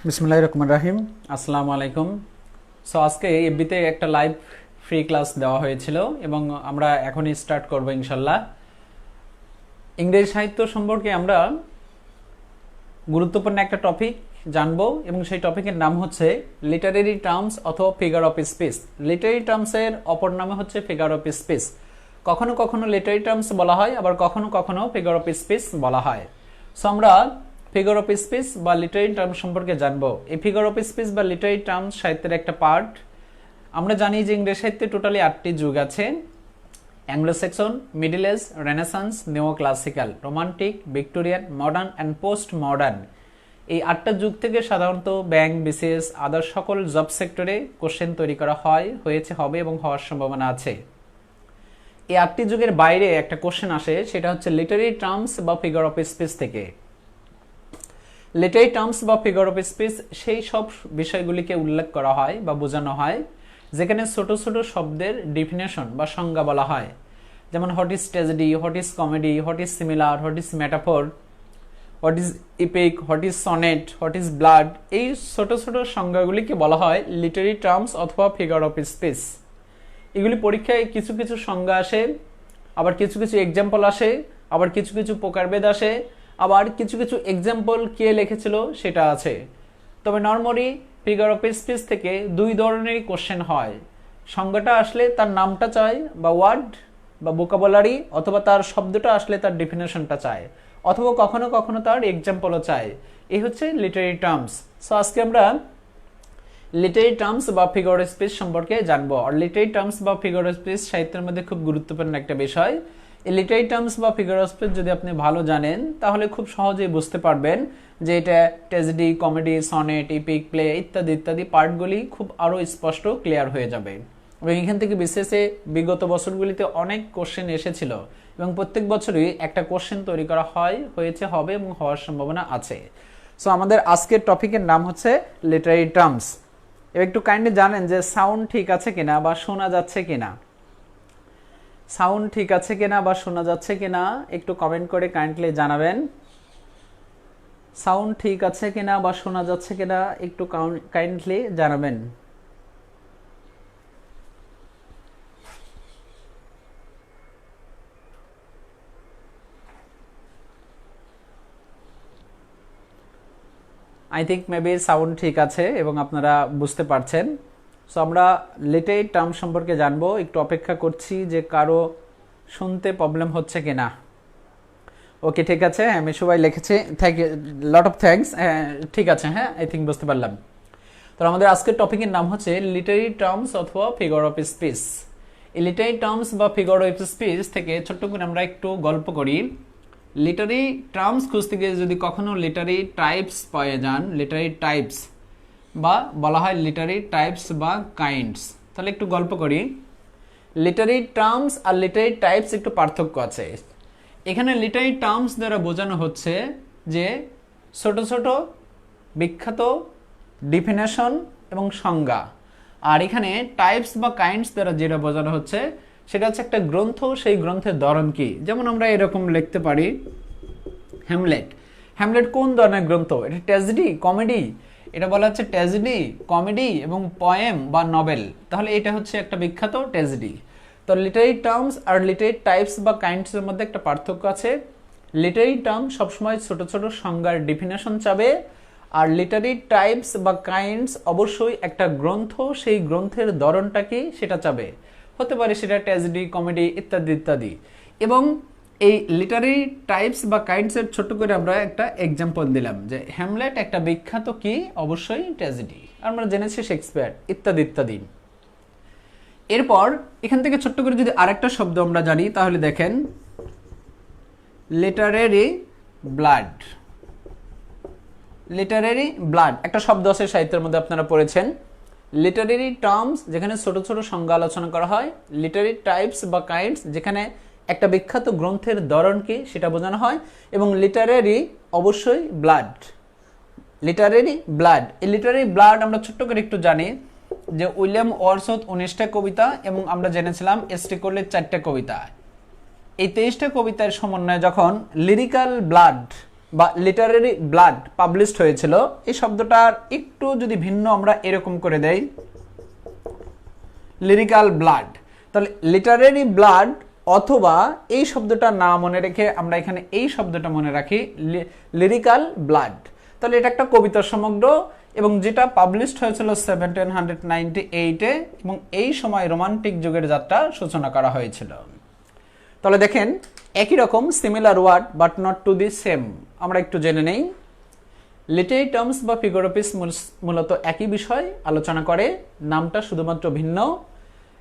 বিসমিল্লাহির রহমানির রহিম। আসসালামু আলাইকুম। সো আজকে এফবিতে একটা লাইভ ফ্রি ক্লাস দেওয়া হয়েছিল এবং আমরা এখনই স্টার্ট করব ইনশাল্লাহ। ইংরেজি সাহিত্য সম্পর্কে আমরা গুরুত্বপূর্ণ একটা টপিক জানবো এবং সেই টপিকের নাম হচ্ছে লিটারেরি টার্মস অথবা ফিগার অফ স্পিচ। লিটারেরি টার্মসের অপর নামে হচ্ছে ফিগার অফ স্পিচ। কখনো কখনো লিটারেরি টার্মস বলা হয়, আবার কখনো কখনো ফিগার অফ স্পিচ বলা হয়। সো আমরা ফিগার অফ স্পিচ বা লিটারেরি টার্ম সম্পর্কে জানবো। এই ফিগার অফ স্পিচ বা লিটারেরি টার্মস সাহিত্যের একটা পার্ট। আমরা জানি যে ইংরেজি সাহিত্যে টোটালি 8টি যুগ আছে: Anglo Saxon, middle age, renaissance, neo classical, romantic, Victorian, modern and post modern. এই 8টা যুগ থেকে সাধারণত ব্যাংক, বিসিএস, আদার সকল জব সেক্টরে কোশ্চেন তৈরি করা হয়েছে, হবে এবং হওয়ার সম্ভাবনা আছে। এই 8টি যুগের বাইরে একটা কোশ্চেন আসে, সেটা হচ্ছে লিটারেরি টার্মস বা ফিগার অফ স্পিচ থেকে। লিটারেরি টার্মস বা ফিগার অফ স্পিচ সেই সব বিষয়গুলিকে উল্লেখ করা হয় বা বোঝানো হয় যেখানে ছোট ছোট শব্দের ডিফিনেশন বা সংজ্ঞা বলা হয়। যেমন what is tragedy, what is comedy, what is similar, what is metaphor, what is epic, what is sonnet, what is blood. এই ছোট ছোট সংজ্ঞাগুলিকে বলা হয় লিটারেরি টার্মস অথবা ফিগার অফ স্পিচ। এগুলি পরীক্ষায় কিছু কিছু সংজ্ঞা আসে, আবার কিছু কিছু এক্সাম্পল আসে, আবার কিছু কিছু প্রকারভেদ আসে, আবার কিছু কিছু এক্সাম্পল কে লিখেছিল সেটা আছে। তবে নরমালি ফিগার অফ স্পিচ থেকে দুই ধরনেরই কোশ্চেন হয়। সংজ্ঞাটা আসলে তার নামটা চায় বা ওয়ার্ড বা ভোকাবুলারি, অথবা তার শব্দটা আসলে তার ডেফিনেশনটা চায়, অথবা কখনো কখনো তার এক্সাম্পলও চায়। এই হচ্ছে লিটারেরি টার্মস। সো আজকে আমরা লিটারেরি টার্মস বা ফিগার অফ স্পিচ সম্পর্কে জানবো। আর লিটারেরি টার্মস বা ফিগার অফ স্পিচ সাহিত্যের মধ্যে খুব গুরুত্বপূর্ণ একটা বিষয়। এই লিটারেরি টার্মস বা ফিগার অফ স্পিচ যদি আপনি ভালো জানেন তাহলে খুব সহজেই বুঝতে পারবেন যে এটা tragedy, comedy, sonnet, epic, play ইত্যাদি ইত্যাদি পার্টগুলি খুব আরও স্পষ্ট ক্লিয়ার হয়ে যাবে। এবং এখান থেকে বিশেষে বিগত বছরগুলিতে অনেক কোশ্চেন এসেছিল এবং প্রত্যেক বছরই একটা কোশ্চেন তৈরি করা হয়েছে, হবে এবং হওয়ার সম্ভাবনা আছে। সো আমাদের আজকের টপিকের নাম হচ্ছে লিটারেরি টার্মস। এবার একটু কাইন্ডলি জানেন যে সাউন্ড ঠিক আছে কিনা বা শোনা যাচ্ছে কিনা। সাউন্ড ঠিক আছে কিনা বা শোনা যাচ্ছে কিনা একটু কমেন্ট করে কাইন্ডলি জানাবেন। সাউন্ড ঠিক আছে কিনা বা শোনা যাচ্ছে কিনা একটু কাইন্ডলি জানাবেন। আই থিঙ্ক মেবি সাউন্ড ঠিক আছে এবং আপনারা বুঝতে পারছেন। সো আমরা লিটারেরি টার্ম সম্পর্কে জানবো। একটু অপেক্ষা করছি যে কারো শুনতে প্রবলেম হচ্ছে কিনা। ওকে, ঠিক আছে, আমি সবাই লিখেছি, thank you, lot of thanks. ঠিক আছে, হ্যাঁ, আই থিঙ্ক বুঝতে পারলাম। তো আমাদের আজকের টপিকের নাম হচ্ছে লিটারেরি টার্মস অথবা ফিগার অফ স্পিচ। এই লিটারেরি টার্মস বা ফিগার অফ স্পিচ থেকে ছোট্ট করে আমরা একটু গল্প করি। লিটারি টার্মস খুঁজতে গিয়ে যদি কখনো লিটারি টাইপস পাওয়া যান, লিটারি টাইপস বা বলা হয় লিটারি টাইপস বা কাইন্ডস, তাহলে একটু গল্প করি। লিটারি টার্মস আর লিটারি টাইপস একটু পার্থক্য আছে। এখানে লিটারি টার্মস দ্বারা বোঝানো হচ্ছে যে ছোট ছোট বিখ্যাত ডিফিনেশন এবং সংজ্ঞা। আর এখানে টাইপস বা কাইন্ডস দ্বারা যেটা বোঝানো হচ্ছে সেটা হচ্ছে একটা গ্রন্থ, সেই গ্রন্থের ধরন কি। যেমন আমরা এরকম লিখতে পারি হ্যামলেট। হ্যামলেট কোন ধরনের গ্রন্থ? এটা ট্র্যাজেডি, কমেডি? এটা বলা হচ্ছে ট্র্যাজেডি, কমেডি এবং পয়েম বা নভেল, তাহলে এটা হচ্ছে একটা বিখ্যাত ট্র্যাজেডি। তো লিটারেরি টার্মস আর লিটারেরি টাইপস বা কাইন্ডসের মধ্যে একটা পার্থক্য আছে। লিটারেরি টার্ম সবসময় ছোট ছোট সংজ্ঞার ডেফিনেশন চাবে, আর লিটারেরি টাইপস বা কাইন্ডস অবশ্যই একটা গ্রন্থ, সেই গ্রন্থের ধরনটা কি সেটা চাবে। হতে পারে সেটা ট্র্যাজেডি, কমেডি ইত্যাদি ইত্যাদি। এবং এই লিটারেরি টাইপস বা কাইন্ডসের ছোট্ট করে আমরা একটা এক্সাম্পল দিলাম যে হ্যামলেট একটা বিখ্যাত কি, অবশ্যই ট্র্যাজেডি, আমরা জেনেছি শেক্সপিয়ার ইত্যাদি ইত্যাদি। এরপর এখান থেকে ছোট্ট করে যদি আরেকটা শব্দ আমরা জানি তাহলে দেখেন লিটারেরি ব্লাড। লিটারেরি ব্লাড একটা শব্দ আছে সাহিত্যের মধ্যে, আপনারা পড়েছেন। লিটারেরি টার্মস যেখানে ছোট ছোট সংজ্ঞা আলোচনা করা হয়, লিটারেরি টাইপস বা কাইন্ডস যেখানে একটা বিখ্যাত গ্রন্থের ধরন কি সেটা বোঝানো হয়, এবং লিটারেরি অবশ্যই ব্লাড। লিটারেরি ব্লাড, এই লিটারেরি ব্লাড আমরা ছোট্ট করে একটু জানি যে উইলিয়াম ওয়ার্ডসওয়ার্থ 19টা কবিতা এবং আমরা জেনেছিলাম এস.টি. কোলের 4টা কবিতা। এই 23টা কবিতার সমন্বয়ে যখন লিরিক্যাল ব্লাড বা লিটারেরি ব্লাড পাবলিশড হয়েছিল, এই শব্দটার একটু যদি ভিন্ন আমরা এরকম করে দেই লিরিক্যাল ব্লাড, তাহলে লিটারেরি ব্লাড অথবা এই শব্দটা না মনে রেখে আমরা এখানে এই শব্দটা মনে রাখি লিরিক্যাল ব্লাড, তাহলে এটা একটা কবিতার সমগ্র এবং যেটা পাবলিশড হয়েছিল 1798-এ এবং এই সময় রোমান্টিক যুগের যাত্রা সূচনা করা হয়েছিল। তাহলে দেখেন একই রকম similar word but not to the same, আমরা একটু জেনে নেই। লিটারি টার্মস বা ফিগার অফ স্পিচ মূলত একই বিষয় আলোচনা করে, নামটা শুধুমাত্র ভিন্ন।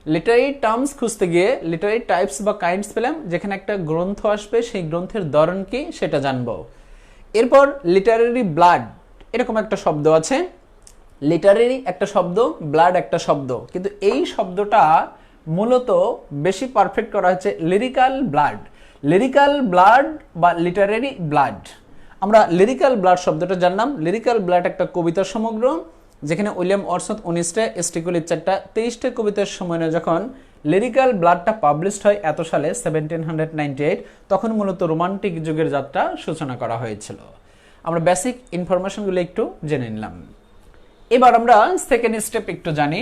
লিটারি টার্মস খুঁজতে গিয়ে লিটারি টাইপস বা কাইন্ডস পেলাম, যেখানে একটা গ্রন্থ আসবে সেই গ্রন্থের ধরন কি সেটা জানবো। এরপর লিটারেরি ব্লাড এরকম একটা শব্দ আছে, লিটারেরি একটা শব্দ, ব্লাড একটা শব্দ, কিন্তু এই শব্দটা মূলত বেশি পারফেক্ট করা হচ্ছে লিরিক্যাল ব্লাড। লিরিক্যাল ব্লাড বা লিটারেরি ব্লাড, আমরা লিরিক্যাল ব্লাড শব্দটা জানলাম। লিরিক্যাল ব্লাড একটা কবিতার সমগ্র, যেখানে উইলিয়াম ওয়ার্ডসওয়ার্থ 19টে, এস্টিকুলির 4টা, 23টে কবিতার সময় যখন লিরিক্যাল ব্লাডটা পাবলিশড হয় এত সালে 1798, তখন মূলত রোমান্টিক যুগের যাত্রা সূচনা করা হয়েছিল। আমরা বেসিক ইনফরমেশনগুলো একটু জেনে নিলাম। এবার আমরা সেকেন্ড স্টেপ একটু জানি।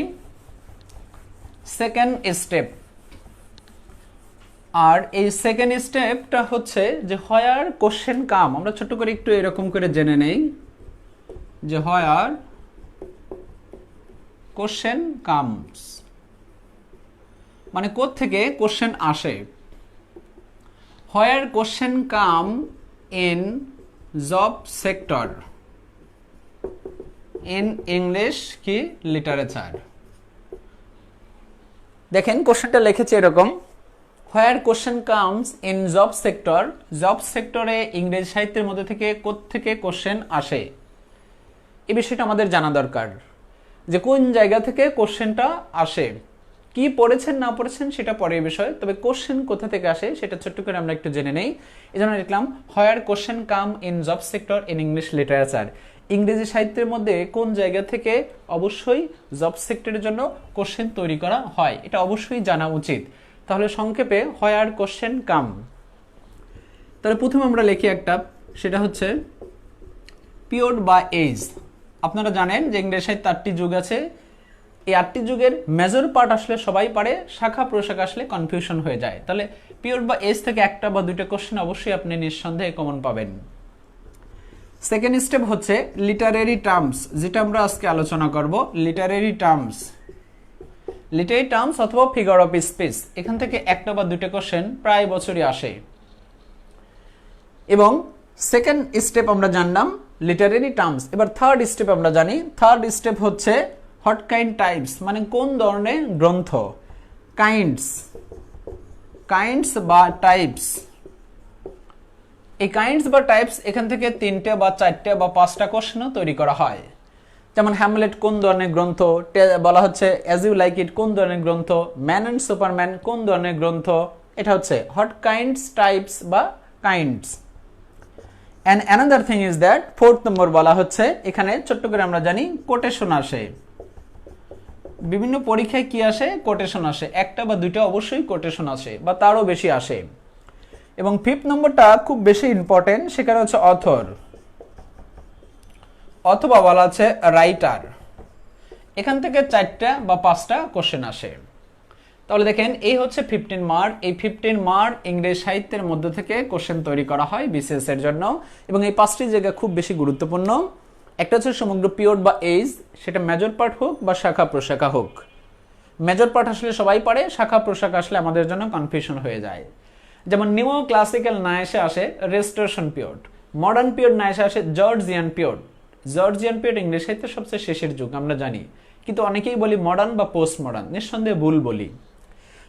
সেকেন্ড স্টেপ, আর এই সেকেন্ড স্টেপটা হচ্ছে যে হোয়ার কোশ্চেন কাম। আমরা ছোট করে একটু এরকম করে জেনে নেই যে হোয়ার কোশ্চেন কামস মানে কোত্থেকে কোশ্চেন আসে। Where question come in job sector in English কি লিটারেচার। দেখেন কোশ্চেনটা লিখেছে এরকম, where question comes in job sector, job সেক্টরে ইংরেজি সাহিত্যের মধ্যে থেকে কোত্থেকে কোশ্চেন আসে, এই বিষয়টা আমাদের জানা দরকার যে কোন জায়গা থেকে কোশ্চেনটা আসে। কি পড়েছেন না পড়েছেন সেটা পরের বিষয়, তবে কোশ্চেন কোথা থেকে আসে সেটা ছোট্ট করে আমরা একটু জেনে নেই। এই জন্য লিখলাম where question come in job sector in English literature, ইংরেজি সাহিত্যের মধ্যে কোন জায়গা থেকে অবশ্যই জব সেক্টরের জন্য কোশ্চেন তৈরি করা হয়, এটা অবশ্যই জানা উচিত। তাহলে সংক্ষেপে হোয়ার কোশ্চেন কাম, তাহলে প্রথমে আমরা লিখি একটা, সেটা হচ্ছে পিরিয়ড বা এজ। আপনারা জানেন যে ইংরেজি সাহিত্যে 8টি যুগ আছে, এই 8টি যুগের মেজর পার্ট আসলে সবাই পারে, শাখা প্রশাখা আসলে কনফিউশন হয়ে যায়। তাহলে পিরিয়ড বা এজ থেকে একটা বা দুইটা কোশ্চেন অবশ্যই আপনি নিঃসন্দেহে কমন পাবেন। সেকেন্ড স্টেপ হচ্ছে লিটারেরি টার্মস, যেটা আমরা আজকে আলোচনা করব। লিটারেরি টার্মস, লিটারেরি টার্মস অথবা ফিগার অফ স্পিচ, এখান থেকে একটা বা দুইটা কোশ্চেন প্রায় বছরই আসে। এবং সেকেন্ড স্টেপ আমরা জানলাম লিটারেরি টার্মস। এবার থার্ড স্টেপ আমরা জানি, থার্ড স্টেপ হচ্ছে হোয়াট কাইন্ড টাইপস, মানে কোন ধরনের গ্রন্থ। কাইন্ডস, কাইন্ডস বা টাইপস, এই কাইন্ডস বা টাইপস এখান থেকে 3টে বা 4টে বা 5টা কোশ্চেনও তৈরি করা হয়। যেমন হ্যামলেট কোন ধরনের গ্রন্থ, বলা হচ্ছে অ্যাজ ইউ লাইক ইট কোন ধরনের গ্রন্থ, ম্যান অ্যান্ড সুপারম্যান কোন ধরনের গ্রন্থ, এটা হচ্ছে হোয়াট কাইন্ডস টাইপস বা kinds. And another thing is that, 4th নম্বর বলা হচ্ছে এখানে ছোট্ট করে আমরা জানি কোটেশন আসে। বিভিন্ন পরীক্ষায় কি আসে, কোটেশন আসে, একটা বা দুইটা অবশ্যই কোটেশন আসে বা তারও বেশি আসে। এবং 5th নম্বরটা খুব বেশি ইম্পর্টেন্ট, সেখানে হচ্ছে অথর অথবা বলা আছে রাইটার, এখান থেকে 4টা বা 5টা কোশ্চেন আসে। তাহলে দেখেন এই হচ্ছে 15 মার্ক, এই 15 মার্ক ইংরেজি সাহিত্যের মধ্য থেকে কোশ্চেন তৈরি করা হয় বিসিএস এর জন্য। এবং এই 5টি জায়গা খুব বেশি গুরুত্বপূর্ণ। একটা হচ্ছে সমগ্র পিরিয়ড বা এজ, সেটা মেজর পার্ট হোক বা শাখা প্রশাখা হোক। মেজর পার্ট আসলে সবাই পারে, শাখা প্রশাখা আসলে আমাদের জন্য কনফিউশন হয়ে যায়। যেমন নিও ক্লাসিক্যাল না এসে আসে রেস্টোরেশন পিরিয়ড, মডার্ন পিরিয়ড না এসে আসে জর্জিয়ান পিরিয়ড। জর্জিয়ান পিরিয়ড ইংরেজি সাহিত্যের সবচেয়ে শেষের যুগ আমরা জানি, কিন্তু অনেকেই বলি মডার্ন বা পোস্ট মডার্ন, নিঃসন্দেহে ভুল বলি।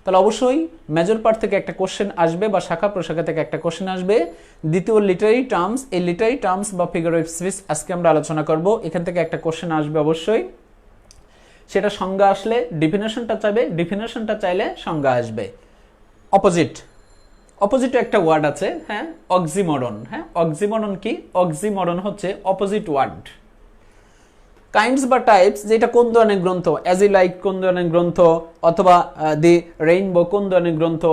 তাহলে অবশ্যই মেজর পার্ট থেকে একটা কোশ্চেন আসবে বা শাখা প্রশাখা থেকে একটা কোশ্চেন আসবে। দ্বিতীয় লিটারি টার্মস, এই লিটারি টার্মস বা ফিগার অফ স্পিচ আজকে আমরা আলোচনা করব, এখান থেকে একটা কোশ্চেন আসবে অবশ্যই। সেটা সংজ্ঞা আসলে ডিফিনেশনটা চাইবে, ডিফিনেশনটা চাইলে সংজ্ঞা আসবে। অপোজিট, অপোজিট একটা ওয়ার্ড আছে, হ্যাঁ, অক্সিমরন। হ্যাঁ, অক্সিমরন কি? অক্সিমরন হচ্ছে অপোজিট ওয়ার্ড। কাইন্ডস বা টাইপস, যেটা কোন ধরনের গ্রন্থ, অ্যাজ ই লাইক কোন ধরনের গ্রন্থ, অথবা দি রেইনবো কোন ধরনের গ্রন্থ,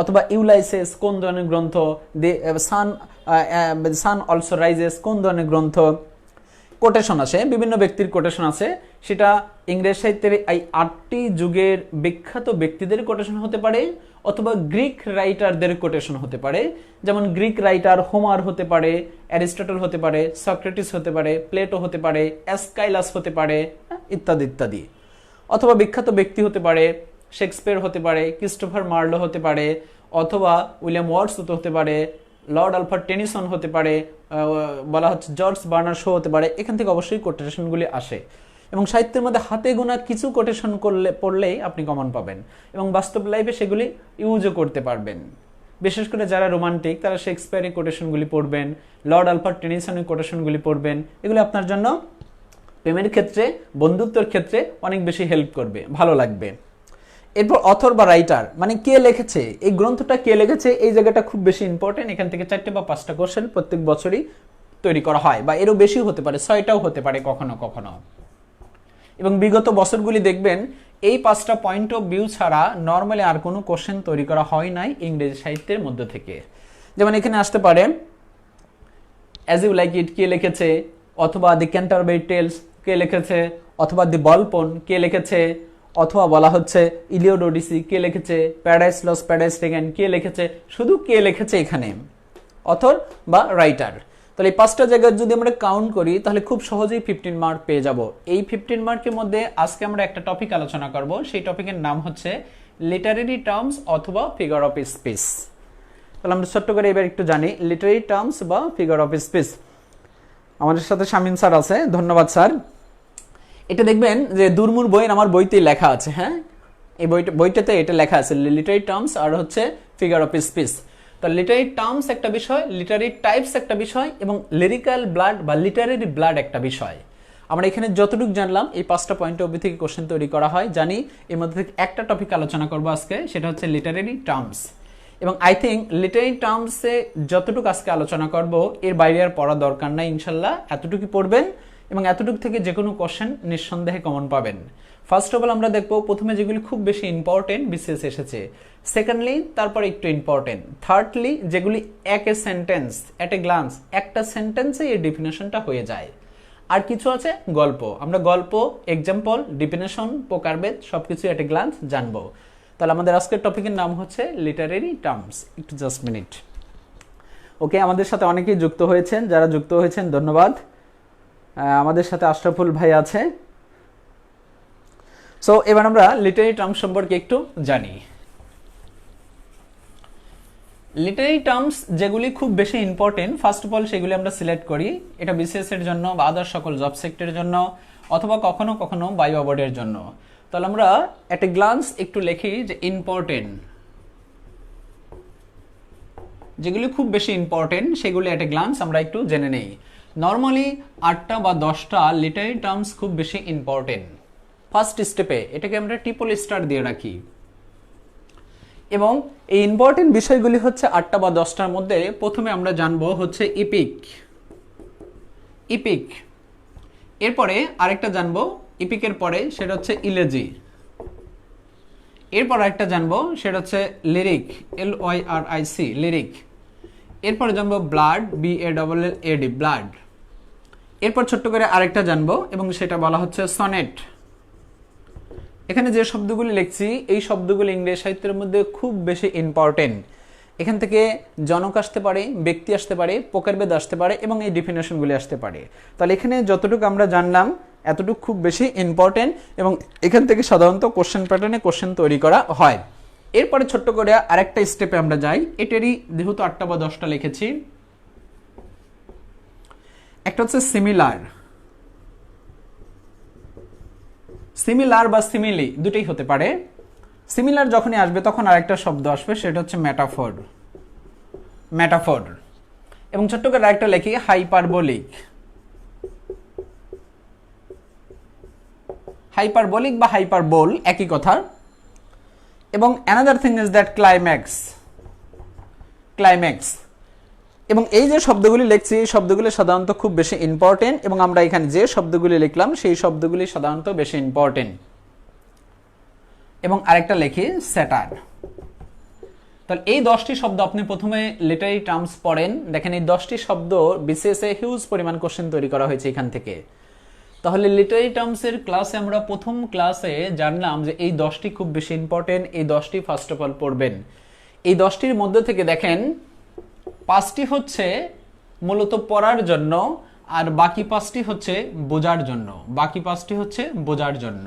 অথবা ইউলাইসেস কোন ধরনের গ্রন্থ, দি সান সান অলসো রাইজেস কোন ধরনের গ্রন্থ, কোটেশন আছে, বিভিন্ন ব্যক্তির কোটেশন আছে, সেটা ইংরেজ সাহিত্যের এই 8টি যুগের বিখ্যাত ব্যক্তিদের কোটেশন হতে পারে অথবা গ্রিক রাইটারদের কোটেশন হতে পারে। যেমন গ্রিক রাইটার হোমার হতে পারে, অ্যারিস্টটল হতে পারে, সক্রেটিস হতে পারে, প্লেটো হতে পারে, অ্যাসকাইলাস হতে পারে, ইত্যাদি ইত্যাদি। অথবা বিখ্যাত ব্যক্তি হতে পারে, শেক্সপিয়ার হতে পারে, ক্রিস্টোফার মার্লো হতে পারে, অথবা উইলিয়াম ওয়ার্ডসওয়ার্থ হতে পারে, লর্ড আলফ্রেড টেনিসন হতে পারে, বলা হচ্ছে জর্জ বার্নার্ড শো হতে পারে। এখান থেকে অবশ্যই কোটেশনগুলি আসে এবং সাহিত্যের মধ্যে হাতে গোনা কিছু কোটেশন পড়লেই আপনি কমন পাবেন এবং বাস্তব লাইফে সেগুলি ইউজও করতে পারবেন। বিশেষ করে যারা রোমান্টিক তারা শেক্সপিয়ারের কোটেশনগুলি পড়বেন, লর্ড আলফ্রেড টেনিসনের কোটেশনগুলি পড়বেন। এগুলি আপনার জন্য প্রেমের ক্ষেত্রে, বন্ধুত্বের ক্ষেত্রে অনেক বেশি হেল্প করবে, ভালো লাগবে। এরপর অথর বা রাইটার, মানে কে লিখেছে, এই গ্রন্থটা কে লিখেছে, এই জায়গাটা খুব বেশি ইম্পর্টেন্ট। এখান থেকে 4টে বা 5টা কোশ্চেন প্রত্যেক বছরই তৈরি করা হয়, বা এরও বেশি হতে পারে, 6টাও হতে পারে কখনো কখনো। এবং বিগত বছরগুলি দেখবেন এই 5টা পয়েন্ট অফ ভিউ ছাড়া নর্মালি আর কোনো কোশ্চেন তৈরি করা হয় নাই ইংরেজি সাহিত্যের মধ্যে থেকে। যেমন এখানে আসতে পারে অ্যাজ ইউ লাইক ইট কে লিখেছে, অথবা দি ক্যান্টারবেরি টেলস কে লিখেছে, অথবা দি বলপন কে লিখেছে, অথবা বলা হচ্ছে ইলিয়ড ওডিসি কে লিখেছে, প্যারাডাইস লস্ট প্যারাডাইস টেকেন কে লিখেছে, শুধু কে লিখেছে এখানে, অথর বা রাইটার। তাহলে এই 5টা জায়গায় যদি আমরা কাউন্ট করি তাহলে খুব সহজেই 15 মার্ক পেয়ে যাব। এই 15 মার্কের মধ্যে আজকে আমরা একটা টপিক আলোচনা করব, সেই টপিকের নাম হচ্ছে লিটারেরি টার্মস অথবা ফিগার অফ স্পিচ। তাহলে আমরা ছোট্ট করে এবার একটু জানি লিটারেরি টার্মস বা ফিগার অফ স্পিচ। আমাদের সাথে শামীম স্যার আছে, ধন্যবাদ স্যার। এটা দেখবেন যে দুর্মুর বইয়ের আমার বইতেই লেখা আছে, হ্যাঁ এই বইটাতে এটা লেখা আছে লিটারেরি টার্মস আর হচ্ছে ফিগার অফ স্পিচ। তো লিটারেরি টার্মস একটা বিষয়, লিটারেরি টাইপস একটা বিষয় এবং লিরিক্যাল ব্লাড বা লিটারেরি ব্লাড একটা বিষয়। আমরা এখানে যতটুকু জানলাম এই 5টা পয়েন্ট অফ ভিউ থেকে কোশ্চেন তৈরি করা হয় জানি। এর মধ্যে থেকে একটা টপিক আলোচনা করবো আজকে, সেটা হচ্ছে লিটারেরি টার্মস। এবং আই থিঙ্ক লিটারেরি টার্মসে যতটুকু আজকে আলোচনা করব এর বাইরে আর পড়া দরকার নাই, ইনশাল্লাহ এতটুকু পড়বেন এবং এতটুকু থেকে যে কোনো কোশ্চেন নিঃসন্দেহে কমন পাবেন। ফার্স্ট অফ অল আমরা দেখবো প্রথমে যেগুলি খুব বেশি ইম্পর্টেন্ট বিসিএস এসেছে, সেকেন্ডলি তারপর একটু ইম্পর্টেন্ট, থার্ডলি যেগুলি এক a sentence at A glance, একটা সেন্টেন্সে এই ডেফিনেশনটা হয়ে যায়। আর কিছু আছে গল্প, আমরা গল্প, এক্সাম্পল, ডেফিনেশন, প্রকারভেদ সবকিছু এট এ গ্লান্স জানবো। তাহলে আমাদের আজকের টপিকের নাম হচ্ছে লিটারেরি টার্মস। একটু জাস্ট মিনিট। ওকে, আমাদের সাথে অনেকেই যুক্ত হয়েছেন, যারা যুক্ত হয়েছেন ধন্যবাদ। আমাদের সাথে আশরাফুল ভাই আছে। সো এবার আমরা লিটারেরি টার্মস সম্পর্কে একটু জানি। লিটারেরি টার্মস যেগুলি খুব বেশি ইম্পর্টেন্ট, ফার্স্ট অফ অল সেগুলি আমরা সিলেক্ট করি। এটা বিসিএস এর জন্য বা আদার সকল জব সেক্টরের জন্য অথবা কখনো কখনো বায়ু অ্যাওয়ার্ডের জন্য। তাহলে আমরা এট এ গ্লান্স একটু লিখি যে ইম্পর্টেন্ট, যেগুলি খুব বেশি ইম্পর্টেন্ট সেগুলি এট এ গ্লান্স আমরা একটু জেনে নেই। নর্মালি 8টা বা 10টা লিটারেরি টার্মস খুব বেশি ইম্পর্টেন্ট। ফার্স্ট স্টেপে এটাকে আমরা ট্রিপল স্টার দিয়ে রাখি এবং এই ইম্পর্টেন্ট বিষয়গুলি হচ্ছে 8টা বা 10টার মধ্যে প্রথমে আমরা জানবো হচ্ছে ইপিক। ইপিক এরপরে আরেকটা জানবো ইপিকের পরে, সেটা হচ্ছে ইলেজি। এরপর আরেকটা জানবো সেটা হচ্ছে লিরিক, LYRIC লিরিক। এরপরে জানবো ব্লাড, BALLAD ব্লাড। এরপর ছোট্ট করে আরেকটা জানবো এবং সেটা বলা হচ্ছে সনেট। এখানে যে শব্দগুলি লিখছি এই শব্দগুলি ইংরেজি সাহিত্যের মধ্যে খুব বেশি ইম্পর্টেন্ট। এখান থেকে জনক আসতে পারে, ব্যক্তি আসতে পারে, প্রকারভেদ আসতে পারে এবং এই ডেফিনেশনগুলি আসতে পারে। তাহলে এখানে যতটুকু আমরা জানলাম এতটুকু খুব বেশি ইম্পর্টেন্ট এবং এখান থেকে সাধারণত কোশ্চেন প্যাটার্নে কোশ্চেন তৈরি করা হয়। এরপরে ছোট্ট করে আরেকটা স্টেপে আমরা যাই। এটারই যেহেতু 8টা বা 10টা লিখেছি, একটা হচ্ছে সিমিলার। সিমিলার বা সিমিলি দুটোই হতে পারে। সিমিলার যখনই আসবে তখন আরেকটা শব্দ আসবে, সেটা হচ্ছে মেটাফোর। মেটাফোর এবং ছোট্ট করে আরেকটা লিখি হাইপারবোলিক। হাইপারবোলিক বা হাইপারবোল একই কথা। এবং another thing is that climax. Climax এবং এই যে শব্দগুলি লিখছি এই শব্দগুলি সাধারণত খুব বেশি ইম্পর্টেন্ট এবং আমরা এখানে যে শব্দগুলি লিখলাম সেই শব্দগুলি সাধারণত বেশি ইম্পর্টেন্ট। এবং আরেকটা লিখি স্যাটার। তাহলে এই 10টি শব্দ আপনি প্রথমে লিটারি টার্মস পড়েন, দেখেন এই 10টি শব্দ বিসিএস এ হিউজ পরিমাণ কোশ্চেন তৈরি করা হয়েছে এখান থেকে। তাহলে লিটারি টার্মসের ক্লাসে আমরা প্রথম ক্লাসে জানলাম যে এই 10টি খুব বেশি ইম্পর্টেন্ট, এই 10টি ফার্স্ট অফ অল পড়বেন। এই 10টির মধ্যে থেকে দেখেন 5টি হচ্ছে মূলত পড়ার জন্য, আর বাকি 5টি হচ্ছে বোঝার জন্য, বাকি 5টি হচ্ছে বোঝার জন্য।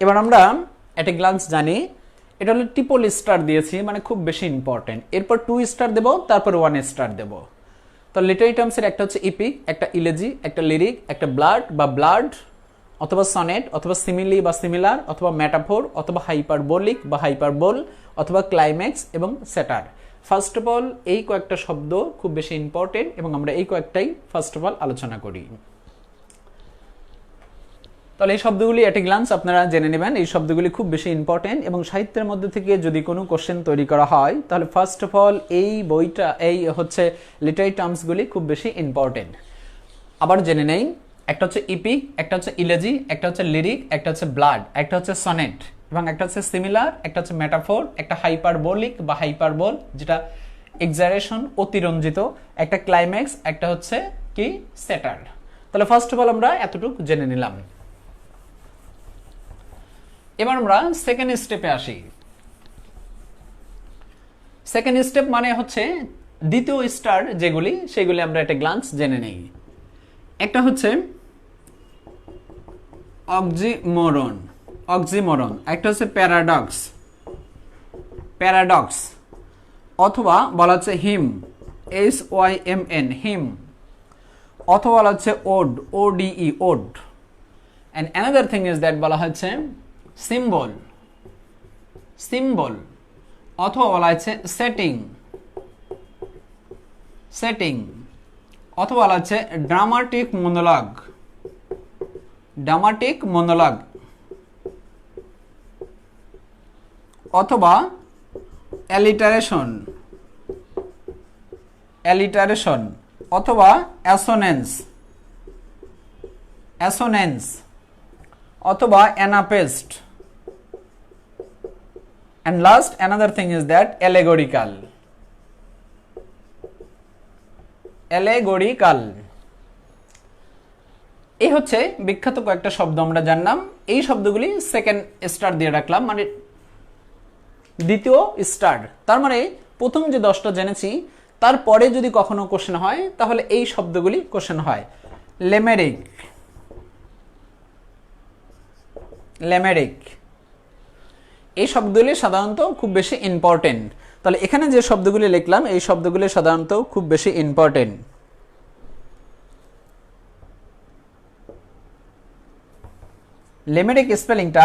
এবার আমরা এট এ গ্লান্স জানি এটা হলো ট্রিপল স্টার দিয়েছি, মানে খুব বেশি ইম্পর্টেন্ট। এরপর 2 স্টার দেব, তারপর 1 স্টার দেব। তো লিটারি টার্মসের একটা হচ্ছে ইপিক, একটা ইলেজি, একটা লিরিক, একটা ব্লাড বা ব্লাড, অথবা সনেট, অথবা সিমিলি বা সিমিলার, অথবা ম্যাটাফোর, অথবা হাইপারবোলিক বা হাইপারবোল, অথবা ক্লাইম্যাক্স এবং সেটার। ফার্স্ট অফ অল এই কয়েকটা শব্দ খুব বেশি ইম্পর্টেন্ট এবং আমরা এই কয়েকটাই ফার্স্ট অফ অল আলোচনা করি। তাহলে এই শব্দগুলি এট এ গ্লান্স আপনারা জেনে নেবেন, এই শব্দগুলি খুব বেশি ইম্পর্টেন্ট এবং সাহিত্যের মধ্যে থেকে যদি কোনো কোশ্চেন তৈরি করা হয় তাহলে ফার্স্ট অফ অল এই বইটা, এই হচ্ছে লিটারি টার্মসগুলি খুব বেশি ইম্পর্টেন্ট। আবার জেনে নেই, একটা হচ্ছে ইপিক, একটা হচ্ছে ইলেজি, একটা হচ্ছে লিরিক, একটা হচ্ছে ব্লাড, একটা হচ্ছে সনেট এবং একটা হচ্ছে সিমিলার, একটা হচ্ছে মেটাফোর, একটা হাইপারবোলিক বা হাইপারবোল যেটা এক্সারেশন অতিরঞ্জিত, একটা ক্লাইম্যাক্স, একটা হচ্ছে কি সেটার। তাহলে ফার্স্ট অফ অল আমরা এতটুকু জেনে নিলাম। এবার আমরা সেকেন্ড স্টেপে আসি। সেকেন্ড স্টেপ মানে হচ্ছে দ্বিতীয় স্টার যেগুলি, সেগুলি আমরা একটা গ্লান্স জেনে নেই। একটা হচ্ছে অক্সিমোরন, অক্সিমোরন, একটা হচ্ছে প্যারাডক্স, প্যারাডক্স, অথবা বলা হচ্ছে হিম, SYMN, হিম, অথবা বলা হচ্ছে ode, ODE, ode. And another thing is that বলা হচ্ছে সিম্বল, সিম্বল, অথবা বলা হচ্ছে সেটিং, সেটিং, অথবা বলা হচ্ছে ড্রামাটিক মনোলগ, ড্রামাটিক মনোলগ, অথবা অ্যালিটারেশন, অ্যালিটারেশন, অথবা অ্যাসোনেন্স, অ্যাসোনেন্স, অথবা অ্যানাপেস্ট। And last another thing is that allegorical, allegorical। এই হচ্ছে বিখ্যাত কয়েকটা শব্দ আমরা জানলাম। এই শব্দগুলি সেকেন্ড স্টার দিয়ে রাখলাম, মানে দ্বিতীয় স্টার। তার মানে প্রথম যে 10টা জেনেছি তারপরে যদি কখনো কোশ্চেন হয় তাহলে এই শব্দগুলি কোশ্চেন হয়। লেমেরিক, লেমেরিক, এই শব্দগুলি সাধারণত খুব বেশি ইম্পর্টেন্ট। তাহলে এখানে যে শব্দগুলি লিখলাম এই শব্দগুলি সাধারণত খুব বেশি ইম্পর্টেন্ট। লেমেরিক স্পেলিংটা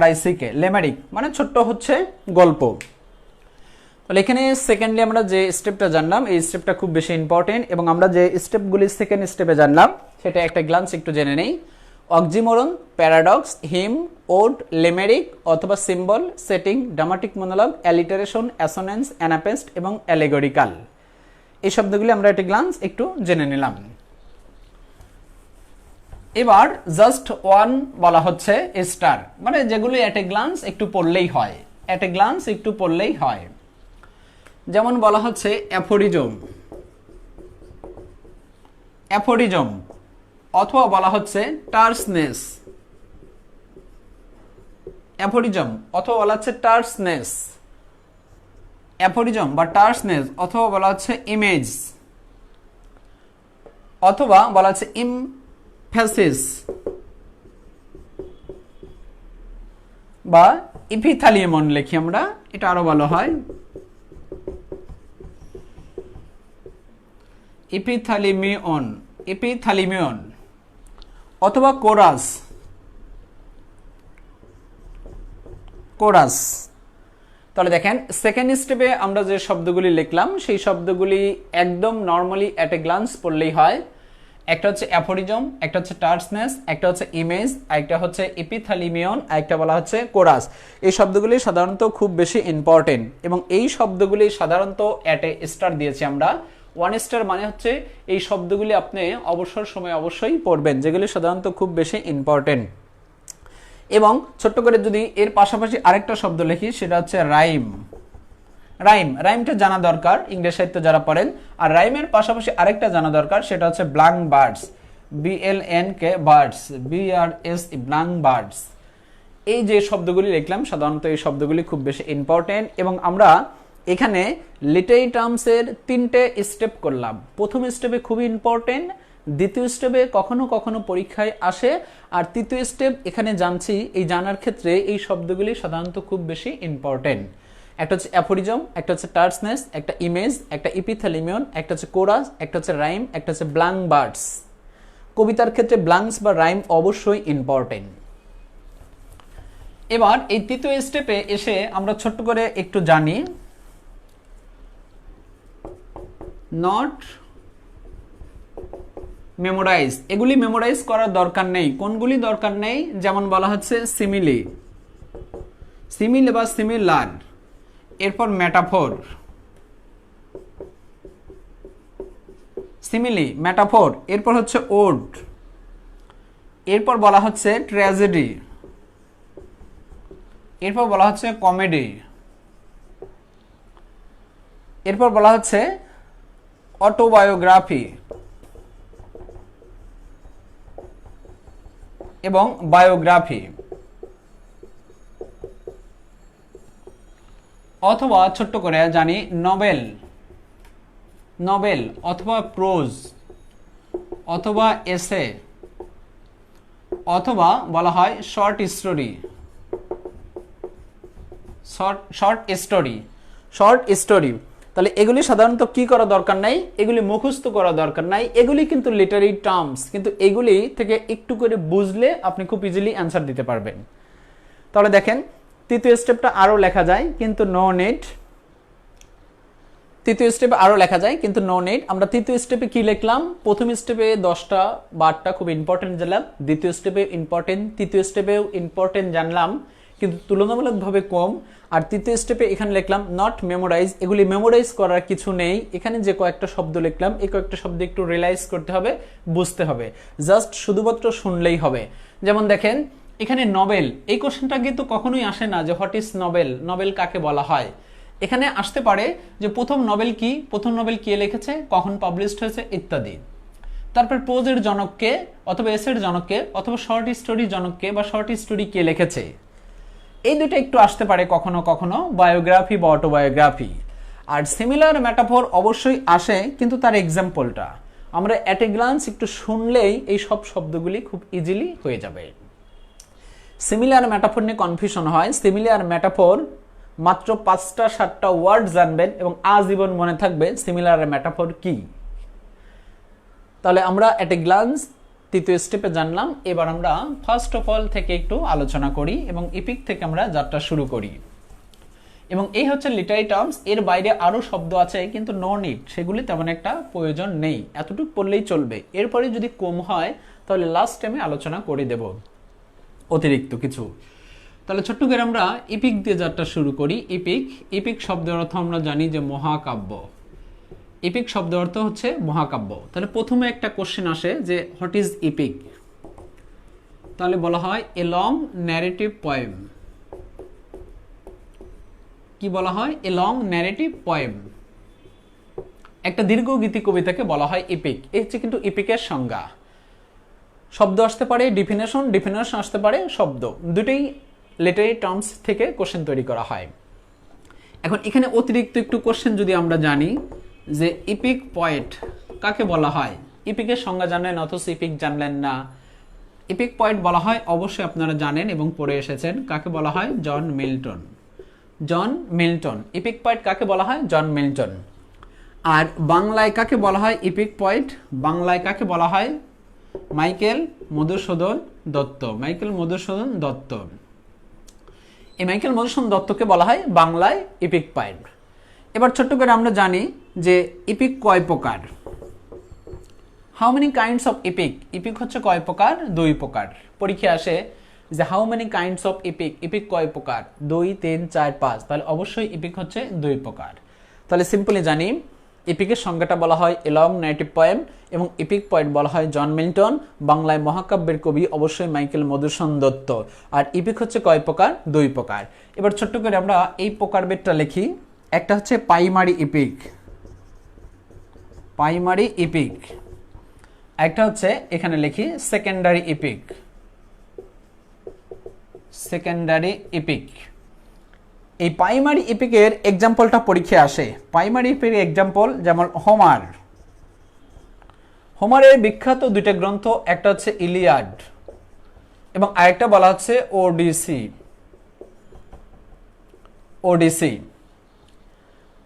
RICK, লেমেরিক মানে ছোট্ট হচ্ছে গল্প। তাহলে এখানে সেকেন্ডলি আমরা যে স্টেপটা জানলাম এই স্টেপটা খুব বেশি ইম্পর্টেন্ট এবং আমরা যে স্টেপগুলি সেকেন্ড স্টেপে জানলাম সেটা একটা গ্লান্স একটু জেনে নেই। Oxymoron, paradox, hymn, ode, limerick অথবা symbol, setting, dramatic monologue, alliteration, assonance, anapest এবং অ্যালেগরিক্যাল। এই শব্দগুলি আমরা একটা গ্লান্স একটু জেনে নিলাম। এবার জাস্ট ওয়ান বলা হচ্ছে স্টার, মানে যেগুলি এট এ গ্লান্স একটু পড়লেই হয়, এট এ গ্লান্স একটু পড়লেই হয়। যেমন বলা হচ্ছে অ্যাফোরিজম, অ্যাফোরিজম, অথবা বলা হচ্ছে টার্সনেস, অ্যাফোরিজম অথবা বলা হচ্ছে টার্সনেস, অ্যাফোরিজম বা টার্সনেস, অথবা বলা হচ্ছে ইমেজ, অথবা বলা হচ্ছে ইমফ্যাসিস বা ইপিথালিয়মন লিখি আমরা, এটা আরো ভালো হয়, ইপিথালিমিয়ন, ইপিথালিমিয়ন, অথবা কোরাস, কোরাস। তাহলে দেখেন সেকেন্ড স্টেপে আমরা যে শব্দগুলি লিখলাম সেই শব্দগুলি একদম নর্মালি এট এ গ্লান্স পড়লেই হয়। একটা হচ্ছে অ্যাফোরিজম, একটা হচ্ছে টার্সনেস, একটা হচ্ছে ইমেজ, একটা হচ্ছে এপিথালিমিয়ন, একটা বলা হচ্ছে কোরাস। এই শব্দগুলি সাধারণত খুব বেশি ইম্পর্টেন্ট এবং এই শব্দগুলি সাধারণত এট এ স্টার দিয়েছি আমরা। 1 স্টার মানে হচ্ছে এই শব্দগুলি আপনি অবসর সময় অবশ্যই পড়বেন, যেগুলি সাধারণত খুব বেশি ইম্পর্টেন্ট। এবং ছোট্ট করে যদি এর পাশাপাশি আরেকটা শব্দ লিখি সেটা হচ্ছে রাইম। রাইমটা জানা দরকার ইংরেজি সাহিত্য যারা পড়েন। আর রাইমের পাশাপাশি আরেকটা জানা দরকার সেটা হচ্ছে blank birds, BLNK birds, BRS blank birds. এই যে শব্দগুলি লিখলাম সাধারণত এই শব্দগুলি খুব বেশি ইম্পর্টেন্ট এবং আমরা এখানে লিটারি টার্মসের 3টে স্টেপ করলাম। প্রথম স্টেপে খুবই ইম্পর্টেন্ট, দ্বিতীয় স্টেপে কখনো কখনো পরীক্ষায় আসে, আর তৃতীয় স্টেপ এখানে জানছি এই জানার ক্ষেত্রে এই শব্দগুলি সাধারণত খুব বেশি ইম্পর্টেন্ট। একটা হচ্ছে অ্যাফোরিজম, একটা হচ্ছে টার্সনেস, একটা ইমেজ, একটা ইপিথ্যালিমিয়ন, একটা হচ্ছে কোরাস, একটা হচ্ছে রাইম, একটা হচ্ছে ব্ল্যাঙ্ক বার্ডস। কবিতার ক্ষেত্রে ব্ল্যাঙ্কস বা রাইম অবশ্যই ইম্পর্টেন্ট। এবার এই তৃতীয় স্টেপে এসে আমরা ছোট্ট করে একটু জানি নট মেমোরাইজ। এগুলি মেমোরাইজ করার দরকার নেই। কোনগুলি দরকার নেই? যেমন বলা হচ্ছে সিমিলি বা সিমিলার, এরপর মেটাফোর, সিমিলি মেটাফোর, এরপর হচ্ছে ওড, এরপর বলা হচ্ছে ট্র্যাজেডি, এরপর বলা হচ্ছে কমেডি, এরপর বলা হচ্ছে অটোবায়োগ্রাফি এবং বায়োগ্রাফি। অথবা ছোট্ট করে জানি নভেল অথবা প্রোজ অথবা এসে অথবা বলা হয় শর্ট স্টোরি। তাহলে এগুলি সাধারণত কি করা দরকার নাই, এগুলি মুখস্থ করা দরকার নাই, এগুলি কিন্তু লিটারি টার্মস, কিন্তু এগুলি থেকে একটু করে বুঝলে আপনি খুব ইজিলি অ্যান্সার দিতে পারবেন। তাহলে দেখেন তৃতীয় স্টেপটা আরও লেখা যায় কিন্তু নো নিড। তৃতীয় স্টেপে আরও লেখা যায় কিন্তু নো নিড। আমরা তৃতীয় স্টেপে কি লিখলাম? প্রথম স্টেপে 10টা 12টা খুব ইম্পর্টেন্ট জানলাম, দ্বিতীয় স্টেপে ইম্পর্টেন্ট, তৃতীয় স্টেপেও ইম্পর্টেন্ট জানলাম কিন্তু তুলনামূলকভাবে কম। আর তৃতীয় স্টেপে এখানে লিখলাম নট মেমোরাইজ। এগুলি মেমোরাইজ করার কিছু নেই। এখানে যে কয়েকটা শব্দ লিখলাম এই কয়েকটা শব্দ একটু রিয়েলাইজ করতে হবে, বুঝতে হবে, জাস্ট শুধুমাত্র শুনলেই হবে। যেমন দেখেন এখানে নভেল, এই কোশ্চেনটা কিন্তু কখনোই আসে না যে হোয়াট ইজ নভেল, নভেল কাকে বলা হয়। এখানে আসতে পারে যে প্রথম নভেল কি, প্রথম নভেল কে লিখেছে, কখন পাবলিশড হয়েছে ইত্যাদি। তারপর প্রোজের জনককে অথবা এসের জনককে অথবা শর্ট স্টোরির জনককে বা শর্ট স্টোরি কে লিখেছে, এই দুটো একটু আসতে পারে কখনো কখনো, বায়োগ্রাফি বা অটোবায়োগ্রাফি। আর সিমিলার মেটাফোর অবশ্যই আসে কিন্তু তার এক্সাম্পলটা আমরা অ্যাট এ গ্লান্স একটু শুনলেই এই সব শব্দগুলি খুব ইজিলি হয়ে যাবে। সিমিলার মেটাফোর নিয়ে কনফিউশন হয়। সিমিলার মেটাফোর মাত্র 5টা 7টা ওয়ার্ড জানবেন এবং আজীবন মনে থাকবে সিমিলার মেটাফোর কি। তাহলে আমরা অ্যাট এ গ্লান্স তৃতীয় স্টেপে জানলাম। এবার আমরা ফার্স্ট অফ অল থেকে একটু আলোচনা করি এবং ইপিক থেকে আমরা যাত্রা শুরু করি। এবং এই হচ্ছে লিটারি টার্মস। এর বাইরে আরও শব্দ আছে কিন্তু নো নিড, সেগুলি তেমন একটা প্রয়োজন নেই, এতটুকু পড়লেই চলবে। এরপরে যদি কম হয় তাহলে লাস্ট টাইমে আলোচনা করে দেব অতিরিক্ত কিছু। তাহলে ছোট্ট করে আমরা ইপিক দিয়ে যাত্রা শুরু করি। ইপিক শব্দের অর্থ আমরা জানি যে মহাকাব্য। ইপিক শব্দ অর্থ হচ্ছে মহাকাব্য। তাহলে প্রথমে একটা কোশ্চেন আসে যে হোয়াট ইজ ইপিক। তাহলে বলা হয় এ লং ন্যারেটিভ পোয়েম। কি বলা হয়? এ লং ন্যারেটিভ পোয়েম। একটা দীর্ঘ গীতি কবিতাকে বলা হয় ইপিক। এই হচ্ছে কিন্তু ইপিকের সংজ্ঞা। শব্দ আসতে পারে ডিফিনেশন আসতে পারে শব্দ, দুটোই লিটারি টার্মস থেকে কোশ্চেন তৈরি করা হয়। এখন এখানে অতিরিক্ত একটু কোশ্চেন যদি আমরা জানি যে ইপিক পয়েট কাকে বলা হয়। ইপিকের সংজ্ঞা জানেন অথচ ইপিক জানলেন না। ইপিক পয়েট বলা হয় অবশ্যই আপনারা জানেন এবং পড়ে এসেছেন, কাকে বলা হয়? John Milton. ইপিক পয়েট কাকে বলা হয়? John Milton. আর বাংলায় কাকে বলা হয় ইপিক পয়েট? বাংলায় কাকে বলা হয়? মাইকেল মধুসূদন দত্ত। এই মাইকেল মধুসূদন দত্তকে বলা হয় বাংলায় ইপিক পয়েট। এবার ছোট্ট করে আমরা জানি যে ইপিক কয় প্রকার। How many kinds of epic. Epic হচ্ছে কয় প্রকার? 2 প্রকার। পরীক্ষা আসে যে how many kinds of epic কয় প্রকার? 2, 3, 4, 5। তাহলে অবশ্যই ইপিক হচ্ছে 2 প্রকার। তাহলে সিম্পলি জানি ইপিকের সংজ্ঞাটা বলা হয় এ লং ন্যারেটিভ পোয়েম এবং ইপিক পোয়েট বলা হয় জন মিল্টন। বাংলায় মহাকাব্যের কবি অবশ্যই মাইকেল মধুসূদন দত্ত। আর ইপিক হচ্ছে কয় প্রকার? 2 প্রকার। এবার ছোট্ট করে আমরা এই প্রকারভেদটা লিখি। একটা হচ্ছে প্রাইমারি ইপিক, প্রাইমারি ইপিক। একটা হচ্ছে এখানে লিখি সেকেন্ডারি ইপিক, সেকেন্ডারি ইপিক। এই প্রাইমারি ইপিকের এক্সাম্পলটা পরীক্ষায় আসে। প্রাইমারি ইপিকের এক্সাম্পল যেমন হোমার। হোমারের বিখ্যাত 2টা গ্রন্থ, একটা হচ্ছে ইলিয়াড এবং আরেকটা বলা হচ্ছে ওডিসি, ওডিসি।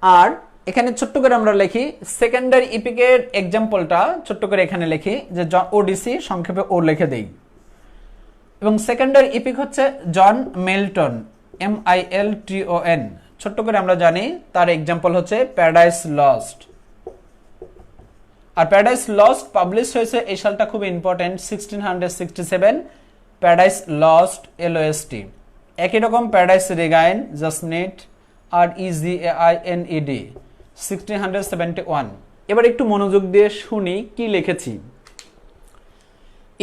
আর এখানে ছোট্ট করে আমরা লিখি সেকেন্ডারি ইপিকের এক্সাম্পলটা ছোট্ট করে এখানে লিখি যে ওডিসি, সংক্ষেপে ও লিখে দেই। এবং সেকেন্ডারি ইপিক হচ্ছে জন মিল্টন, MILTON। ছোট্ট করে আমরা জানি তার এক্সাম্পল হচ্ছে প্যারাডাইস লস্ট। আর প্যারাডাইস লস্ট পাবলিশ হয়েছে, এই সালটা খুব ইম্পর্টেন্ট, 1667, প্যারাডাইস লস্ট LOST। একই রকম প্যারাডাইস রিগাইন, জাসনেট REGAINED, 1671। এবার একটু মনোযোগ দিয়ে শুনি কি লিখেছি।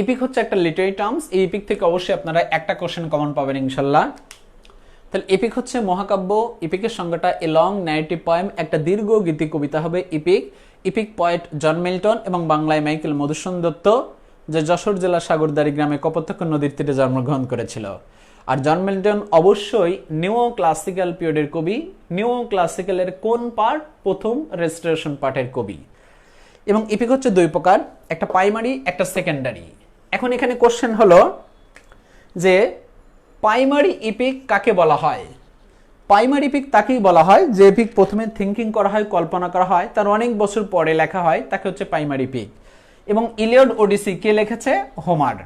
ইপিক হচ্ছে একটা লিটারি টার্মস। এই ইপিক থেকে অবশ্যই আপনারা একটা কোশ্চেন কমন পাবেন ইনশাল্লাহ। তাহলে ইপিক হচ্ছে মহাকাব্য। ইপিকের সংজ্ঞাটা এ লং ন্যারেটিভ পোয়েম, একটা দীর্ঘ গীতি কবিতা হবে epic. Epic poet John Milton এবং বাংলায় মাইকেল মধুসূদন দত্ত, যে যশোর জেলা সাগরদাড়ি গ্রামে কপোতাক্ষ নদীর তীরে জন্মগ্রহণ করেছিল। আর জন মিল্টন অবশ্যই নিও ক্লাসিক্যাল পিরিয়ডের কবি। নিও ক্লাসিক্যালের কোন পার্ট? প্রথম রেস্টোরেশন পার্টের কবি। এবং ইপিক হচ্ছে 2 প্রকার, একটা প্রাইমারি, একটা সেকেন্ডারি। এখন এখানে কোশ্চেন হলো যে প্রাইমারি ইপিক কাকে বলা হয়? প্রাইমারি ইপিক তাকেই বলা হয় যে ইপিক প্রথমে থিঙ্কিং করা হয়, কল্পনা করা হয়, তার অনেক বছর পরে লেখা হয়, তাকে হচ্ছে প্রাইমারি ইপিক। এবং ইলিয়ড ওডিসি কে লিখেছে? হোমার।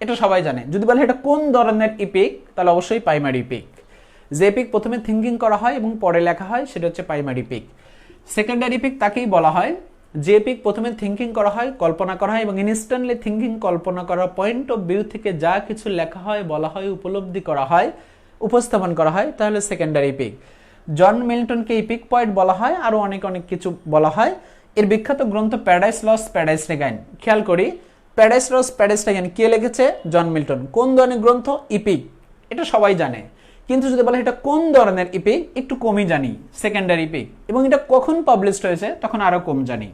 এটা সবাই জানে। যদি বলে এটা কোন ধরনের ইপিক, তাহলে অবশ্যই প্রাইমারি ইপিক। যে ইপিক প্রথমে থিঙ্কিং করা হয় এবং পরে লেখা হয় সেটা হচ্ছে প্রাইমারি ইপিক। সেকেন্ডারি ইপিক তাকেই বলা হয় যে ইপিক প্রথমে থিঙ্কিং করা হয়, কল্পনা করা হয় এবং ইনস্ট্যান্টলি থিঙ্কিং, কল্পনা করার পয়েন্ট অফ ভিউ থেকে যা কিছু লেখা হয়, বলা হয়, উপলব্ধি করা হয়, উপস্থাপন করা হয়, তাহলে সেকেন্ডারি ইপিক। জন মিল্টনকে ইপিক পোয়েট বলা হয়, আরো অনেক অনেক কিছু বলা হয়। এর বিখ্যাত গ্রন্থ প্যারাডাইস লস্ট, প্যারাডাইস রিগাইন। খেয়াল করি প্যারাডাইস লস্ট, প্যারাডাইস রিগাইন কে লিখেছে? John Milton. কোন ধরনের গ্রন্থ? ইপিক। এটা সবাই জানে। কিন্তু যদি বলে এটা কোন ধরনের ইপিক, একটু কমই জানি, সেকেন্ডারি ইপিক। এবং এটা কখন পাবলিশড হয়েছে তখন আরো কম জানি।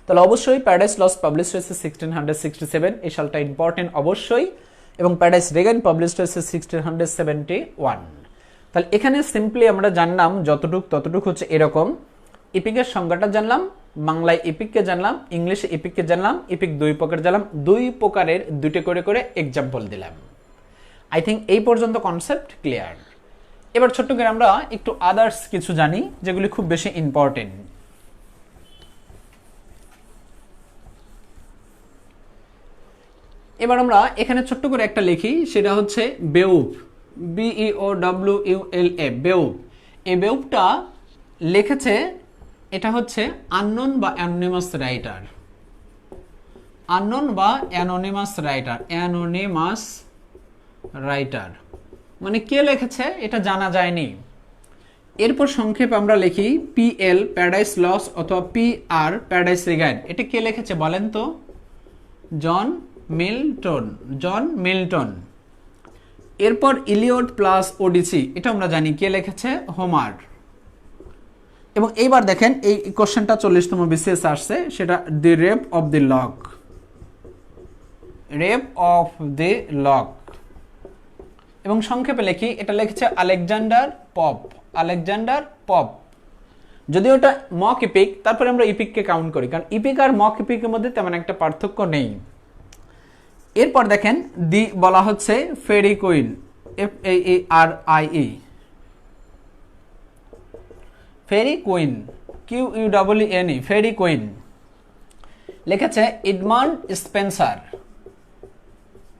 তাহলে অবশ্যই প্যারাডাইস লস্ট পাবলিশ হয়েছে 1667, এই সালটা ইম্পর্টেন্ট অবশ্যই। এবং প্যারাডাইস রিগাইন পাবলিশ হয়েছে 1671। তাহলে এখানে সিম্পলি আমরা জানলাম যতটুক ততটুক হচ্ছে এরকম। ইপিকের সংজ্ঞাটা জানলাম, বাংলায় ইপিককে জানলাম, ইংলিশে ইপিককে জানলাম, ইপিক 2 প্রকার জানলাম, 2 প্রকারের 2টে করে করে এক্সাম্পল দিলাম। আই থিঙ্ক এই পর্যন্ত কনসেপ্ট ক্লিয়ার। এবার ছোট্ট করে আমরা একটু আদার্স কিছু জানি যেগুলি খুব বেশি ইম্পর্টেন্ট। এবার আমরা এখানে ছোট্ট করে একটা লিখি, সেটা হচ্ছে বেউফ, BEOWULF, বেউফ। এই বেউফটা লিখেছে, এটা হচ্ছে আননোন বা অ্যানোনিমাস রাইটার, আননোন বা অ্যানোনিমাস রাইটার, অ্যানোনিমাস রাইটার মানে কে লিখেছে এটা জানা যায়নি। এরপর সংক্ষেপে আমরা লিখি PL, প্যারাডাইস লস্ট, অথবা PR, প্যারাডাইস রিগাইন। এটা কে লিখেছে বলেন তো? John Milton, John Milton. এরপর ইলিয়ড প্লাস ওডিসি, এটা আমরা জানি কে লিখেছে? হোমার। এবং এইবার দেখেন এই কোশ্চেনটা 40তম বিসিএস আসছে, সেটা the rape of the lock, rape of the lock. এবং সংক্ষেপে লিখি, এটা লিখেছে আলেকজান্ডার পপ, আলেকজান্ডার পপ। যদিও এটা মক ইপিক, তারপরে আমরা ইপিককে কাউন্ট করি, কারণ ইপিক আর মক ইপিকের মধ্যে তেমন একটা পার্থক্য নেই। এরপর দেখেন দি বলা হচ্ছে ফেরি কুইন, FAERIE, ফেরি কুইন, QUEENE, ফেরি কুইন। লিখেছে এডমান্ড স্পেন্সার,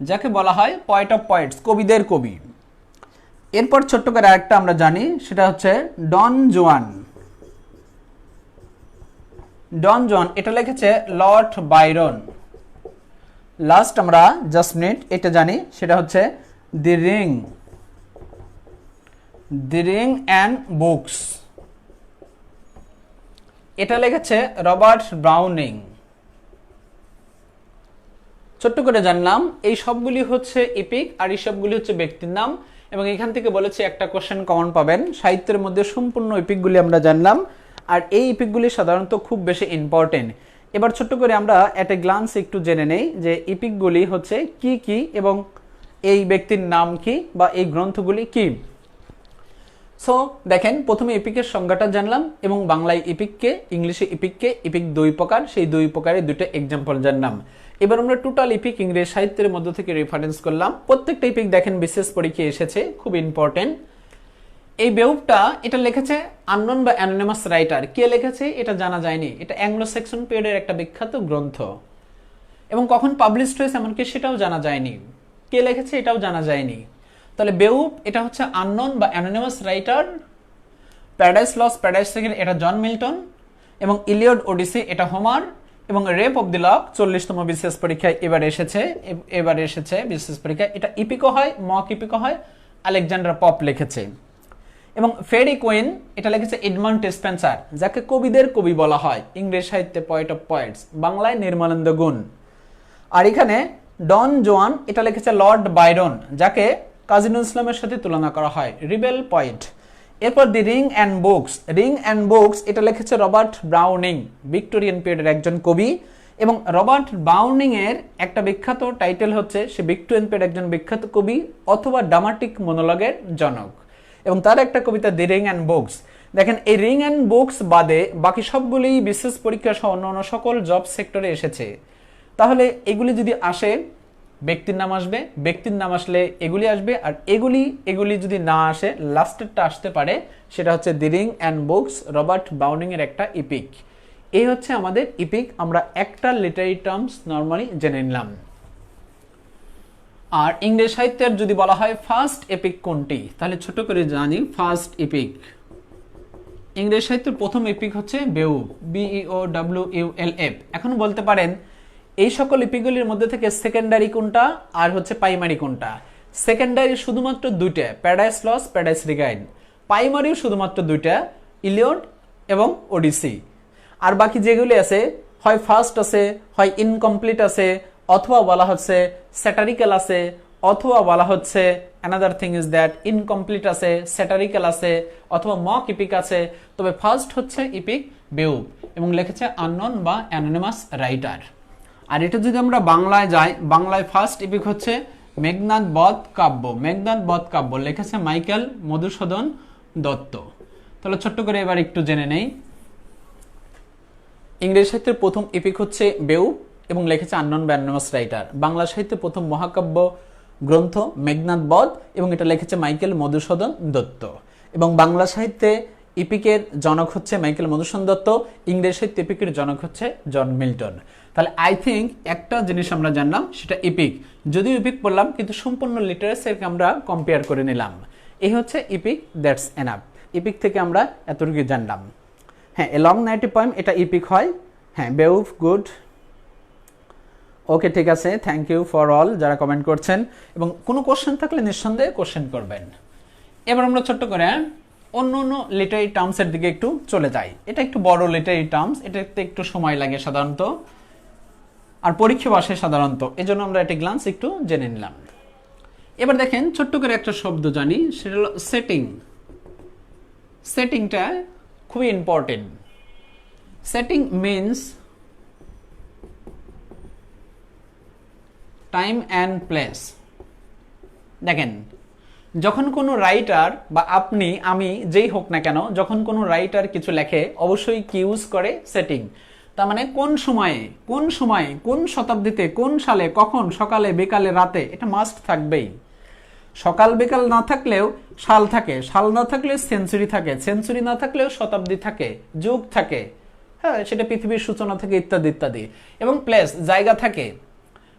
যাকে বলা হয় পয়েট অফ পয়েটস, কবিদের কবি। এরপর ছোট্ট করে আরেকটা আমরা জানি, সেটা হচ্ছে ডন জুয়ান, ডন জুয়ান। এটা লিখেছে লর্ড বাইরন। লাস্ট আমরা জাস্ট মিনিট এটা জানি, সেটা হচ্ছে the ring, the ring and books. এটা লিখেছে রবার্ট ব্রাউনিং। ছোট্ট করে জানলাম এই সবগুলি হচ্ছে ইপিক আর এই সবগুলি হচ্ছে ব্যক্তির নাম, এবং এখান থেকে বলেছে একটা কোশ্চেন কমন পাবেন। সাহিত্যের মধ্যে সম্পূর্ণ ইপিকগুলি আমরা জানলাম, আর এই ইপিকগুলি সাধারণত খুব বেশি ইম্পর্টেন্ট। এবার ছোট্ট করে আমরা এট এ গ্লান্স একটু জেনে নেই যে ইপিকগুলি হচ্ছে কি কি এবং এই ব্যক্তির নাম কি বা এই গ্রন্থগুলি কি। সো দেখেন, প্রথমে ইপিকের সংজ্ঞাটা জানলাম এবং বাংলায় ইপিককে, ইংলিশে ইপিককে, ইপিক দুই প্রকার, সেই দুই প্রকারের দুটো এক্সাম্পল জানলাম। এবার আমরা টোটাল ইপিক ইংরেজি সাহিত্যের মধ্য থেকে রেফারেন্স করলাম। প্রত্যেকটা ইপিক দেখেন বিশেষ পরীক্ষায় এসেছে, খুব ইম্পর্টেন্ট। এই বেউফটা এটা লিখেছে আননোন বা অ্যানোনিমাস রাইটার। কে লিখেছে এটা জানা যায়নি, এটা অ্যাংলো সেকশন পিরিয়ডের একটা বিখ্যাত গ্রন্থ, এবং কখন পাবলিশড হয়েছে এমনকি সেটাও জানা যায়নি, কে লিখেছে এটাও জানা যায়নি। তাহলে বেউফ এটা হচ্ছে আননোন বা anonymous writer. Paradise Lost, paradise second এটা জন মিল্টন, এবং ইলিয়ড ওডিসি এটা হোমার, এবং রেপ অফ দি লক 40তম বিশেষ পরীক্ষায় এবার এসেছে বিশেষ পরীক্ষায়। এটা ইপিকও হয়, মক ইপিকও হয়, আলেকজান্ডার পপ লিখেছে। এবং ফেরি কুইন এটা লিখেছে এডমন্ড স্পেন্সার, যাকে কবিদের কবি বলা হয়, ইংরেজি সাহিত্যে পয়েট অফ পয়েটস, বাংলায় নির্মলেন্দু গুণ। আর এখানে ডন জোয়ান এটা লিখেছে লর্ড বাইরন, যাকে কাজী নজরুল ইসলামের সাথে তুলনা করা হয়, রিবেল পয়েট। এরপর দি রিং অ্যান্ড বুকস এটা লিখেছে রবার্ট ব্রাউনিং, ভিক্টোরিয়ান পিরিয়ডের একজন কবি। এবং রবার্ট ব্রাউনিং এর একটা বিখ্যাত টাইটেল হচ্ছে সে ভিক্টোরিয়ান পিরিয়ডের একজন বিখ্যাত কবি অথবা ড্রামাটিক মনোলগের জনক, এবং তার একটা কবিতা দি রিং অ্যান্ড বুকস। দেখেন, এই রিং অ্যান্ড বুকস বাদে বাকি সবগুলি বিশেষ পরীক্ষা সহ অন্যান্য সকল জব সেক্টরে এসেছে। তাহলে এগুলি যদি আসে, ব্যক্তির নাম আসবে, ব্যক্তির নাম আসলে এগুলি আসবে, আর এগুলি যদি না আসে লাস্টেরটা আসতে পারে, সেটা হচ্ছে the ring and books, Robert Browning এর একটা ইপিক। এই হচ্ছে আমাদের ইপিক। আমরা একটা লিটারি টার্মস নরমালি জেনে নিলাম। আর ইংরেজি সাহিত্যের যদি বলা হয় ফার্স্ট এপিক কোনটি, তাহলে ছোট করে জানি ফার্স্ট এপিক। ইংরেজি সাহিত্যের প্রথম এপিক হচ্ছে বেউফ, BEOWULF। এখন বলতে পারেন এই সকল লিপিগুলির মধ্যে থেকে সেকেন্ডারি কোনটা আর হচ্ছে প্রাইমারি কোনটা। সেকেন্ডারি শুধুমাত্র দুইটা, প্যারাডাইস লস্ট, প্যারাডাইস রিগাইন। প্রাইমারিও শুধুমাত্র দুইটা, ইলিয়ড এবং ওডিসি। আর বাকি যেগুলি আছে, হয় ফার্স্ট আছে, হয় ইনকমপ্লিট আছে, অথবা বলা হচ্ছে স্যাটারিক্যাল আছে, অথবা বলা হচ্ছে another thing is that incomplete আছে, স্যাটারিক্যাল আছে, অথবা মক ইপিক আছে। তবে ফার্স্ট হচ্ছে ইপিক বেউফ, এবং লিখেছে আননোন বা অ্যানোনিমাস রাইটার। আর এটা যদি আমরা বাংলায় যাই, বাংলায় ফার্স্ট ইপিক হচ্ছে মেঘনাদ বধ কাব্য, লিখেছে মাইকেল মধুসূদন দত্ত। তাহলে ছোট্ট করে এবার একটু জেনে নেই। ইংরেজি সাহিত্যের প্রথম ইপিক হচ্ছে বেউফ এবং লিখেছে আননোন বা অ্যানোনিমাস রাইটার। বাংলা সাহিত্যের প্রথম মহাকাব্য গ্রন্থ মেঘনাদ বধ, এবং এটা লিখেছে মাইকেল মধুসূদন দত্ত। এবং বাংলা সাহিত্যে ইপিকের জনক হচ্ছে মাইকেল মধুসূদন দত্ত, ইংরেজি সাহিত্যে ইপিকের জনক হচ্ছে জন মিল্টন। তাহলে আই থিঙ্ক একটা জিনিস আমরা জানলাম, সেটা ইপিক। যদিও ইপিক পড়লাম, কিন্তু সম্পূর্ণ লিটারেচারকে আমরা কম্পেয়ার করে নিলাম। এই হচ্ছে ইপিক, দ্যাটস এনাফ। ইপিক থেকে আমরা এতটুকু জানলাম। হ্যাঁ, এ লং নাইটি পোয়েম এটা ইপিক হয়। হ্যাঁ, বেউফ, গুড, ওকে, ঠিক আছে। থ্যাংক ইউ ফর অল যারা কমেন্ট করছেন, এবং কোনো কোশ্চেন থাকলে নিঃসন্দেহে কোশ্চেন করবেন। এবার আমরা ছোট্ট করে অন্য লিটারি টার্মসের দিকে একটু চলে যাই। এটা একটু বড় লিটারি টার্মস, এটাতে একটু সময় লাগে সাধারণত, আর পরীক্ষা আসে সাধারণত, এজন্য আমরা একটা গ্লান্স একটু জেনে নিলাম। এবার দেখেন, ছোট্ট করে একটা শব্দ জানি, সেটা হলো সেটিং। সেটিংটা খুবই important. Setting means time and place. দেখেন, যখন কোনো রাইটার বা আপনি, আমি, যেই হোক না কেন, যখন কোনো রাইটার কিছু লেখে অবশ্যই কি ইউজ করে, সেটিং। তার মানে কোন সময়ে, কোন শতাব্দীতে, কোন সালে, কখন, সকালে, বিকালে, রাতে, এটা মাস্ট থাকবেই। সকাল বিকাল না থাকলেও সাল থাকে, সাল না থাকলেও সেঞ্চুরি থাকে, সেঞ্চুরি না থাকলেও শতাব্দী থাকে, যুগ থাকে, হ্যাঁ, সেটা পৃথিবীর সূচনা থেকে ইত্যাদি ইত্যাদি। এবং প্লেস, জায়গা থাকে,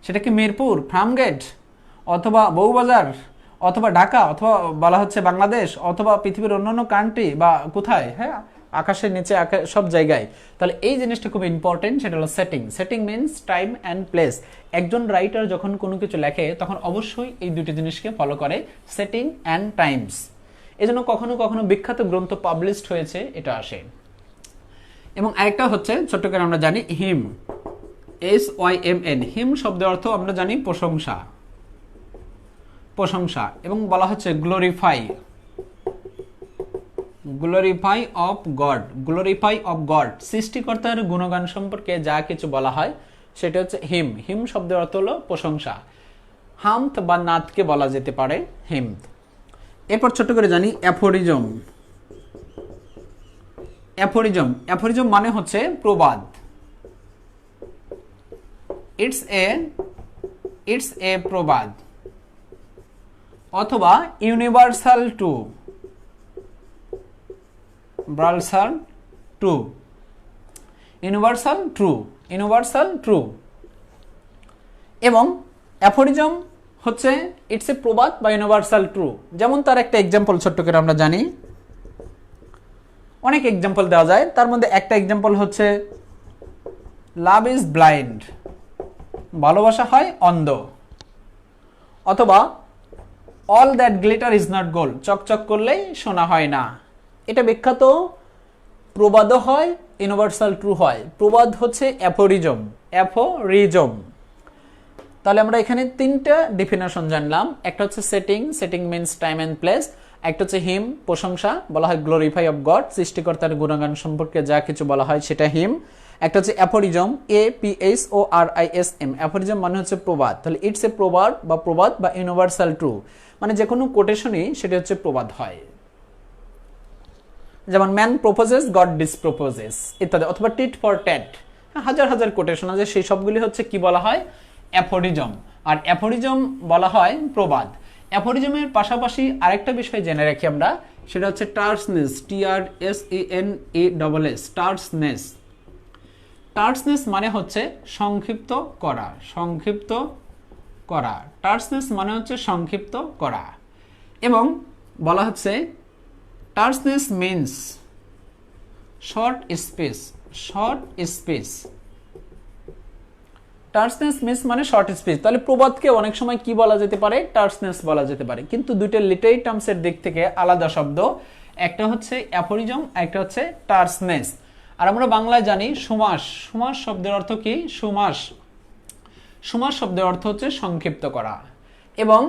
সেটা কি মিরপুর, ফার্মগেট, অথবা বউবাজার, অথবা ঢাকা, অথবা বলা হচ্ছে বাংলাদেশ, অথবা পৃথিবীর অন্যান্য কান্ট্রি, বা কোথায়, হ্যাঁ, আকাশের নিচে, সব জায়গায়। তাহলে এই জিনিসটা খুব ইম্পর্টেন্ট, সেটা হলো setting. Setting means time and place. একজন রাইটার যখন কোনো কিছু লেখে তখন অবশ্যই এই দুটি জিনিসকে ফলো করে, সেটিং অ্যান্ড টাইমস। এই জন্য কখনো কখনো বিখ্যাত গ্রন্থ পাবলিশড হয়েছে, এটা আসে। এবং আরেকটা হচ্ছে ছোট্ট করে আমরা জানি হিম, SYMN, হিম শব্দের অর্থ আমরা জানি প্রশংসা, প্রশংসা। এবং বলা হচ্ছে glorify, glorify of god, glorify of god, সৃষ্টিকর্তার গুণগান সম্পর্কে যা কিছু বলা হয় সেটা হচ্ছে হিম। হিম শব্দের অর্থ হলো প্রশংসা। হামদ বা নাথকে বলা যেতে পারে হিমদ। এরপর ছোট্ট করে জানি অ্যাফোরিজম। অ্যাফোরিজম, অ্যাফোরিজম মানে হচ্ছে প্রবাদ। ইটস এ প্রবাদ অথবা ইউনিভার্সাল টু, ব্রালসার true, universal true, universal true. এবং অ্যাফোরিজম হচ্ছে ইটস এ প্রবাদ বা ইউনিভার্সাল ট্রু। যেমন তার একটা এক্সাম্পল ছোট্ট করে আমরা জানি, অনেক এক্সাম্পল দেওয়া যায়, তার মধ্যে একটা এক্সাম্পল হচ্ছে লাভ ইজ ব্লাইন্ড, ভালোবাসা হয় অন্ধ। অথবা all that glitter is not gold, চকচক করলেই সোনা হয় না। এটা বিখ্যাত প্রবাদও হয়, ইউনিভার্সাল ট্রু হয়। প্রবাদ হচ্ছে অ্যাফোরিজম, অ্যাফোরিজম। তাহলে আমরা এখানে তিনটা ডেফিনেশন জানলাম। একটা হচ্ছে setting, setting means time and place. একটা হচ্ছে হিম, প্রশংসা, বলা হয় গ্লোরিফাই অফ গড, সৃষ্টিকর্তার গুণগান সম্পর্কে যা কিছু বলা হয় সেটা হিম। একটা হচ্ছে অ্যাফোরিজম, APHORISM, অ্যাফোরিজম মানে হচ্ছে প্রবাদ। তাহলে ইটস এ প্রবাদ বা প্রবাদ বা ইউনিভার্সাল ট্রু, মানে যে কোনো কোটেশনই সেটা হচ্ছে প্রবাদ হয়। যেমন ম্যান প্রপোজেস, গড ডিসপ্রপোজেস ইত্যাদি। অথবা টিট ফর ট্যাট, হাজার হাজার কোটেশন আছে, সেই সবগুলি হচ্ছে কি বলা হয়? অ্যাফোরিজম। আর অ্যাফোরিজম বলা হয় প্রবাদ। অ্যাফোরিজমের পাশাপাশি আরেকটা বিষয় জেনে রাখি আমরা, সেটা হচ্ছে টার্সনেস, TRSENESS, টার্সনেস। টার্সনেস মানে হচ্ছে সংক্ষিপ্ত করা, সংক্ষিপ্ত করা। টার্সনেস মানে হচ্ছে সংক্ষিপ্ত করা। এবং বলা হচ্ছে terseness means short space, short space. Terseness means মানে শর্ট স্পেস। তাহলে প্রবাদকে অনেক সময় কি বলা যেতে পারে? টার্সনেস বলা যেতে পারে। কিন্তু দুইটা লিটারি টার্মসের দিক থেকে আলাদা শব্দ, একটা হচ্ছে অ্যাফোরিজম, একটা হচ্ছে টার্সনেস। আর আমরা বাংলায় জানি সমাস। সমাস শব্দের অর্থ কি? সমাস, সমাস শব্দের অর্থ হচ্ছে সংক্ষিপ্ত করা। এবং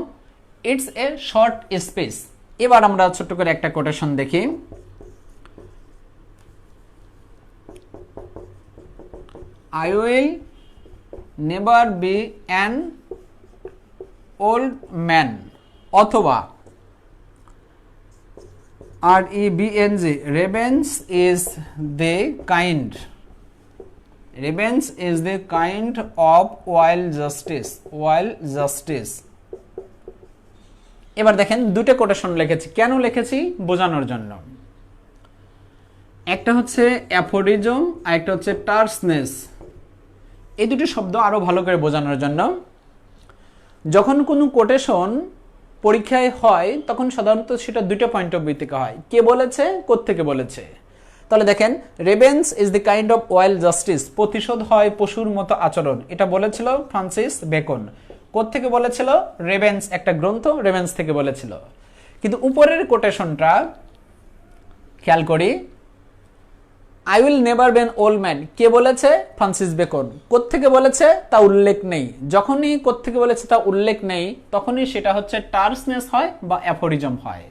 ইটস এ শর্ট স্পেস। এবার আমরা ছোট্ট করে একটা কোটেশন দেখি। I will never be an old man, অথবা REBNG, revenge is the kind, revenge is the kind of wild justice, wild justice। এবার দেখেন দুটো কোটেশন লিখেছি, কেন লিখেছি? বোঝানোর জন্য। একটা হচ্ছে অ্যাফোরিজম আর একটা হচ্ছে টার্সনেস। এই দুটো শব্দ আরো ভালো করে বোঝানোর জন্য। যখন কোনো কোটেশন পরীক্ষায় হয় তখন সাধারণত সেটা দুটো পয়েন্ট অফ ভিউ থেকে হয়, কে বলেছে, কোত্থেকে বলেছে। তাহলে দেখেন, revenge is the kind of wild justice, প্রতিশোধ হয় পশুর মতো আচরণ, এটা বলেছিল ফ্রান্সিস বেকন। কোত্থেকে বলেছিল? রেভেঞ্জ একটা গ্রন্থ, রেভেঞ্জ থেকে বলেছিল। কিন্তু উপরের কোটেশনটা খেয়াল করি, I will never be an old man, কে বলেছে? Francis Bacon. কোত্থেকে বলেছে তা উল্লেখ নেই। যখনই কোত্থেকে বলেছে তা উল্লেখ নেই, তখনই সেটা হচ্ছে টার্সনেস হয় বা অ্যাফোরিজম হয়।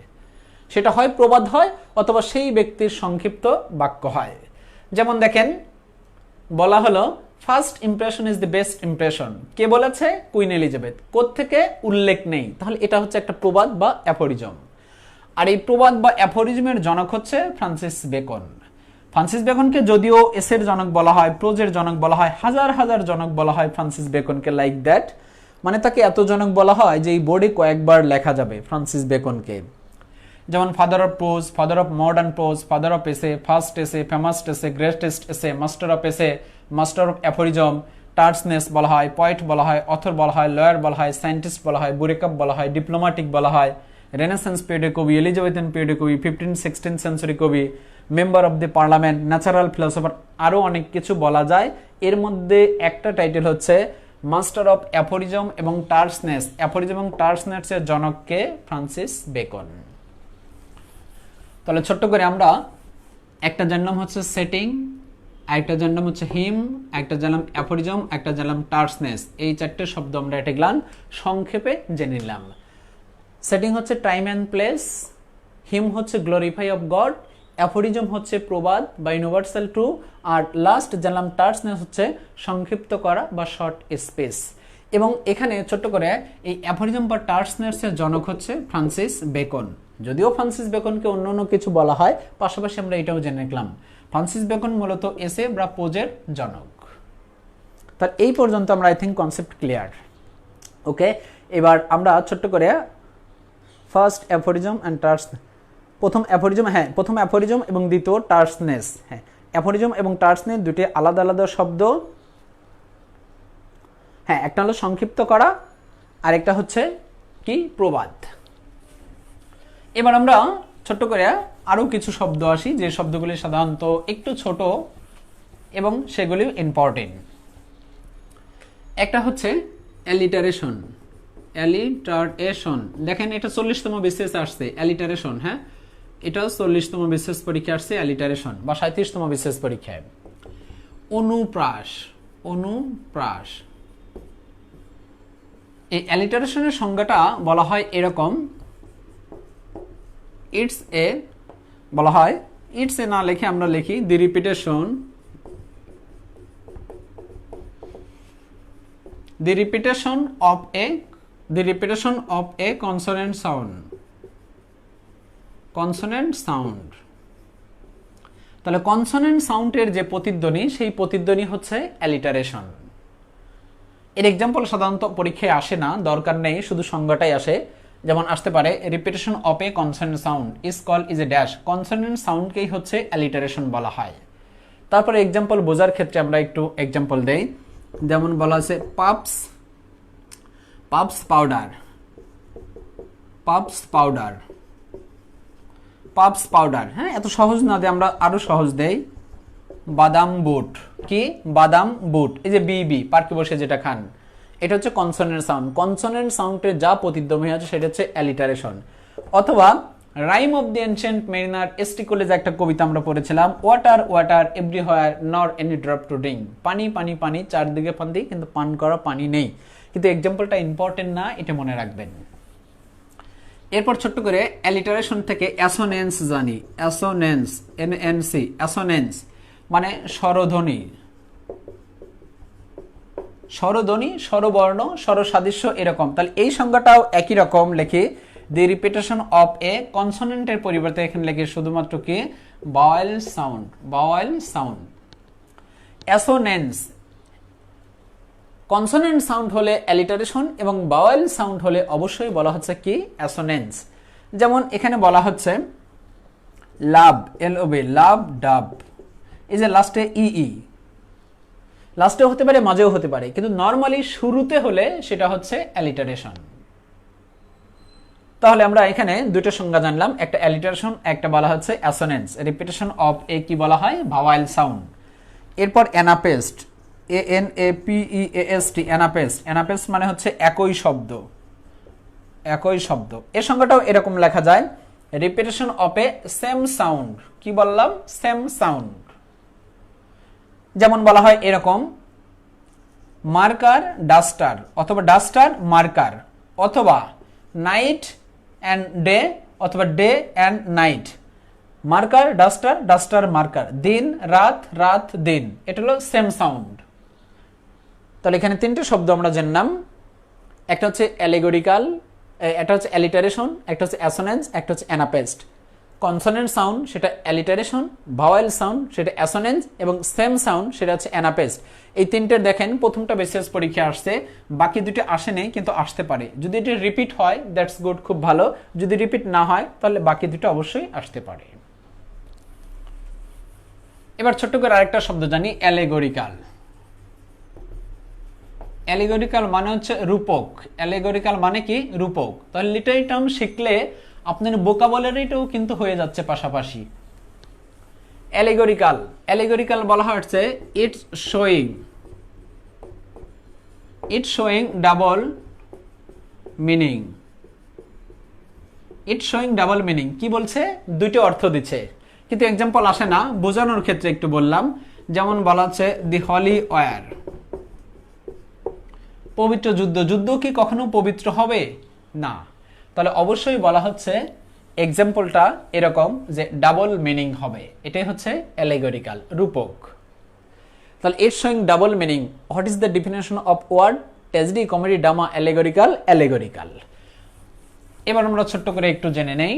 সেটা হয় প্রবাদ হয়, অথবা সেই ব্যক্তির সংক্ষিপ্ত বাক্য হয়। যেমন দেখেন, বলা হলো first impression is the best impression, কে বলেছে? Queen Elizabeth. কোত্থেকে? উল্লেখ নেই। তাহলে এটা হচ্ছে একটা প্রবাদ বা অ্যাফোরিজম। আর এই প্রবাদ বা অ্যাফোরিজমের জনক হচ্ছে ফ্রান্সিস বেকন। ফ্রান্সিস বেকনকে যদিও এসের জনক বলা হয়, প্রোজের জনক বলা হয়, হাজার হাজার জনক বলা হয় ফ্রান্সিস বেকনকে, লাইক দ্যাট, মানে তাকে এত জনক বলা হয় যে এই বোর্ডে কয়েকবার লেখা যাবে ফ্রান্সিস বেকনকে। যেমন father of pros, father of modern pros, father of এসে, ফার্স্ট এসে, ফেমাস এসে, গ্রেটেস্ট এসে, মাস্টার অফ এসে, মাস্টার অফ অ্যাফোরিজম, টার্সনেস বলা হয়, পয়েট বলা হয়, অথর বলা হয়, লয়ার বলা হয়, সায়েন্টিস্ট বলা হয়, বুরেকাপ বলা হয়, ডিপ্লোম্যাটিক বলা হয়, রেনেসান্স পিরিয়ডের কবি, এলিজাবেথান পিরিয়ডের কবি, 15-16 সেঞ্চুরি কবি, member of the parliament, natural philosopher, আরও অনেক কিছু বলা যায়। এর মধ্যে একটা টাইটেল হচ্ছে মাস্টার অফ অ্যাফোরিজম এবং টার্সনেস। অ্যাফোরিজম এবং টার্সনেসের জনককে ফ্রান্সিস বেকন। তাহলে ছোট্ট করে আমরা একটা জানলাম হচ্ছে সেটিং, একটা জানলাম হচ্ছে হিম, একটা জানলাম অ্যাফোরিজম, একটা জানলাম টার্সনেস। এই চারটে শব্দ আমরা এটা গেলাম সংক্ষেপে জেনে নিলাম। সেটিং হচ্ছে টাইম অ্যান্ড প্লেস, হিম হচ্ছে গ্লোরিফাই অফ গড, অ্যাফোরিজম হচ্ছে প্রবাদ বা ইউনিভার্সাল ট্রু, আর লাস্ট জানলাম টার্সনেস হচ্ছে সংক্ষিপ্ত করা বা শর্ট স্পেস। এবং এখানে ছোট্ট করে এই অ্যাফোরিজম বা টার্সনেসের জনক হচ্ছে ফ্রান্সিস বেকন। যদিও ফ্রান্সিস বেকনকে অন্য অন্য কিছু বলা হয়, পাশাপাশি আমরা এটাও জেনে নিলাম ফ্রান্সিস বেকন মূলত এসে বা পোজের জনক। তার এই পর্যন্ত আমরা আই থিঙ্ক কনসেপ্ট ক্লিয়ার। ওকে, এবার আমরা ছোট্ট করে ফার্স্ট অ্যাফোরিজম অ্যান্ড টার্সনেস, প্রথম অ্যাফোরিজম এবং দ্বিতীয় টার্সনেস। হ্যাঁ, অ্যাফোরিজম এবং টার্সনেস দুটি আলাদা আলাদা শব্দ। হ্যাঁ, একটা হলো সংক্ষিপ্ত করা, আরেকটা হচ্ছে কি প্রবাদ। এবার আমরা ছোট্ট করে আরও কিছু শব্দ আসি, যে শব্দগুলি সাধারণত একটু ছোট এবং সেগুলি ইম্পর্টেন্ট। একটা হচ্ছে অ্যালিটারেশন। দেখেন এটা 40তম বিসিএস আসছে অ্যালিটারেশন। হ্যাঁ, এটাও 40তম বিসিএস পরীক্ষা আসছে অ্যালিটারেশন, বা 37তম বিসিএস পরীক্ষায়। অনুপ্রাস। এই অ্যালিটারেশনের সংজ্ঞাটা বলা হয় এরকম, ইটস এ না লিখে আমরা লিখি the repetition of a consonant sound। তাহলে কনসোনেন্ট সাউন্ডের যে প্রতিধ্বনি, সেই প্রতিধ্বনি হচ্ছে অ্যালিটারেশন। এর এক্সাম্পল সাধারণত পরীক্ষায় আসে না, দরকার নেই, শুধু সংজ্ঞাটাই আসে। যেমন আসতে পারে repetition of a consonant sound is a dash. Consonant সাউন্ডকেই হচ্ছে অ্যালিটারেশন বলা হয়। তারপরে এক্সাম্পল বোঝার ক্ষেত্রে আমরা একটু এক্সাম্পল দেই। যেমন বলা আছে পাপস পাউডার। হ্যাঁ, এত সহজ না দিয়ে আমরা আরো সহজ দেই, বাদাম বুট। কি বাদাম বুট? এই যে বিবি পার্কে বসে যেটা খান, এটা হচ্ছে কনসোনেন্ট সাউন্ড। কনসোনেন্ট সাউন্ডের যা প্রতিধ্বনি আছে সেটা হচ্ছে অ্যালিটারেশন। অথবা Rime of the ancient mariner, ST কলেজে একটা কবিতা আমরা পড়েছিলাম, water everywhere not any drop to drink. পানি চারদিকে পানি, কিন্তু পান করা পানি নেই। কিন্তু এক্সাম্পলটা ইম্পর্টেন্ট না, এটা মনে রাখবেন। এরপর ছোট্ট করে অ্যালিটারেশন থেকে অ্যাসোনেন্স জানি। অ্যাসোনেন্স মানে স্বরধ্বনি, স্বরবর্ণ, স্বরসাদৃশ্য এরকম। তাহলে এই সংজ্ঞাটাও একই রকম লেখি, দি রিপিটেশন অফ এ কনসোনেন্টের পরিবর্তে এখানে লেখে শুধুমাত্র কি ভাওয়েল সাউন্ড। অ্যাসোনেন্স, কনসোনেন্ট সাউন্ড হলে অ্যালিটারেশন এবং ভাওয়েল সাউন্ড হলে অবশ্যই বলা হচ্ছে কি অ্যাসোনেন্স। যেমন এখানে বলা হচ্ছে লাভ, লাভ ডাব। এই যে লাস্টে লাস্টেও হতে পারে, মাঝেও হতে পারে, কিন্তু নর্মালি শুরুতে হলে সেটা হচ্ছে অ্যালিটারেশন। তাহলে আমরা এখানে দুটো সংজ্ঞা জানলাম, একটা অ্যালিটারেশন, একটা বলা হচ্ছে অ্যাসোনেন্স। রিপিটেশন অফ এ কি বলা হয়? Vowel sound. এরপর অ্যানাপেস্ট, ANAPEAST, অ্যানাপেস্ট মানে হচ্ছে একই শব্দ। এর সংজ্ঞাটাও এরকম লেখা যায়, repetition of A same sound. কি বললাম? Same sound. যেমন বলা হয় এরকম, মার্কার ডাস্টার, অথবা ডাস্টার মার্কার, অথবা নাইট অ্যান্ড ডে, অথবা day and night. Marker duster, duster marker. দিন রাত, রাত দিন। এটা হলো সেম সাউন্ড। তাহলে এখানে তিনটে শব্দ আমরা জানলাম, একটা হচ্ছে অ্যালিগরিক্যাল, একটা হচ্ছে অ্যালিটারেশন, একটা হচ্ছে অ্যাসোনেন্স, একটা হচ্ছে অ্যানাপেস্ট। কনসোনেন্ট সাউন্ড সেটা অ্যালিটারেশন, ভাওয়েল সাউন্ড সেটা অ্যাসোনেন্স, এবং সেম সাউন্ড সেটা হচ্ছে অ্যানাপেস্ট। এই তিনটের দেখেন প্রথমটা বিসিএস পরীক্ষা আসছে, বাকি দুটো আসে নেই, কিন্তু আসতে পারে। যদি এটি রিপিট হয় দ্যাটস গুড, খুব ভালো। যদি রিপিট না হয় তাহলে বাকি দুটো অবশ্যই আসতে পারে। এবার ছোট্ট করে আরেকটা শব্দ জানি, অ্যালেগরিক্যাল। অ্যালিগরিক্যাল মানে হচ্ছে রূপক। অ্যালিগরিক্যাল মানে কি? রূপক। তাহলে লিটারি টার্ম শিখলে আপনার ভোকাবুলারিটাও কিন্তু হয়ে যাচ্ছে পাশাপাশি। অ্যালিগরিক্যাল বলা হচ্ছে it's showing double meaning. Double meaning কি বলছে? দুটো অর্থ দিচ্ছে, কিন্তু এক্সাম্পল আসে না, বোঝানোর ক্ষেত্রে একটু বললাম। যেমন বলা হচ্ছে দি হলি ওয়ার, পবিত্র যুদ্ধ। যুদ্ধ কি কখনো পবিত্র হবে না, তাহলে অবশ্যই বলা হচ্ছে এক্সাম্পলটা এরকম যে ডাবল মিনিং হবে, এটাই হচ্ছে অ্যালেগরিক্যাল, রূপক। তাহলে এর সঙ্গে double meaning, what is the definition of word? Tragedy, comedy, drama, allegorical. Allegorical. এবার আমরা ছোট্ট করে একটু জেনে নেই।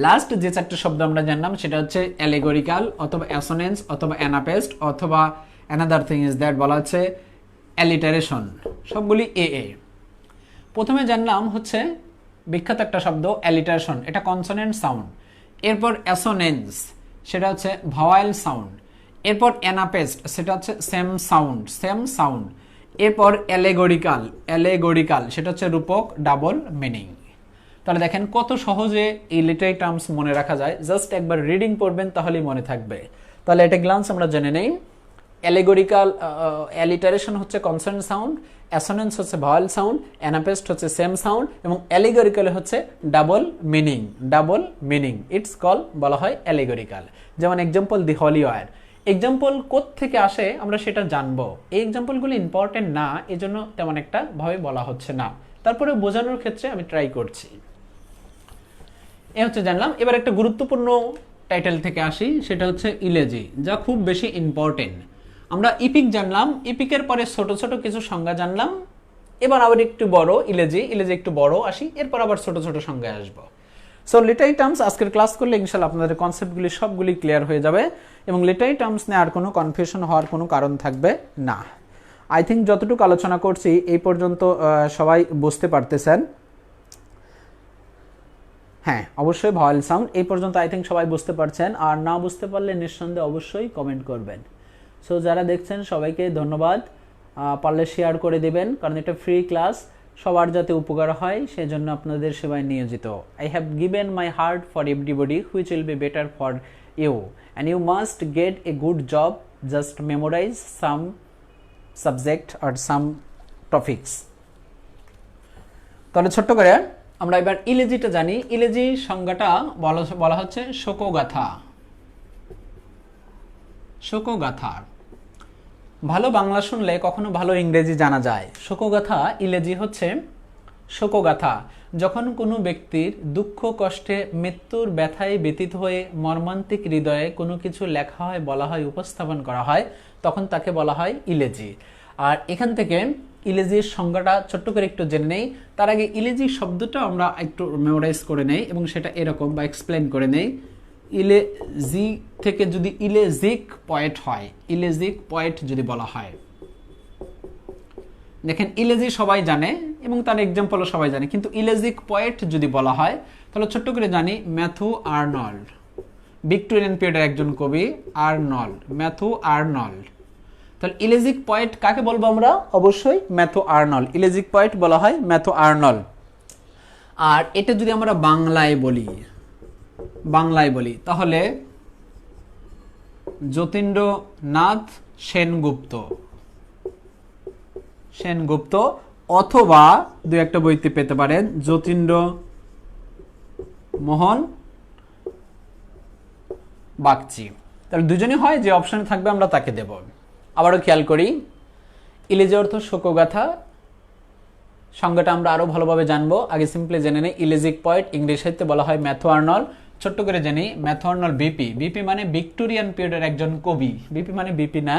লাস্ট যে চারটে শব্দ আমরা জানলাম সেটা হচ্ছে অ্যালেগরিক্যাল অথবা অ্যাসোনেন্স অথবা অ্যানাপেস্ট অথবা অ্যানাদার থিং ইজ দ্যাট বলা হচ্ছে অ্যালিটারেশন, সবগুলি এ এ। প্রথমে জানলাম হচ্ছে বিখ্যাত একটা শব্দ অ্যালিটারেশন, এটা কনসোনেন্ট সাউন্ড। এরপর অ্যাসোনেন্স, সেটা হচ্ছে ভাওয়াল সাউন্ড। এরপর অ্যানাপেস্ট, সেটা হচ্ছে সেম সাউন্ড, সেম সাউন্ড। এরপর অ্যালেগরিক্যাল, অ্যালেগরিক্যাল সেটা হচ্ছে রূপক, ডাবল মিনিং। তাহলে দেখেন কত সহজে এই লিটারি টার্মস মনে রাখা যায়, জাস্ট একবার রিডিং পড়বেন তাহলেই মনে থাকবে। তাহলে এটা গ্লান্স আমরা জেনে নেই। অ্যালেগরিক্যাল, অ্যালিটারেশন হচ্ছে কনসোনেন্ট সাউন্ড, অ্যাসোনেন্স হচ্ছে ভাওয়াল সাউন্ড, অ্যানাপেস্ট হচ্ছে সেম সাউন্ড এবং অ্যালিগরিক্যাল হচ্ছে double meaning, double meaning. It's call বলা হয় অ্যালিগরিক্যাল। যেমন example the Holy War, example কোত্থেকে আসে আমরা সেটা জানবো। এই এক্সাম্পলগুলি ইম্পর্টেন্ট না, এজন্য তেমন একটা ভাবে বলা হচ্ছে না, তারপরে বোঝানোর ক্ষেত্রে আমি ট্রাই করছি। এ হচ্ছে জানলাম। এবার একটা গুরুত্বপূর্ণ টাইটেল থেকে আসি, সেটা হচ্ছে ইলেজি, যা খুব বেশি ইম্পর্টেন্ট। আমরা ইপিক জানলাম, ইপিকের পরে ছোট ছোট কিছু সংজ্ঞা জানলাম। এবার আবার একটু বড় ইলেজি, ইলেজি একটু বড় আসি, এরপর আবার ছোট ছোট সংজ্ঞায় আসবো। সো লিটারি টার্মস আজকের ক্লাস করলে ইনশাল্লাহ আপনাদের কনসেপ্টগুলি সবগুলি ক্লিয়ার হয়ে যাবে এবং লিটারি টার্মস নিয়ে আর কোনো কনফিউশন হওয়ার কোনো কারণ থাকবে না। আই থিঙ্ক যতটুকু আলোচনা করছি এই পর্যন্ত সবাই বুঝতে পারতেছেন। হ্যাঁ, অবশ্যই ভাওয়াল সাউন্ড এই পর্যন্ত আই থিঙ্ক সবাই বুঝতে পারছেন, আর না বুঝতে পারলে নিঃসন্দেহে অবশ্যই কমেন্ট করবেন। সো যারা দেখছেন সবাইকে ধন্যবাদ, পারলে শেয়ার করে দিবেন, কারণ এটা ফ্রি ক্লাস, সবার যাতে উপকার হয় সেজন্য আপনাদের সেবায় নিয়োজিত। I have given my heart for everybody which will be better for you and you must get a good job, just memorize some subject আর সাম টপিকস। তাহলে ছোট্ট করে আমরা এবার ইলেজিটা জানি। ইলেজি সংজ্ঞাটা বলা হচ্ছে শোকগাথা, শোকগাথা। ভালো বাংলা শুনলে কখনো ভালো ইংরেজি জানা যায়। শোকগাথা, ইলেজি হচ্ছে শোকগাথা, যখন কোনো ব্যক্তির দুঃখ কষ্টে মৃত্যুর ব্যথায় ব্যতীত হয়ে মর্মান্তিক হৃদয়ে কোনো কিছু লেখা হয়, বলা হয়, উপস্থাপন করা হয়, তখন তাকে বলা হয় ইলেজি। আর এখান থেকে ইলেজির সংজ্ঞাটা ছোট্ট করে একটু জেনে নেই। তার আগে ইলেজি শব্দটা আমরা একটু মেমোরাইজ করে নেই এবং সেটা এরকম বা এক্সপ্লেন করে নেই। ইলেজি থেকে যদি ইলেজিক পয়েট হয়, ইলেজিক পয়েট যদি বলা হয়, দেখেন ইলেজি সবাই জানে এবং তার এক্সাম্পলও সবাই জানে, কিন্তু ইলেজিক পয়েট যদি বলা হয় তাহলে ছোট্ট করে জানি ম্যাথু আর্নল্ড, ভিক্টোরিয়ান পিরিয়ডের একজন কবি আর্নল্ড, ম্যাথু আর্নল্ড। তাহলে ইলেজিক পয়েট কাকে বলবো আমরা? অবশ্যই ম্যাথু আর্নল্ড। ইলেজিক পয়েট বলা হয় ম্যাথু আর্নল্ড। আর এটা যদি আমরা বাংলায় বলি তাহলে যতীন্দ্রনাথ সেনগুপ্ত, সেনগুপ্ত, অথবা দু একটা বইতে পেতে পারেন যতীন্দ্র মোহন বাগচি। তাহলে দুজনই হয়, যে অপশন থাকবে আমরা তাকে দেব। আবারও খেয়াল করি, ইলেজি অর্থ শোকগাথা, সংজ্ঞাটা আমরা আরো ভালোভাবে জানবো। আগে সিম্পলি জেনে নেই ইলেজিক পয়েট, ইংরেজি সাহিত্যে বলা হয় ম্যাথু আর্নল্ড। ছোট্ট করে জেনে ম্যাথু আর্নল্ড বিপি, বিপি মানে ভিক্টোরিয়ান পিরিয়ডের একজন কবি, বিপি মানে বিপি না,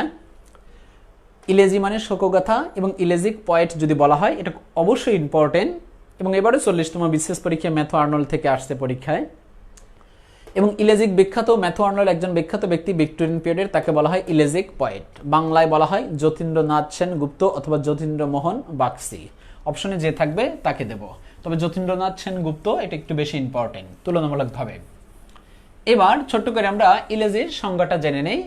ইলেজি মানে শোকগাথা। এবং ইলেজিক পয়েট যদি বলা হয় এটা অবশ্যই ইম্পর্টেন্ট, এবং এবারে 40তম বিশেষ পরীক্ষা ম্যাথু আর্নল্ড থেকে আসছে পরীক্ষায়। এবং ইলেজিক বিখ্যাত, ম্যাথু আর্নল্ড একজন বিখ্যাত ব্যক্তি ভিক্টোরিয়ান পিরিয়ডের, তাকে বলা হয় ইলেজিক পয়েট। বাংলায় বলা হয় যতীন্দ্রনাথ সেনগুপ্ত অথবা যতীন্দ্রমোহন বাগচি। অপশনে যে থাকবে তাকে দেব, তবে যতীন্দ্রনাথ সেনগুপ্ত এটা একটু বেশি ইম্পর্টেন্ট তুলনামূলকভাবে। এবার ছোট্ট করে আমরা ইলেজির সংজ্ঞাটা জেনে নেই,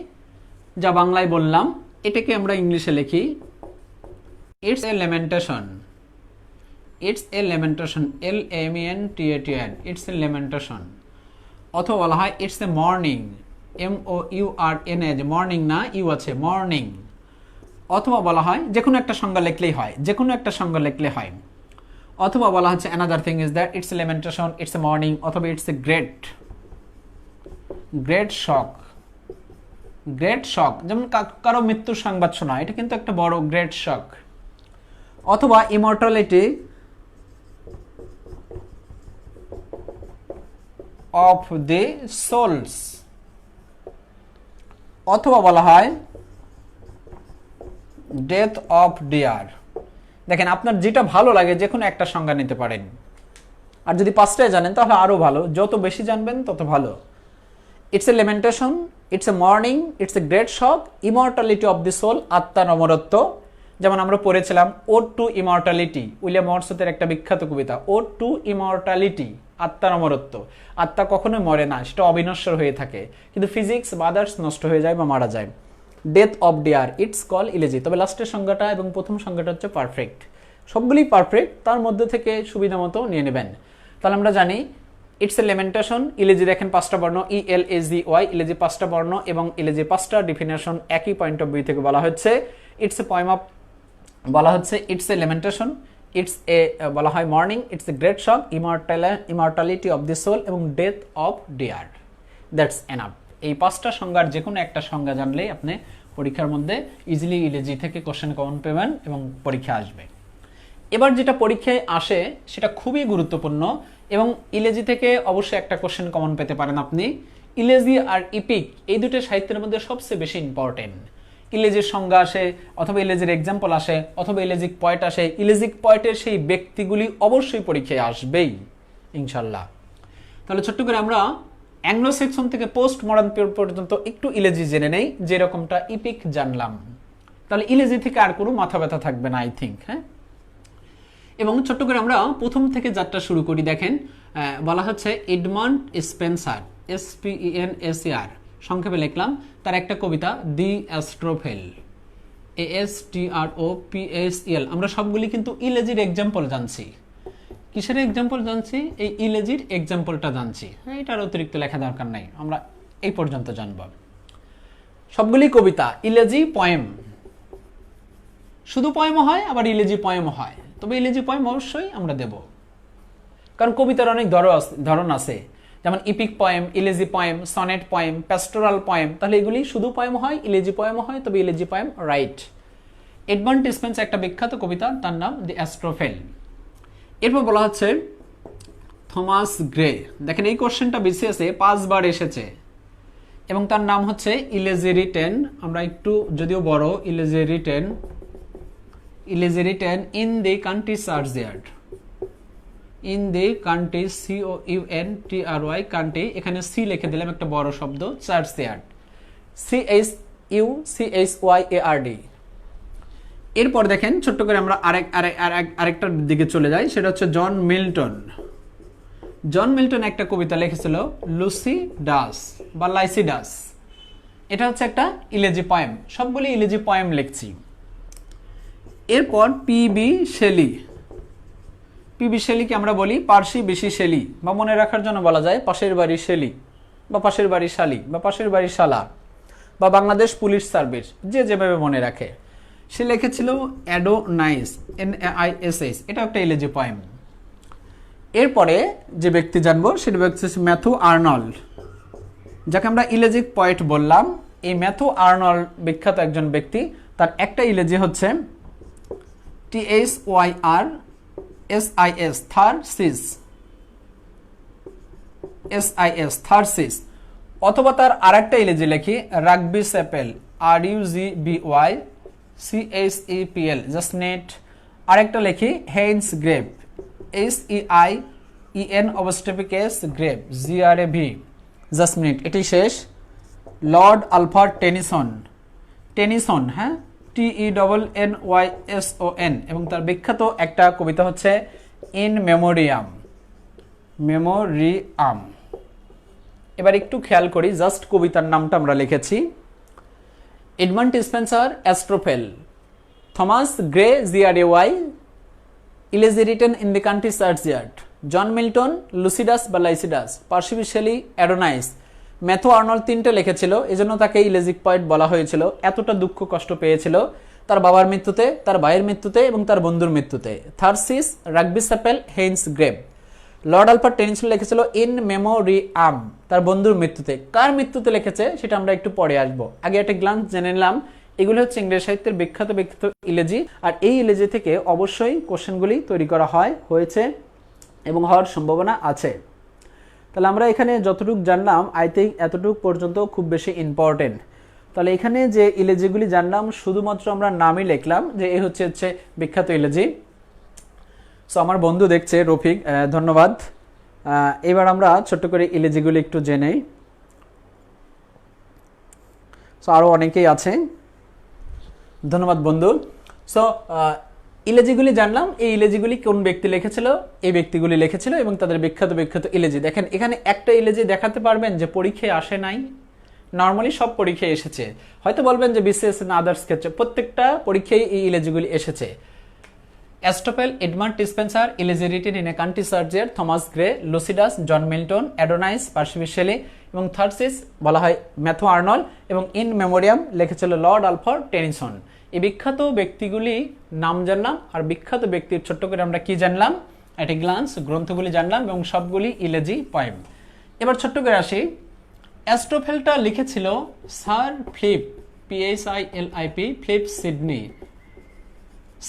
যা বাংলায় বললাম এটাকে আমরা ইংলিশে লিখি it's a lamentation, it's a lamentation, LAMENTATION, it's a lamentation. অথবা বলা হয় it's a morning, MOURN, morning না, ইউ আছে, মর্নিং। অথবা বলা হয় যে কোনো একটা সংজ্ঞা লিখলেই হয়, যে কোনো একটা সংজ্ঞা লিখলে হয়। অথবা বলা হচ্ছে another thing is that it's a lamentation, it's a mourning, অথবা it's a great shock, great shock, যেমন কারো মৃত্যুর সংবাদ শোনা, এটা কিন্তু একটা বড় গ্রেট শক। অথবা ইমর্টালিটি অফ দি সোলস, অথবা বলা হয় ডেথ অফ ডিয়ার। দেখেন আপনার যেটা ভালো লাগে যে কোনো একটা সংজ্ঞা নিতে পারেন, আর যদি পাঁচটায় জানেন তাহলে আরো ভালো, যত বেশি জানবেন তত ভালো। It's a lamentation, it's a mourning, it's a great shock, immortality of the soul, আত্মার অমরত্ব। যেমন আমরা পড়েছিলাম ওড টু ইমর্টালিটি, উইলিয়াম ওয়ার্ডসওয়ার্থের একটা বিখ্যাত কবিতা, ওড টু ইমর্টালিটি, আত্মার অমরত্ব। আত্মা কখনোই মরে না, সেটা অবিনশ্বর হয়ে থাকে, কিন্তু ফিজিক্স বা আদার্স নষ্ট হয়ে যায় বা মারা যায়। Death of dear, it's call elegy. তবে লাস্টের সংজ্ঞাটা এবং প্রথম সংজ্ঞাটা হচ্ছে পারফেক্ট, সবগুলি পারফেক্ট, তার মধ্যে থেকে সুবিধা মতো নিয়ে নেবেন। তাহলে আমরা জানি ইটস এ লেমেন্টেশন, ইলেজি দেখেন পাঁচটা বর্ণ, ELAGY, ইলেজি পাঁচটা বর্ণ এবং ইলেজি পাঁচটা ডিফিনেশন একই পয়েন্ট অফ ভিউ থেকে বলা হচ্ছে। ইটস এ পয়েম অফ, বলা হচ্ছে it's a lamentation, it's a বলা হয় mourning, it's a great shock, immortality of the soul এবং death of dear. That's enough. এই পাঁচটা সংজ্ঞার যে কোনো একটা সংজ্ঞা জানলেই আপনি পরীক্ষার মধ্যে ইজিলি ইলেজি থেকে কোশ্চেন কমন পাবেন এবং পরীক্ষা আসবে। এবার যেটা পরীক্ষায় আসে সেটা খুবই গুরুত্বপূর্ণ এবং ইলেজি থেকে অবশ্যই একটা কোশ্চেন কমন পেতে পারেন আপনি। ইলেজি আর ইপিক এই দুটো সাহিত্যের মধ্যে সবচেয়ে বেশি ইম্পর্টেন্ট। ইলেজির সংজ্ঞা আসে, অথবা ইলেজির এক্সাম্পল আসে, অথবা ইলেজিক পয়েন্ট আসে। ইলেজিক পয়েন্টের সেই ব্যক্তিগুলি অবশ্যই পরীক্ষায় আসবেই ইনশাল্লাহ। তাহলে ছোট্ট করে আমরা অ্যাংলো সেকশন থেকে পোস্ট মডার্ন পর্যন্ত একটু ইলেজি জেনে নেই, যেরকমটা ইপিক জানলাম। তাহলে ইলেজি থেকে আর কোনো মাথা ব্যথা থাকবে না আই থিঙ্ক। হ্যাঁ, এবং ছোট্ট করে আমরা প্রথম থেকে যাত্রা শুরু করি। দেখেন বলা হচ্ছে এডমান্ড স্পেন্সার, SPENSER সংক্ষেপে লিখলাম, তার একটা কবিতা দি অ্যাস্ট্রোফেল, ASTROPHEL। আমরা সবগুলি কিন্তু ইলেজির এক্সাম্পল জানছি। কিসের এক্সাম্পল জানছি? এই ইলেজির এক্সাম্পলটা জানছি। হ্যাঁ, এটার অতিরিক্ত লেখা দরকার নাই, আমরা এই পর্যন্ত জানব। সবগুলি কবিতা, ইলেজি পয়েম, শুধু পয়েমও হয় আবার ইলেজি পয়েমও হয়, তবে ইলেজি পয়েম অবশ্যই আমরা দেব, কারণ কবিতার অনেক ধরন আছে, যেমন epic poem, elegy poem, sonnet poem, pastoral poem. তাহলে এগুলি শুধু পয়েম হয়, ইলেজি পয়েমও হয়, তবে elegy poem write. Edmund Spenser একটা বিখ্যাত কবিতা, তার নাম দি অ্যাস্ট্রোফেল। এরপর বলা হচ্ছে থমাস গ্রে। দেখেন এই কোশ্চেনটা বিসিএসে 5 বার এসেছে এবং তার নাম হচ্ছে ইলেজি রিটেন। আমরা একটু যদিও বড়, elegy written in the country churchyard, in the country, COUNTRY country, এখানে সি লিখে দিলাম একটা বড় শব্দ, চার্চইয়ার্ড, CHUCHYARD। এরপর দেখেন ছোট্ট করে আমরা আরেকটার দিকে চলে যাই, সেটা হচ্ছে জন মিল্টন। জন মিল্টন একটা কবিতা লিখেছিল লুসিডাস বা লাইসিডাস। এটা হচ্ছে একটা ইলেজি পয়েম, সবগুলি ইলেজি পয়েম লিখছি। এরপর পিবি শেলিকে আমরা বলি পার্সি বিশি শেলি, বা মনে রাখার জন্য বলা যায় পাশের বাড়ি শেলি, বা পাশের বাড়ি শালি, বা পাশের বাড়ি শালা, বা বাংলাদেশ পুলিশ সার্ভিস, যে যেভাবে মনে রাখে। সে লিখেছিল অ্যাডোনাইস, NAISS। এটা একটা ইলেজি পয়েম। এরপরে যে ব্যক্তি জানবো সেটা ব্যক্তি হচ্ছে ম্যাথু আর্নল্ড, যাকে আমরা ইলেজিক পয়েট বললাম। এই ম্যাথু আর্নল্ড বিখ্যাত একজন ব্যক্তি, তার একটা ইলেজি হচ্ছে THYRSIS, থার্সিস। অথবা তার আরেকটা ইলেজি লিখি রাগবি স্যাপেল, RUGBY জাস্ট নেট। আরেকটা লিখি Haynes grave, HEIEN grave, GRAV just minute. এটি শেষ। লর্ড আলফার্ড টেনিসন, হ্যাঁ, TENNYSON, এবং তার বিখ্যাত একটা কবিতা হচ্ছে ইন মেমোরিয়াম। এবার একটু খেয়াল করি, জাস্ট কবিতার নামটা আমরা লিখেছি। Edmund Spenser Astrophel, Thomas Gray GRAY, elegy written in the country churchyard, John Milton Lycidas বা Lycidas, Percy Shelley Adonais, Matthew Arnold তিনটে লিখেছিল, এজন্য তাকে ইলেজিক পয়েট বলা হয়েছিল। এতটা দুঃখ কষ্ট পেয়েছিল তার বাবার মৃত্যুতে, তার ভাইয়ের মৃত্যুতে এবং তার বন্ধুর মৃত্যুতে। Thyrsis, Rugby Chapel, Heine's Grave. Lord Alfred Tennyson লিখেছিল ইন মেমোরিয়াম, তার বন্ধুর মৃত্যুতে। কার মৃত্যুতে লিখেছে সেটা আমরা একটু পরে আসবো, আগে একটা গ্লান্স জেনে নিলাম। এগুলো হচ্ছে ইংরেজি সাহিত্যের বিখ্যাত বিখ্যাত ইলেজি, আর এই ইলেজি থেকে অবশ্যই কোশ্চেনগুলি তৈরি করা হয়েছে এবং হওয়ার সম্ভাবনা আছে। তাহলে আমরা এখানে যতটুকু জানলাম আই থিঙ্ক এতটুকু পর্যন্ত খুব বেশি ইম্পর্টেন্ট। তাহলে এখানে যে ইলেজিগুলি জানলাম শুধুমাত্র আমরা নামই লিখলাম যে এই হচ্ছে বিখ্যাত ইলেজি। সো আমার বন্ধু দেখছে রফিক, ধন্যবাদ। এবার আমরা ছোট্ট করে ইলেজিগুলি একটু জেনে। সো আরও অনেকেই আছে, ধন্যবাদ বন্ধু। সো ইলেজিগুলি জানলাম, এই ইলেজিগুলি কোন ব্যক্তি লিখেছিল, এই ব্যক্তিগুলি লিখেছিল এবং তাদের বিখ্যাত বিখ্যাত ইলেজি। দেখেন এখানে একটা ইলেজি দেখাতে পারবেন যে পরীক্ষায় আসে নাই, নর্মালি সব পরীক্ষায় এসেছে। হয়তো বলবেন যে বিসিএস না আদার্স ক্ষেত্রে, প্রত্যেকটা পরীক্ষায় এই ইলেজিগুলি এসেছে। Astrophel, Edmund Dispenser, elegy written in a country churchyard, Thomas Gray, Lycidas, John Milton, Adonais, Percy B Shelley এবং থার্সিস বলা হয় ম্যাথু আর্নল্ড এবং ইন মেমোরিয়াম লিখেছিল লর্ড আলফার্ড টেনিসন। এই বিখ্যাত ব্যক্তিগুলি নাম জানলাম, আর বিখ্যাত ব্যক্তির ছোট্ট করে আমরা কি জানলাম, একটা গ্লান্স গ্রন্থগুলি জানলাম এবং সবগুলি ইলেজি পয়েম। এবার ছোট্ট করে আসি, অ্যাস্ট্রোফেলটা লিখেছিল sir Philip, PHILIP, Philip Sidney.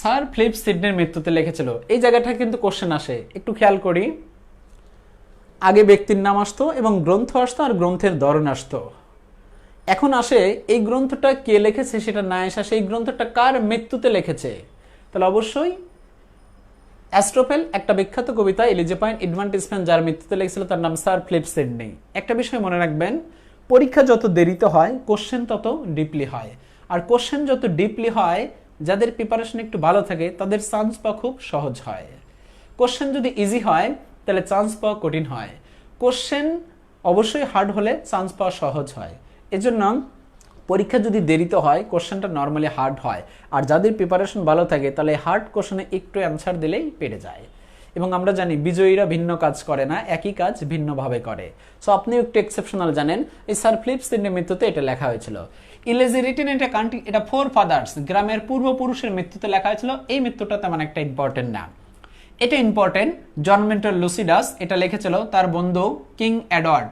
Sir Philip সিডনির মৃত্যুতে লিখেছিল। এই জায়গাটা কিন্তু কোশ্চেন আসে, একটু খেয়াল করি। আগে ব্যক্তির নাম আসতো এবং গ্রন্থ আসতো আর গ্রন্থের ধরন আসতো। এখন আসে এই গ্রন্থটা কে লিখেছে সেটা না এসে সেই গ্রন্থটা কার মৃত্যুতে লিখেছে। তাহলে অবশ্যই অ্যাস্ট্রোফেল একটা বিখ্যাত কবিতা ইলিজি পয়েন্ট, এডমান্ড ডিসপেন্স যার মৃত্যুতে লিখেছিল তার নাম স্যার ফিলিপ সিডনি। একটা বিষয় মনে রাখবেন, পরীক্ষা যত দেরিতে হয় কোশ্চেন তত ডিপলি হয়, আর কোশ্চেন যত ডিপলি হয় যাদের প্রিপারেশন একটু ভালো থাকে তাদের চান্স পাওয়া খুব সহজ হয়। কোশ্চেন যদি ইজি হয় তাহলে চান্স পাওয়া কঠিন হয়, কোশ্চেন অবশ্যই হার্ড হলে চান্স পাওয়া সহজ হয়। এজন্য পরীক্ষা যদি দেরিতে হয় কোশ্চেনটা নর্মালি হার্ড হয়, আর যাদের প্রিপারেশন ভালো থাকে তাহলে হার্ড কোশ্চেনে একটু অ্যান্সার দিলেই পেরে যায়। এবং আমরা জানি বিজয়ীরা ভিন্ন কাজ করে না, একই কাজ ভিন্নভাবে করে। সো আপনিও একটু এক্সেপশনাল জানেন, এই স্যার ফিলিপ সিডনির মৃত্যুতে এটা লেখা হয়েছিল। ইলেজি রিটেন ইন এ কান্ট্রি, এটা ফোর ফাদার্স গ্রামের পূর্বপুরুষের মৃত্যুতে লেখা হয়েছিল। এই মৃত্যুটা তেমন একটা ইম্পর্টেন্ট না, এটা ইম্পর্টেন্ট। জন মিল্টন লুসিডাস এটা লিখেছিল তার বন্ধু king Edward,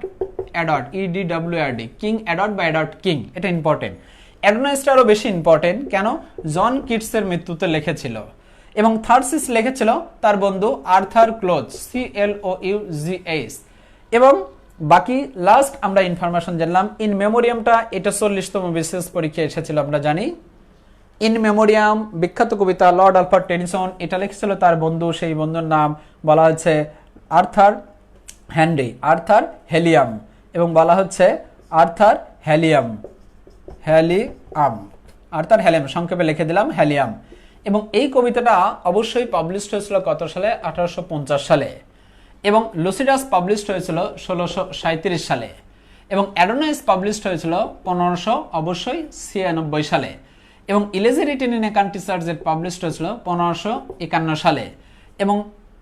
EDWARD, king Edward বা এডওয়ার্ড কিং, এটা ইম্পর্টেন্ট। অ্যাডোনাইসটা আরো বেশি ইম্পর্টেন্ট, কেন? জন কিটসের মৃত্যুতে লিখেছিল। এবং থার্সিস লিখেছিল তার বন্ধু আর্থার ক্লোজ, CLOUGS। এবং বাকি লাস্ট আমরা ইনফরমেশন জানলাম ইন মেমোরিয়ামটা, এটা 40তম বিশেষ পরীক্ষায় এসেছিল আমরা জানি। ইন মেমোরিয়াম বিখ্যাত কবিতা লর্ড আলফার্ড টেনিসন, এটা লিখেছিল তার বন্ধু, সেই বন্ধুর নাম বলা হচ্ছে আর্থার হেলিয়াম, এবং বলা হচ্ছে আর্থার হেলিয়াম, আর্থার হেলিয়াম, সংক্ষেপে লিখে দিলাম হেলিয়াম। এবং এই কবিতাটা অবশ্যই পাবলিশড হয়েছিল কত সালে? 1850 সালে। এবং লুসিডাস পাবলিশড হয়েছিল 1637 সালে। এবং অ্যাডোনাইস পাবলিশড হয়েছিল 1596 সালে। এবং elegy written in a country churchyard published হয়েছিল 1551 সালে। এবং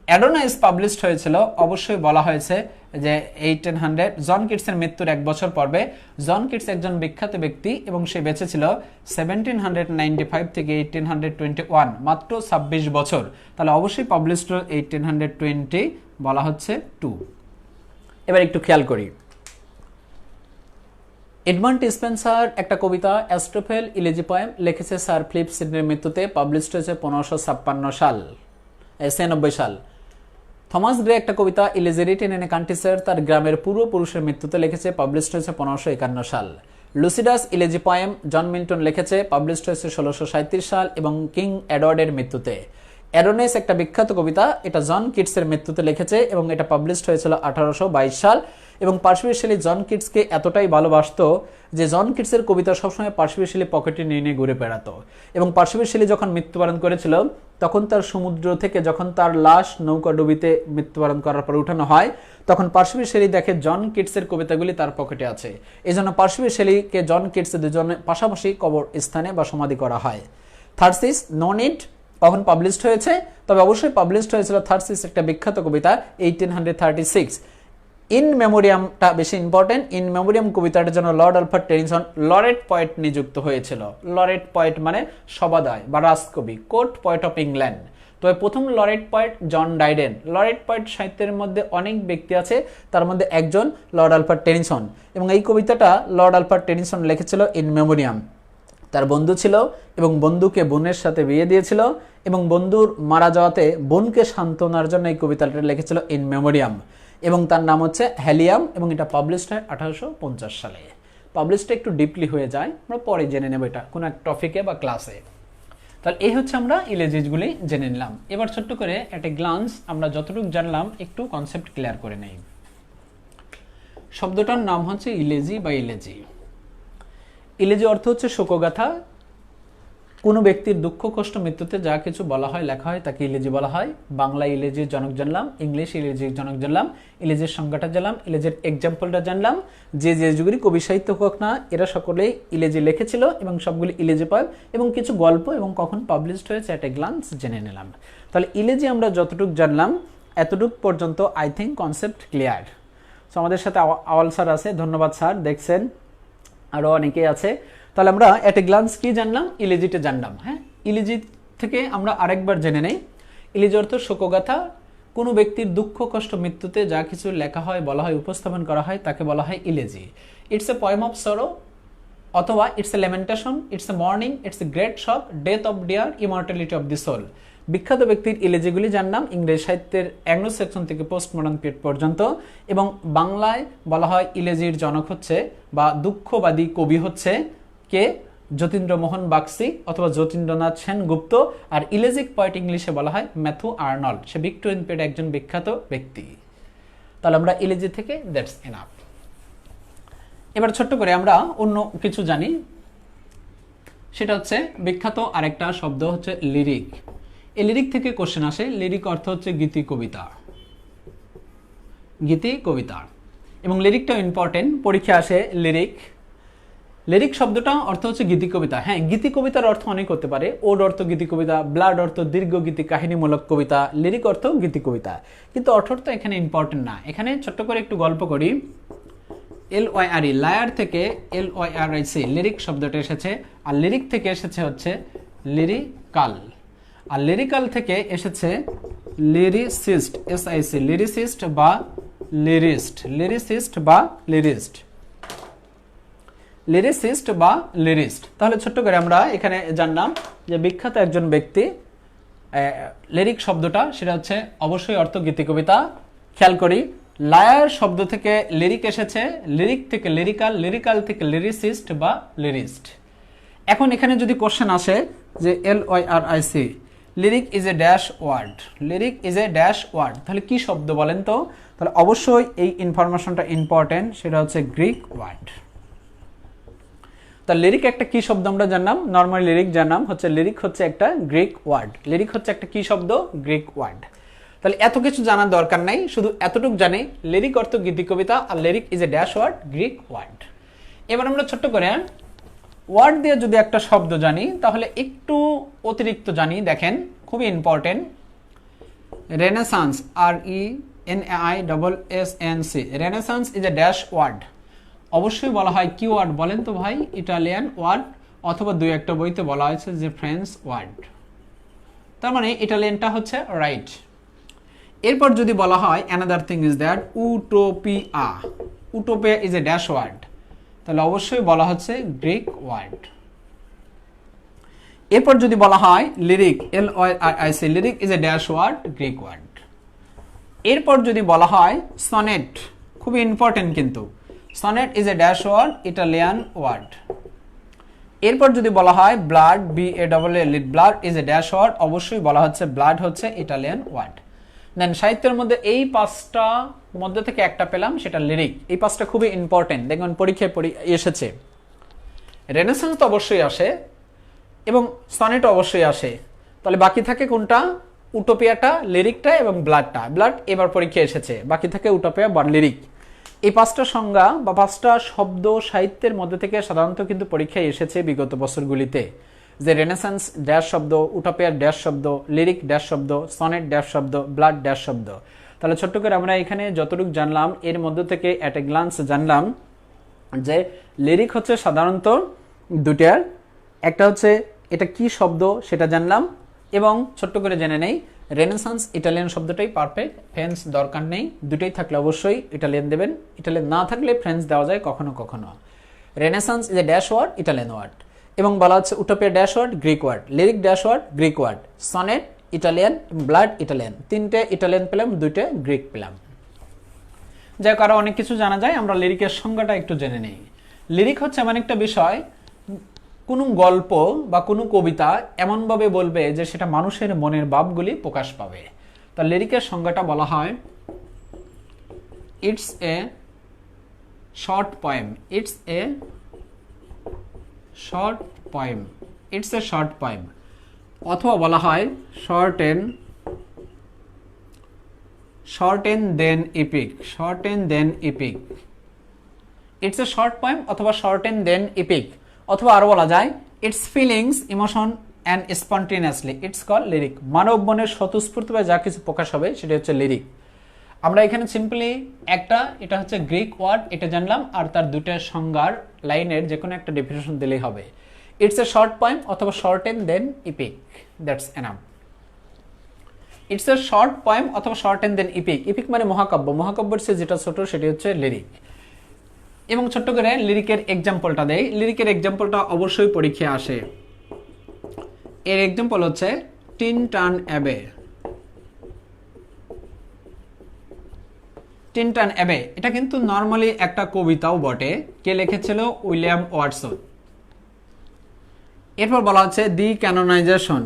অ্যাডোনাইস পাবলিশড হয়েছিল, অবশ্যই বলা হয়েছে যে 1800, জন কিটসের মৃত্যুর 1 বছর পর্বে। জন কিটস একজন বিখ্যাত ব্যক্তি এবং সে বেঁচে ছিল 1795 থেকে 1821, মাত্র 26 বছর। তাহলে অবশ্যই পাবলিশড 1820, বলা হচ্ছে 2। এবার একটু খেয়াল করি, এডমান্ড ডিসপেন্সার একটা কবিতা অ্যাস্ট্রোফেল ইলেজি পয়েম লিখেছে স্যার ফিলিপ সিডনির মৃত্যুতে, পাবলিশড হয়েছে 1596 সাল। থমাস গ্রে একটা কবিতা elegy written in a country churchyard তার গ্রামের পূর্বপুরুষের মৃত্যুতে লিখেছে, পাবলিশড হয়েছে 1551 সাল। Lycidas elegy poem John Milton লিখেছে, পাবলিশড হয়েছে 1637 সাল এবং কিং এডওয়ার্ডের মৃত্যুতে। অ্যাডোনাইস একটা বিখ্যাত কবিতা, এটা জন কিটসের মৃত্যুতে লিখেছে এবং এটা পাবলিশড হয়েছিল 1822 সাল। এবং পার্সিবি শেলি জন কিটসকে এতটাই ভালোবাসতো যে জন কিটসের কবিতা সবসময় পার্সিবি শেলি পকেটে নিয়ে নিয়ে ঘুরে বেড়াতো। এবং পার্সিবি শেলি যখন মৃত্যুবরণ করেছিল তখন তার সমুদ্র থেকে যখন তার লাশ নৌকাডুবিতে মৃত্যুবরণ করার পর উঠানো হয়, তখন পার্সিবি শেলি দেখে জন কিটসের কবিতাগুলি তার পকেটে আছে। এই জন্য পার্সিবি শেলিকে জন কিটস দুজনে পাশাপাশি কবর স্থানে বা সমাধি করা হয়। থার্সিস নো নিড কখন পাবলিশড হয়েছে? তবে অবশ্যই পাবলিশড হয়েছিল থার্সিস একটা বিখ্যাত কবিতা 1836। ইন মেমোরিয়ামটা বেশি ইম্পর্টেন্ট। ইন মেমোরিয়াম কবিতাটার জন্য Lord Alfred Tennyson laureate poet নিযুক্ত হয়েছিল। লরেট পয়েট মানে সবাদয় বা রাজকবি, কোর্ট পয়েট অফ ইংল্যান্ড। তবে প্রথম লরেট পয়েট জন ডাইডেন। লরেট পয়েট সাহিত্যের মধ্যে অনেক ব্যক্তি আছে, তার মধ্যে একজন লর্ড আলফ্রেড টেনিসন, এবং এই কবিতাটা লর্ড আলফ্রেড টেনিসন লিখেছিল ইন মেমোরিয়াম। তার বন্ধু ছিল এবং বন্ধুকে বোনের সাথে বিয়ে দিয়েছিল, এবং বন্ধুর মারা যাওয়াতে বোনকে সান্ত্বনার জন্য এই কবিতাটা লিখেছিল ইন মেমোরিয়াম, এবং তার নাম হচ্ছে হেলিয়াম, এবং এটা পাবলিশড হয় 1850 সালে। পাবলিশটা একটু ডিপলি হয়ে যায়, আমরা পরে জেনে নেব এটা কোনো এক টপিকে বা ক্লাসে। তাহলে এই হচ্ছে আমরা ইলেজিসগুলি জেনে নিলাম। এবার ছোট্ট করে একটা গ্লান্স আমরা যতটুকু জানলাম একটু কনসেপ্ট ক্লিয়ার করে নেই। শব্দটার নাম হচ্ছে ইলেজি বা ইলেজি। ইলেজি অর্থ হচ্ছে শোকগাথা। কোনো ব্যক্তির দুঃখ কষ্ট মৃত্যুতে যা কিছু বলা হয় লেখা হয় তাকে ইলেজি বলা হয়। বাংলা ইলেজির জনক জানলাম, ইংলিশ ইলেজির জনক জানলাম, ইলেজির সংজ্ঞাটা জানলাম, ইলেজির এক্সাম্পলটা জানলাম। যে যুগেরই কবি সাহিত্য হোক না, এরা সকলেই ইলেজি লিখেছিল এবং সবগুলি ইলেজি পয়েম এবং কিছু গল্প এবং কখন পাবলিশড হয়েছে একটা গ্লান্স জেনে নিলাম। তাহলে ইলেজি আমরা যতটুকু জানলাম এতটুকু পর্যন্ত I think concept clear. So আমাদের সাথে আওয়াল স্যার আছে, ধন্যবাদ স্যার, দেখছেন আরও অনেকেই আছে। তাহলে আমরা এট এ গ্লান্স কি জানলাম? ইলেজিটা জানলাম। হ্যাঁ, ইলেজি থেকে আমরা আরেকবার জেনে নেই। ইলেজি অর্থ শোকগাথা। কোনো ব্যক্তির দুঃখ কষ্ট মৃত্যুতে যা কিছু লেখা হয়, বলা হয়, উপস্থাপন করা হয় তাকে বলা হয় elegy. It's a poem of sorrow, অথবা it's a lamentation, it's a mourning, it's a great shock, death of dear, immortality of the soul. বিখ্যাত ব্যক্তির ইলেজিগুলি জানলাম ইংরেজ সাহিত্যের অ্যাংলো সেকশন থেকে পোস্ট মডার্ন পিরিয়ড পর্যন্ত, এবং বাংলায় বলা হয় ইলেজির জনক হচ্ছে বা দুঃখবাদী কবি হচ্ছে কে? যতীন্দ্রমোহন বাগচি অথবা যতীন্দ্রনাথ সেনগুপ্ত। আর ইলেজিক পয়েট ইংলিশে বলা হয় ম্যাথু আর্নল্ড, সে ভিক্টোরিয়ান পিরিয়ডে একজন বিখ্যাত ব্যক্তি। তাহলে আমরা ইলেজি থেকে দ্যাটস এনাফ। এবার ছোট্ট করে আমরা অন্য কিছু জানি, সেটা হচ্ছে বিখ্যাত আরেকটা শব্দ হচ্ছে লিরিক। এই লিরিক থেকে কোশ্চেন আসে। লিরিক অর্থ হচ্ছে গীতি কবিতা, গীতি কবিতা, এবং লিরিকটাও ইম্পর্টেন্ট, পরীক্ষা আসে লিরিক। লিরিক শব্দটা অর্থ হচ্ছে গীতি কবিতা। হ্যাঁ, গীতি কবিতার অর্থ অনেক হতে পারে। ওড অর্থ গীতি কবিতা, ব্লাড অর্থ দীর্ঘ গীতি কাহিনীমূলক কবিতা, লিরিক অর্থ গীতি কবিতা, কিন্তু অর্থটা এখানে ইম্পর্টেন্ট না। এখানে ছোট্ট করে একটু গল্প করি। LYRE লায়ার থেকে LYRIC লিরিক শব্দটা এসেছে, আর লিরিক থেকে এসেছে হচ্ছে লিরিকাল, আর লিরিকাল থেকে এসেছে লিরিসিস্ট, SIC লিরিসিস্ট বা লিরিস্ট, লিরিসিস্ট বা লিরিস্ট, লিরিসিস্ট বা লিরিস্ট। তাহলে ছোট্ট করে আমরা এখানে জানলাম যে বিখ্যাত একজন ব্যক্তি, লিরিক শব্দটা সেটা হচ্ছে অবশ্যই অর্থ গীতি কবিতা। খেয়াল করি, লায়ার শব্দ থেকে লিরিক এসেছে, লিরিক থেকে লিরিকাল, লিরিকাল থেকে লিরিসিস্ট বা লিরিস্ট। এখন এখানে যদি কোশ্চেন আসে যে LYRIC lyric is a dash word, lyric is a dash word, তাহলে কি শব্দ বলেন তো? তাহলে অবশ্যই এই ইনফরমেশনটা ইম্পর্টেন্ট, সেটা হচ্ছে গ্রিক ওয়ার্ড। তা লিরিক একটা কি শব্দ আমরা জানলাম, নর্মাল লিরিক জানলাম হচ্ছে লিরিক হচ্ছে একটা গ্রিক ওয়ার্ড। লিরিক হচ্ছে একটা কি শব্দ? Greek word. তাহলে এত কিছু জানার দরকার নাই, শুধু এতটুকু জানি লিরিক অর্থ গীতি কবিতা, আর lyric is a dash word, Greek word. এবার আমরা ছোট্ট করে ওয়ার্ড দিয়ে যদি একটা শব্দ জানি তাহলে একটু অতিরিক্ত জানি, দেখেন খুবই important. Renaissance, RENAISSANC, Renaissance is a dash word. অবশ্যই বলা হয় কি ওয়ার্ড বলেন তো ভাই? ইটালিয়ান ওয়ার্ড, অথবা দুই একটা বইতে বলা হয়েছে যে ফ্রেঞ্চ ওয়ার্ড। তার মানে ইটালিয়ানটা হচ্ছে রাইট। এরপর যদি বলা হয় another thing is that utopia, utopia is a dash word, তাহলে অবশ্যই বলা হচ্ছে গ্রিক ওয়ার্ড। এরপর যদি বলা হয় lyric, LYRIC lyric is a dash word, Greek word. এরপর যদি বলা হয় সনেট, খুবই ইম্পর্টেন্ট কিন্তু, sonnet is a dash word, Italian word. এরপর যদি বলা হয় ballad, BLAD ballad is a dash word, অবশ্যই বলা হচ্ছে ব্লাড হচ্ছে ইটালিয়ান ওয়ার্ড। দেন সাহিত্যের মধ্যে এই পাঁচটা মধ্যে থেকে একটা পেলাম, সেটা লিরিক। এই পাঁচটা খুবই ইম্পর্টেন্ট, দেখবেন পরীক্ষায় এসেছে। রেনেসান্স তো অবশ্যই আসে এবং সনেট অবশ্যই আসে, তাহলে বাকি থাকে কোনটা? উটোপিয়াটা, লিরিকটা এবং ব্লাডটা। ব্লাড এবার পরীক্ষায় এসেছে, বাকি থাকে উটোপিয়া বা লিরিক। এই পাঁচটা সংজ্ঞা বা পাঁচটা শব্দ সাহিত্যের মধ্যে থেকে সাধারণত কিন্তু পরীক্ষায় এসেছে বিগত বছরগুলিতে, যে রেনেসান্স ড্যাশ শব্দ, উটোপিয়ার ড্যাশ শব্দ, লিরিক ড্যাশ শব্দ, সনেট ড্যাশ শব্দ, ব্লাড ড্যাশ শব্দ। তাহলে ছোট্ট করে আমরা এখানে যতটুকু জানলাম এর মধ্যে থেকে অ্যাট এ গ্লান্স জানলাম যে লিরিক হচ্ছে সাধারণত দুটার, একটা হচ্ছে এটা কি শব্দ সেটা জানলাম, এবং ছোট্ট করে জেনে নেই রেনেসান্স ইটালিয়ান শব্দটাই পারফেক্ট, ফ্রেঞ্চ দরকার নেই, দুটোই থাকলে অবশ্যই ইটালিয়ান দেবেন, ইটালিয়ান না থাকলে ফ্রেঞ্চ দেওয়া যায় কখনো কখনো। Renaissance is a dash word, Italian word, এবং বলা হচ্ছে utopia dash word, Greek word, lyric dash word, Greek word, sonnet Italian, ballad Italian, তিনটে ইটালিয়ান পেলাম, দুইটা গ্রিক পেলাম। যাই হোক, আরো অনেক কিছু জানা যায়, আমরা লিরিকের সংজ্ঞাটা একটু জেনে নেই। লিরিক হচ্ছে এমন একটা বিষয়, কোনো গল্প বা কোনো কবিতা এমনভাবে বলবে যে সেটা মানুষের মনের ভাবগুলি প্রকাশ পাবে। তা লিরিকের সংজ্ঞাটা বলা হয় it's a short poem, it's a short poem, it's a short poem, অথবা বলা হয় shorten than epic, shorten than epic, it's a short poem অথবা শর্টেন দেন ইপিক, অথবা আরো বলা যায় it's feelings emotion and spontaneously it's call lyric. মানব মনের স্বতঃস্ফূর্তভাবে যা কিছু প্রকাশ হবে সেটা হচ্ছে লিরিক। আমরা এখানে সিম্পলি এটা হচ্ছে গ্রিক ওয়ার্ড, এটা জানলাম, আর তার দুইটা সংজ্ঞার লাইনের যে কোনো একটা ডেফিনেশন দিলেই হবে। ইটস এ শর্ট পোয়েম অথবা shorten than epic, that's enough. It's a short poem অথবা শর্টেন দেন ইপিক, ইপিক মানে মহাকাব্য, মহাকাব্যের চেয়ে যেটা ছোট সেটি হচ্ছে লিরিক। এবং ছোট্ট করে লিরিকের এক্সাম্পলটা দেই, লিরিকের এক্সাম্পলটা অবশ্যই পরীক্ষায় আসে। এর এক্সাম্পল হচ্ছে টিন টান অ্যাবে, টিন টান অ্যাবে, এটা কিন্তু নর্মালি একটা কবিতাও বটে, কে লিখেছিল? William Wordsworth. এরপর বলা হচ্ছে দি ক্যানোনাইজেশন,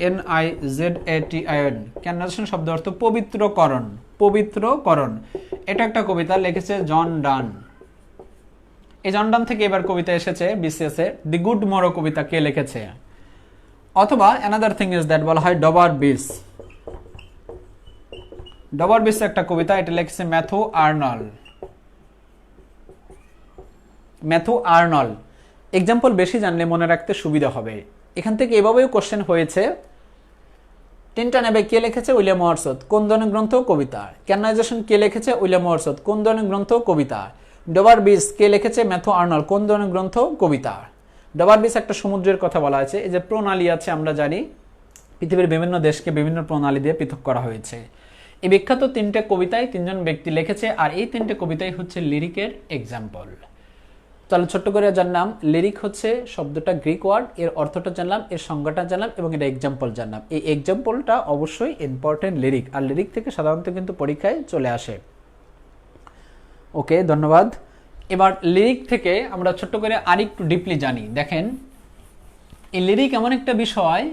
CANNONIZATION, ক্যানোনাইজেশন শব্দ অর্থ পবিত্রকরণ, পবিত্রকরণ, এটা একটা কবিতা, লিখেছে জন ডান। এই জন ডান থেকে এবার কবিতা এসেছে বিসিএস এ, দি গুড মরো কবিতা কে লিখেছে? অথবা অ্যানাদার থিং ইজ দ্যাট বলা হয় ডবার বিস, ডবার বিস একটা কবিতা, এটা লিখেছে Matthew Arnold, Matthew Arnold. Example বেশি জানলে মনে রাখতে সুবিধা হবে। এখান থেকে এভাবেও কোশ্চেন হয়েছে, টিন টান অ্যাবে কে লিখেছে? উইলিয়াম ওয়ার্ডসওয়ার্থ, কোন ধরনের গ্রন্থ? কবিতা। ক্যানোনাইজেশন কে লিখেছে? উইলিয়াম ওয়ার্ডসওয়ার্থ, কোন ধরনের গ্রন্থ? কবিতা। ডবার বিস কে লিখেছে? ম্যাথু আর্নল্ড, কোন ধরনের গ্রন্থ? কবিতা। ডবার বিস একটা সমুদ্রের কথা বলা আছে, এই যে প্রণালী আছে আমরা জানি, পৃথিবীর বিভিন্ন দেশকে বিভিন্ন প্রণালী দিয়ে পৃথক করা হয়েছে। এই বিখ্যাত তিনটে কবিতায় তিনজন ব্যক্তি লিখেছে, আর এই তিনটে কবিতাই হচ্ছে লিরিকের এক্সাম্পল। তাহলে ছোট্ট করে জানলাম লিরিক হচ্ছে শব্দটা গ্রিক ওয়ার্ড, এর অর্থটা জানলাম, এর সংজ্ঞাটা জানলাম, এবং এটা এক্সাম্পল জানলাম। এই এক্সাম্পলটা অবশ্যই ইম্পর্টেন্ট লিরিক, আর লিরিক থেকে সাধারণত কিন্তু পরীক্ষায় চলে আসে। ওকে, ধন্যবাদ। এবার লিরিক থেকে আমরা ছোট্ট করে আরেকটু ডিপলি জানি। দেখেন, এই লিরিক এমন একটা বিষয়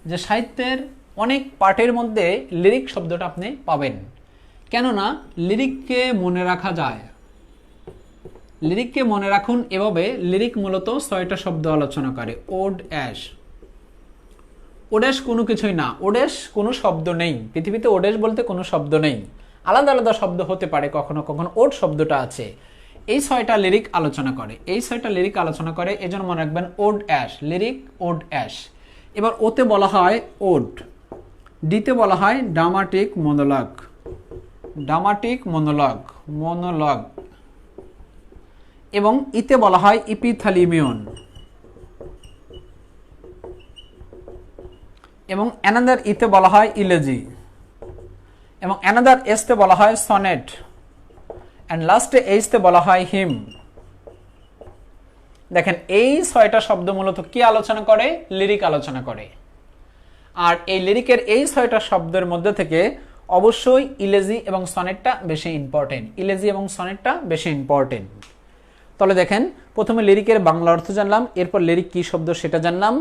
যে সাহিত্যের অনেক পার্টের মধ্যে লিরিক শব্দটা আপনি পাবেন, কেননা লিরিককে মনে রাখা যায়। লিরিককে মনে রাখুন এভাবে, লিরিক মূলত 6টা শব্দ আলোচনা করে। ওড অ্যাশ, ওডেশ কোনো কিছুই না, ওডেশ কোনো শব্দ নেই পৃথিবীতে, ওডেশ বলতে কোনো শব্দ নেই, আলাদা আলাদা শব্দ হতে পারে, কখনো কখনো ওড শব্দটা আছে। এই 6টা লিরিক আলোচনা করে, এই 6টা লিরিক আলোচনা করে, এজন্য মনে রাখবেন ode ash, lyric ode ash. এবার ওতে বলা হয় ওড, ডিতে বলা হয় dramatic monologue, dramatic monologue, monologue, এবং ইতে বলা হয় ইপিথালিমিয়ন, এবং অ্যানাদার ইতে বলা হয় ইলেজি, এবং অ্যানাদার এসতে বলা হয় সনেট, এন্ড লাস্টে এইচতে বলা হয় হিম। দেখেন, এই 6টা শব্দ মূলত কি আলোচনা করে? লিরিক আলোচনা করে। আর এই লিরিকের এই 6টা শব্দের মধ্যে থেকে অবশ্যই ইলেজি এবং সনেটটা বেশি ইম্পর্টেন্ট, ইলেজি এবং সনেটটা বেশি ইম্পর্টেন্ট। তাহলে দেখেন, প্রথমে লিরিকের বাংলা অর্থ জানলাম, এরপর লিরিক কি শব্দ সেটা জানলাম,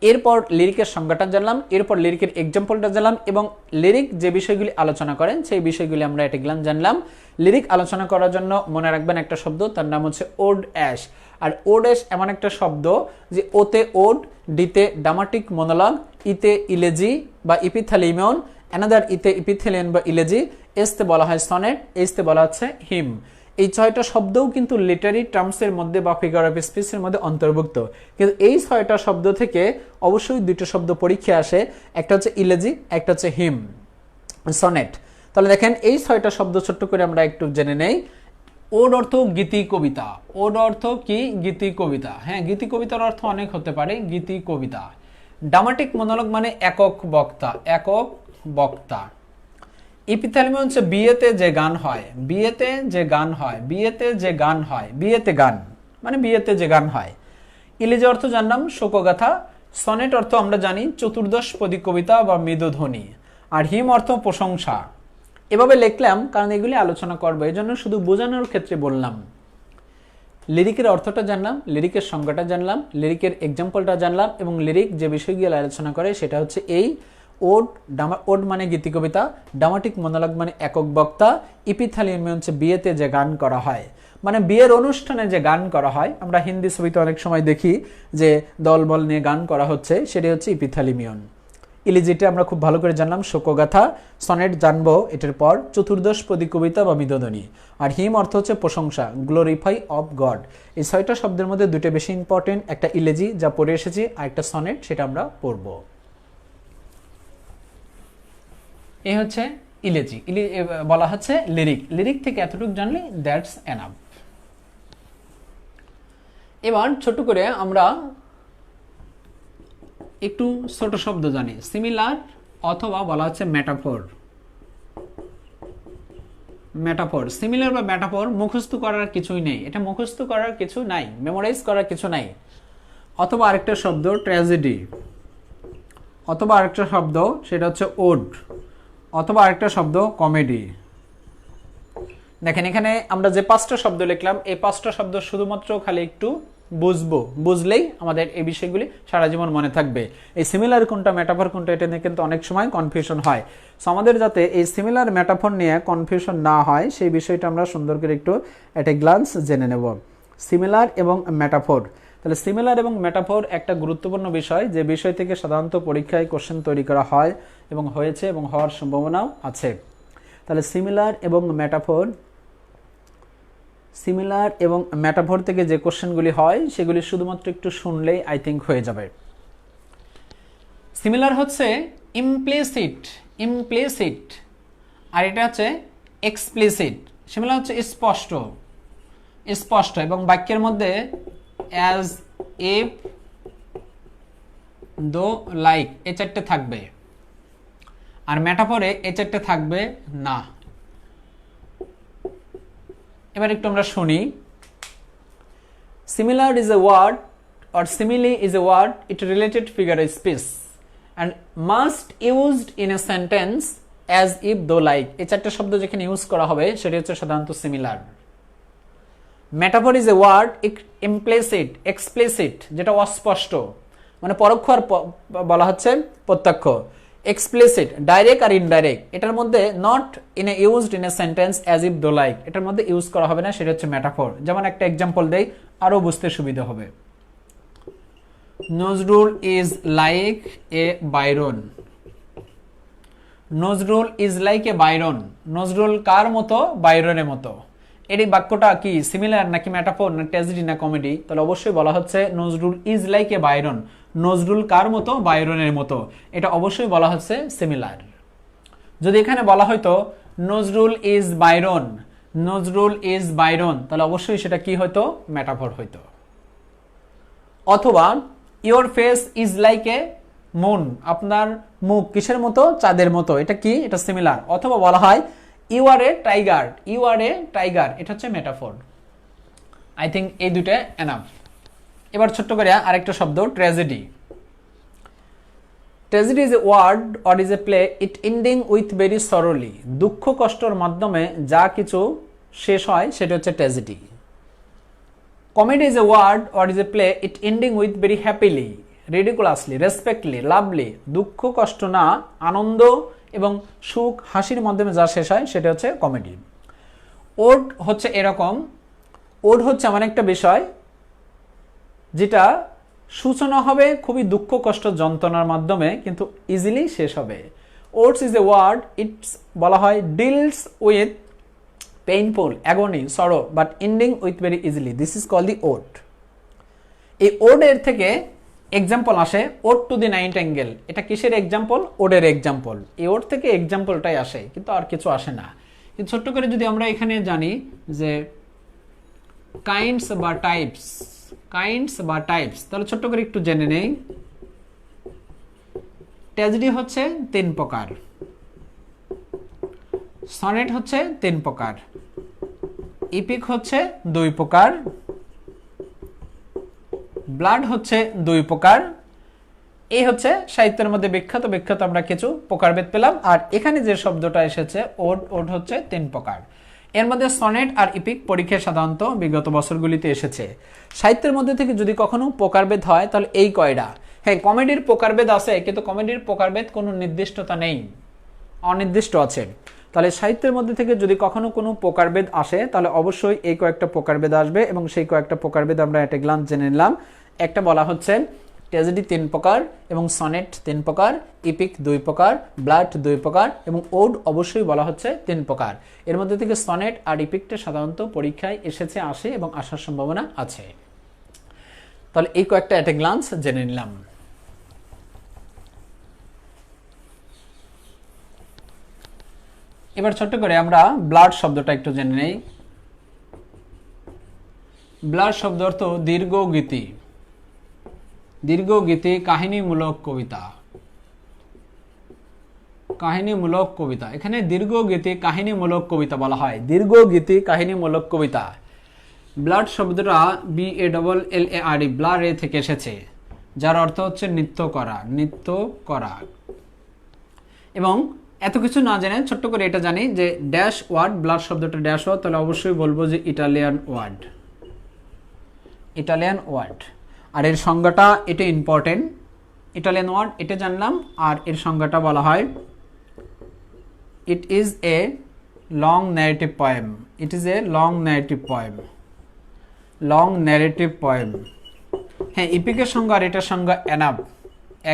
এরপর লিরিকের সংজ্ঞাটা জানলাম, এরপর লিরিকের এক্সাম্পলটা জানলাম, এবং লিরিক যে বিষয়গুলি আলোচনা করেন সেই বিষয়গুলি আমরা এটা জানলাম। লিরিক আলোচনা করার জন্য মনে রাখবেন একটা শব্দ, তার নাম হচ্ছে ওড অ্যাশ। আর ওড অ্যাশ এমন একটা শব্দ যে ওতে ওড, ডিতে ড্রামাটিক মনোলগ, ইতে ইলেজি বা ইপিথালিমিয়ন, অ্যানাদার ইতে ইপিথেলিয়ান বা ইলেজি, এসতে বলা হয় সনেট, এইচতে বলা হচ্ছে হিম। এই 6টা শব্দও কিন্তু লিটারি টার্মসের মধ্যে বা ফিগার অফ স্পিচের মধ্যে অন্তর্ভুক্ত, কিন্তু এই 6টা শব্দ থেকে অবশ্যই 2টো শব্দ পরীক্ষা আসে, একটা হচ্ছে ইলেজি, একটা হচ্ছে হিম, সনেট। তাহলে দেখেন, এই 6টা শব্দ ছোট্ট করে আমরা একটু জেনে নেই। ওড অর্থ গীতি কবিতা, ওড অর্থ কি? গীতি কবিতা। হ্যাঁ, গীতি কবিতার অর্থ অনেক হতে পারে, গীতি কবিতা। ড্রামাটিক মনোলগ মানে একক বক্তা, একক বক্তা। ইপিথ্যালিয়াম হচ্ছে বিয়েতে যে গান হয়, বিয়েতে যে গান হয়, বিয়েতে যে গান হয়, বিয়েতে গান মানে বিয়েতে যে গান হয়। ইলিজি অর্থ জানলাম শোকগাথা। সনেট অর্থ আমরা জানি চতুর্দশপদী কবিতা বা মৃদুধ্বনি। আর হিম অর্থ প্রশংসা। এভাবে লিখলাম কারণ এগুলি আলোচনা করবো, এই জন্য শুধু বোঝানোর ক্ষেত্রে বললাম। লিরিকের অর্থটা জানলাম, লিরিকের সংজ্ঞাটা জানলাম, লিরিকের এক্সাম্পলটা জানলাম, এবং লিরিক যে বিষয়গুলো আলোচনা করে সেটা হচ্ছে এই ওড। ওড মানে গীতি কবিতা, ড্রামাটিক মনোলগ মানে একক বক্তা, ইপিথ্যালিয়াম হচ্ছে বিয়েতে যে গান করা হয়, মানে বিয়ের অনুষ্ঠানে যে গান করা হয়। আমরা হিন্দি ছবিতে অনেক সময় দেখি যে দলবল নিয়ে গান করা হচ্ছে, সেটি হচ্ছে ইপিথ্যালিয়াম। ইলিজিটা আমরা খুব ভালো করে জানলাম শোকগাথা। সনেট জানবো এটার পর, চতুর্দশপদী কবিতা বা মৃদুধ্বনি। আর হিম অর্থ হচ্ছে প্রশংসা, গ্লোরিফাই অফ গড। এই 6টা শব্দের মধ্যে 2টা বেশি ইম্পর্টেন্ট, একটা ইলিজি যা পড়ে এসেছি, আর একটা সনেট সেটা আমরা পড়ব। এই হচ্ছে ইলিজি, বলা হচ্ছে লিরিক। লিরিক থেকে এতটুকু জানলে দ্যাটস এনাফ। এবার ছোট করে আমরা একটু ছোট শব্দ জানি, সিমিলার অথবা বলা হচ্ছে মেটাফোর। মেটাফোর, সিমিলার বা মেটাফোর মুখস্থ করার কিছুই নেই, এটা মুখস্থ করার কিছু নাই, মেমোরাইজ করার কিছু নাই। অথবা আরেকটা শব্দ ট্র্যাজেডি, অথবা আরেকটা শব্দ সেটা হচ্ছে ওড, অথবা আরেকটা শব্দ কমেডি। দেখেন এখানে আমরা যে 5টা শব্দ লিখলাম, এই 5টা শব্দ শুধুমাত্র খালি একটু বুঝবো, বুঝলেই আমাদের এই বিষয়গুলি সারা জীবন মনে থাকবে। এই সিমিলার কোনটা মেটাফর কোনটা এটা নিয়ে কিন্তু অনেক সময় কনফিউশন হয়। সো আমাদের যাতে এই সিমিলার মেটাফর নিয়ে কনফিউশন না হয় সেই বিষয়টা আমরা সুন্দর করে একটু এট এ গ্লান্স জেনে নেব। সিমিলার এবং মেটাফর, তাহলে সিমিলার এবং মেটাফর একটা গুরুত্বপূর্ণ বিষয়, যে বিষয় থেকে সাধারণত পরীক্ষায় কোশ্চেন তৈরি করা হয় এবং হয়েছে এবং হওয়ার সম্ভাবনাও আছে। তাহলে সিমিলার এবং মেটাফর, সিমিলার এবং মেটাফর থেকে যে কোশ্চেনগুলি হয় সেগুলি শুধুমাত্র একটু শুনলেই আই থিঙ্ক হয়ে যাবে। সিমিলার হচ্ছে ইমপ্লিসিট, ইমপ্লিসিট, আর এটা হচ্ছে এক্সপ্লিসিট। সিমিলার হচ্ছে স্পষ্ট, স্পষ্ট, এবং বাক্যের মধ্যে অ্যাজ, ইফ, দো, লাইক এই 4টে থাকবে, আর মেটাফরে এই 4টে থাকবে না। এবার একটু আমরা শুনি। Similar is a word or simile is a word, it related figure of speech and must used in a sentence as if though like। এই 4টে শব্দ যেখানে ইউজ করা হবে সেটা হচ্ছে সাধারণত similar. Metaphor is a word, implicit, explicit যেটা অস্পষ্ট, মানে পরোক্ষ আর বলা হচ্ছে প্রত্যক্ষ। এক্সপ্লিসিট ডাইরেক্ট আর ইনডাইরেক্ট, এটার মধ্যে not in a used in a sentence as if দো লাইক, এটার মধ্যে ইউজ করা হবে না, সেটা হচ্ছে মেটাফর। যেমন একটা এক্সাম্পল দেই আরো বুঝতে সুবিধা হবে। Nazrul is like a Byron, Nazrul is like a Byron, Nazrul কার মতো? বাইরনের মতো। এই বাক্যটা কি সিমিলার নাকি মেটাফর না ট্র্যাজেডি না কমেডি? তাহলে অবশ্যই বলা হচ্ছে Nazrul is like a Byron, Nazrul কার মতো? বাইরনের মতো। এটা অবশ্যই বলা হচ্ছে সিমিলার। যদি এখানে বলা হয়তো Nazrul is Byron, Nazrul is Byron, তাহলে অবশ্যই সেটা কি হয়তো? মেটাফর হইতো। অথবা your face is like A moon, আপনার মুখ কিসের মতো? চাঁদের মতো, এটা কি? এটা সিমিলার। অথবা বলা হয় you are a tiger, you are a tiger, এটা হচ্ছে মেটাফর। আই থিঙ্ক এই দুটো এনাফ। এবার ছোট্ট করে আরেকটা শব্দ tragedy. Tragedy is a word or is a play it ending with very sorrowly, দুঃখ কষ্টর মাধ্যমে যা কিছু শেষ হয় সেটা হচ্ছে tragedy. Comedy is a word or is a play it ending with very happily, ridiculously, respectly, lovely, দুঃখ কষ্ট না, আনন্দ এবং সুখ হাসির মাধ্যমে যা শেষ হয় সেটা হচ্ছে কমেডি। ওড হচ্ছে এরকম, ওড হচ্ছে এমন একটা বিষয় যেটা সূচনা হবে খুবই দুঃখ কষ্ট যন্ত্রণার মাধ্যমে কিন্তু ইজিলি শেষ হবে। Odes is a word, it's বলা হয় deals with painful, agony, sorrow, but ending with very easily, this is called the ode. এই ওড এর থেকে এক্সাম্পল আসে, Ode to the Nightingale, এটা কিসের এক্সাম্পল? ওডের এক্সাম্পল। এই ওড থেকে এক্সাম্পলটাই আসে কিন্তু আর কিছু আসে না। কিন্তু ছোট্ট করে যদি আমরা এখানে জানি যে কাইন্ডস বা টাইপস, কাইন্ডস বা টাইপস, তাহলে ছোট্ট করে একটু জেনে নেই। ট্র্যাজেডি হচ্ছে 3 প্রকার, সনেট হচ্ছে 3 প্রকার, ইপিক হচ্ছে 2 প্রকার, ব্লাড হচ্ছে 2 প্রকার। এই হচ্ছে সাহিত্যের মধ্যে বিখ্যাত বিখ্যাত আমরা কিছু প্রকারভেদ পেলাম। আর এখানে যে শব্দটা এসেছে ওড, ওড হচ্ছে 3 প্রকার। এর মধ্যে সনেট আর ইপিক পরীক্ষায় সাধারণত বিগত বছরগুলিতে এসেছে। সাহিত্যের মধ্যে থেকে যদি কখনো প্রকারভেদ হয় তাহলে এই কয়টা। হ্যাঁ, কমেডির প্রকারভেদ আছে, কিন্তু কমেডির প্রকারভেদ কোনো নির্দিষ্টতা নেই, অনির্দিষ্ট আছে। তাহলে সাহিত্যের মধ্যে থেকে যদি কখনো কোনো প্রকারভেদ আসে তাহলে অবশ্যই এই কয়েকটা প্রকারভেদ আসবে, এবং সেই কয়েকটা প্রকারভেদ আমরা একটা গ্লান্স জেনে নিলাম। একটা বলা হচ্ছে ট্র্যাজেডি 3 প্রকার এবং সনেট 3 প্রকার, ইপিক 2 প্রকার, ব্লাড 2 প্রকার এবং ওড অবশ্যই বলা হচ্ছে 3 প্রকার। এর মধ্যে থেকে সনেট আর ইপিকটা সাধারণত পরীক্ষায় এসেছে, আসে এবং আসার সম্ভাবনা আছে। তাহলে এই কয়েকটা একটা গ্লান্স জেনে নিলাম। এবার ছোট্ট করে আমরা ব্লাড শব্দটা একটু জেনে নেই। ব্লাড শব্দ অর্থ দীর্ঘ গীতি, দীর্ঘ গীতি, কাহিনীমূলক কবিতা, কাহিনীমূলক কবিতা। এখানে দীর্ঘ গীতি কাহিনীমূলক কবিতা বলা হয়, দীর্ঘ গীতি কাহিনীমূলক কবিতা। ব্লাড শব্দটা BALLARD, ব্লাড এ থেকে এসেছে, যার অর্থ হচ্ছে নৃত্য করা, নৃত্য করা। এবং এত কিছু না জেনে ছোট্ট করে এটা জানি যে ড্যাশ ওয়ার্ড, ব্লাড শব্দটা ড্যাশ ওয়ার্ড, তাহলে অবশ্যই বলবো যে ইটালিয়ান ওয়ার্ড, ইটালিয়ান ওয়ার্ড। আর এর সংজ্ঞাটা এটা ইম্পর্টেন্ট, ইটালিয়ান ওয়ার্ড এটা জানলাম। আর এর সংজ্ঞাটা বলা হয় it is a long narrative poem, it is a long narrative poem, long narrative poem. হ্যাঁ, ইপিকের সংজ্ঞা আর এটার সংজ্ঞা এনাফ,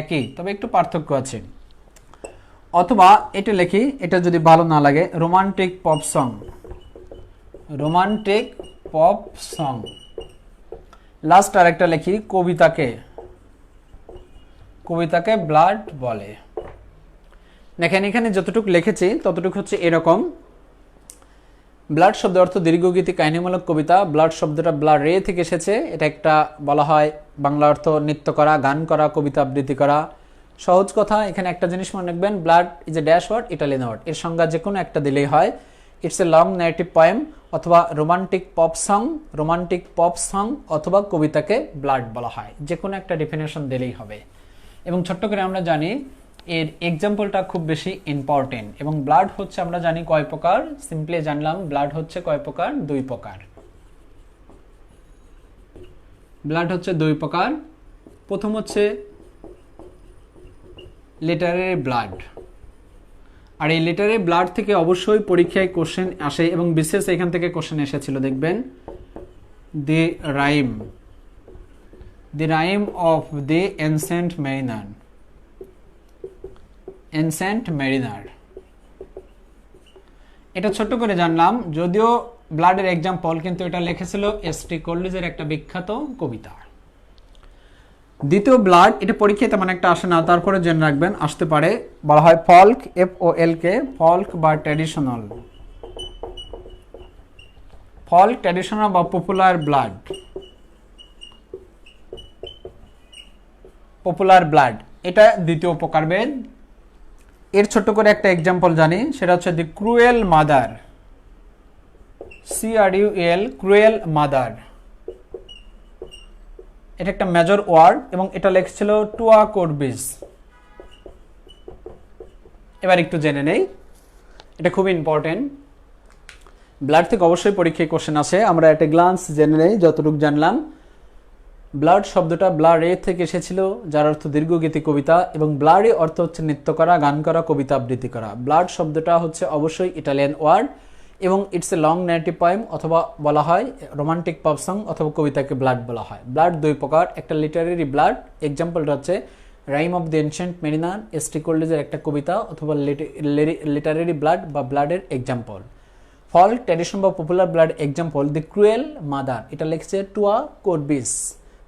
একই, তবে একটু পার্থক্য আছে। অথবা এটা লিখি, এটা যদি ভালো না লাগে, romantic pop song, romantic pop song. Last আরেকটা লিখি, কবিতাকে, কবিতাকে ব্লাড বলে। দেখেন এখানে যতটুকু লিখেছি ততটুকু হচ্ছে এরকম। ব্লাড শব্দ অর্থ দীর্ঘগীতি কাহিনীমূলক কবিতা। ব্লাড শব্দটা ব্লাড রে থেকে এসেছে, এটা একটা বলা হয় বাংলা অর্থ নৃত্য করা, গান করা, কবিতা আবৃত্তি করা। সহজ কথা, এখানে একটা জিনিস মনে রাখবেন, ballad is a dash word, Italian word. এর সংজ্ঞা যে কোনো একটা দিলেই হয়। It's a long narrative poem অথবা romantic pop song, romantic pop song অথবা কবিতাকে ব্লাড বলা হয়, যে কোনো একটা ডেফিনেশন দিলেই হবে। এবং ছোট্ট করে আমরা জানি এর এক্সাম্পলটা খুব বেশি ইম্পর্টেন্ট। এবং ব্লাড হচ্ছে আমরা জানি কয় প্রকার, সিম্পলি জানলাম ব্লাড হচ্ছে কয় প্রকার, 2 প্রকার। ব্লাড হচ্ছে 2 প্রকার। প্রথম হচ্ছে লিটারেরি ব্লাড। আর এই লিটারেরি ব্লাড থেকে অবশ্যই পরীক্ষায় কোশ্চেন আসে, এবং বিশেষ এখান থেকে কোশ্চেন এসেছিল, দেখবেন the rhyme, the rhyme of the ancient mariner, ancient mariner. এটা ছোট্ট করে জানলাম, যদিও ব্লাডের এক্সাম্পল, কিন্তু এটা লিখেছিল এসটি কলিজের একটা বিখ্যাত কবিতা। দ্বিতীয় ব্লাড, এটা পরীক্ষায় তেমন একটা আসে না, তারপরে জেনে রাখবেন আসতে পারে, বলা হয় ফল্ক, FOLK, ফল্ক বা ট্র্যাডিশনাল, ফল্ক, ট্র্যাডিশনাল বা পপুলার ব্লাড, পপুলার ব্লাড। এটা দ্বিতীয় প্রকারভেদ। এর ছোট্ট করে একটা এক্সাম্পল জানি, সেটা হচ্ছে the cruel mother, CRUEL, cruel mother. এটা একটা মেজর ওয়ার্ড এবং এটা লেখছিল টুয়া কোরবিস। এবার একটু জেনে নেই, এটা খুব ইম্পর্টেন্ট। ব্লাড থেকে অবশ্যই পরীক্ষায় কোশ্চেন আসে, আমরা একটা গ্লান্স জেনে নেই যতটুকু জানলাম। ব্লাড শব্দটা ব্লাড এ থেকে এসেছিল, যার অর্থ দীর্ঘগীতি কবিতা, এবং ব্লাডে অর্থ হচ্ছে নৃত্য করা, গান করা, কবিতা আবৃত্তি করা। ব্লাড শব্দটা হচ্ছে অবশ্যই ইটালিয়ান ওয়ার্ড, এবং it's a long narrative poem অথবা বলা হয় রোমান্টিক পপ সং অথবা কবিতাকে ব্লাড বলা হয়। ব্লাড 2 প্রকার, একটা লিটারেরি ব্লাড, এক্সাম্পলটা হচ্ছে rhyme of the ancient mariner, ST কলিজের একটা কবিতা, অথবা লিটারেরি ব্লাড বা ব্লাডের এক্সাম্পল। ফল্ক, ট্র্যাডিশন বা popular ballad example the cruel mother, এটা লিখছে টুয়া কোরবিস,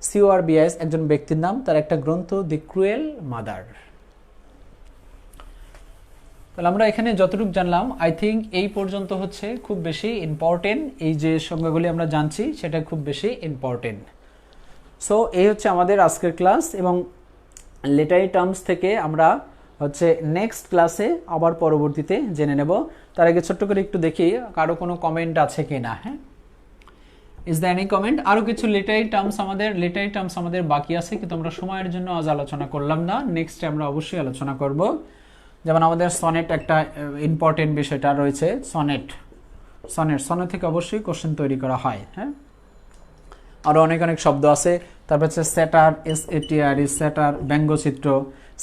CORBIS একজন ব্যক্তির নাম, তার একটা গ্রন্থ দি ক্রুয়েল মাদার। তাহলে আমরা এখানে যতটুকু জানলাম, আই থিঙ্ক এই পর্যন্ত হচ্ছে খুব বেশি ইম্পর্টেন্ট। এই যে সংজ্ঞাগুলি আমরা জানছি সেটা খুব বেশি ইম্পর্টেন্ট। সো এই হচ্ছে আমাদের আজকের ক্লাস, এবং লিটারি টার্মস থেকে আমরা হচ্ছে নেক্সট ক্লাসে আবার পরবর্তীতে জেনে নেব। তার আগে ছোট্ট করে একটু দেখি কারো কোনো কমেন্ট আছে কি না। হ্যাঁ, ইজ দ্য এনি কমেন্ট? আরও কিছু লিটারি টার্মস আমাদের বাকি আছে, কিন্তু আমরা সময়ের জন্য আজ আলোচনা করলাম না। নেক্সটে আমরা অবশ্যই আলোচনা করব। যেমন আমাদের সনেট একটা ইম্পর্টেন্ট বিষয়টা রয়েছে, সনেট থেকে অবশ্যই কোশ্চেন তৈরি করা হয়। হ্যাঁ, আরও অনেক শব্দ আছে। তারপর হচ্ছে স্যাটার, স্যাটার, ব্যঙ্গচিত্র।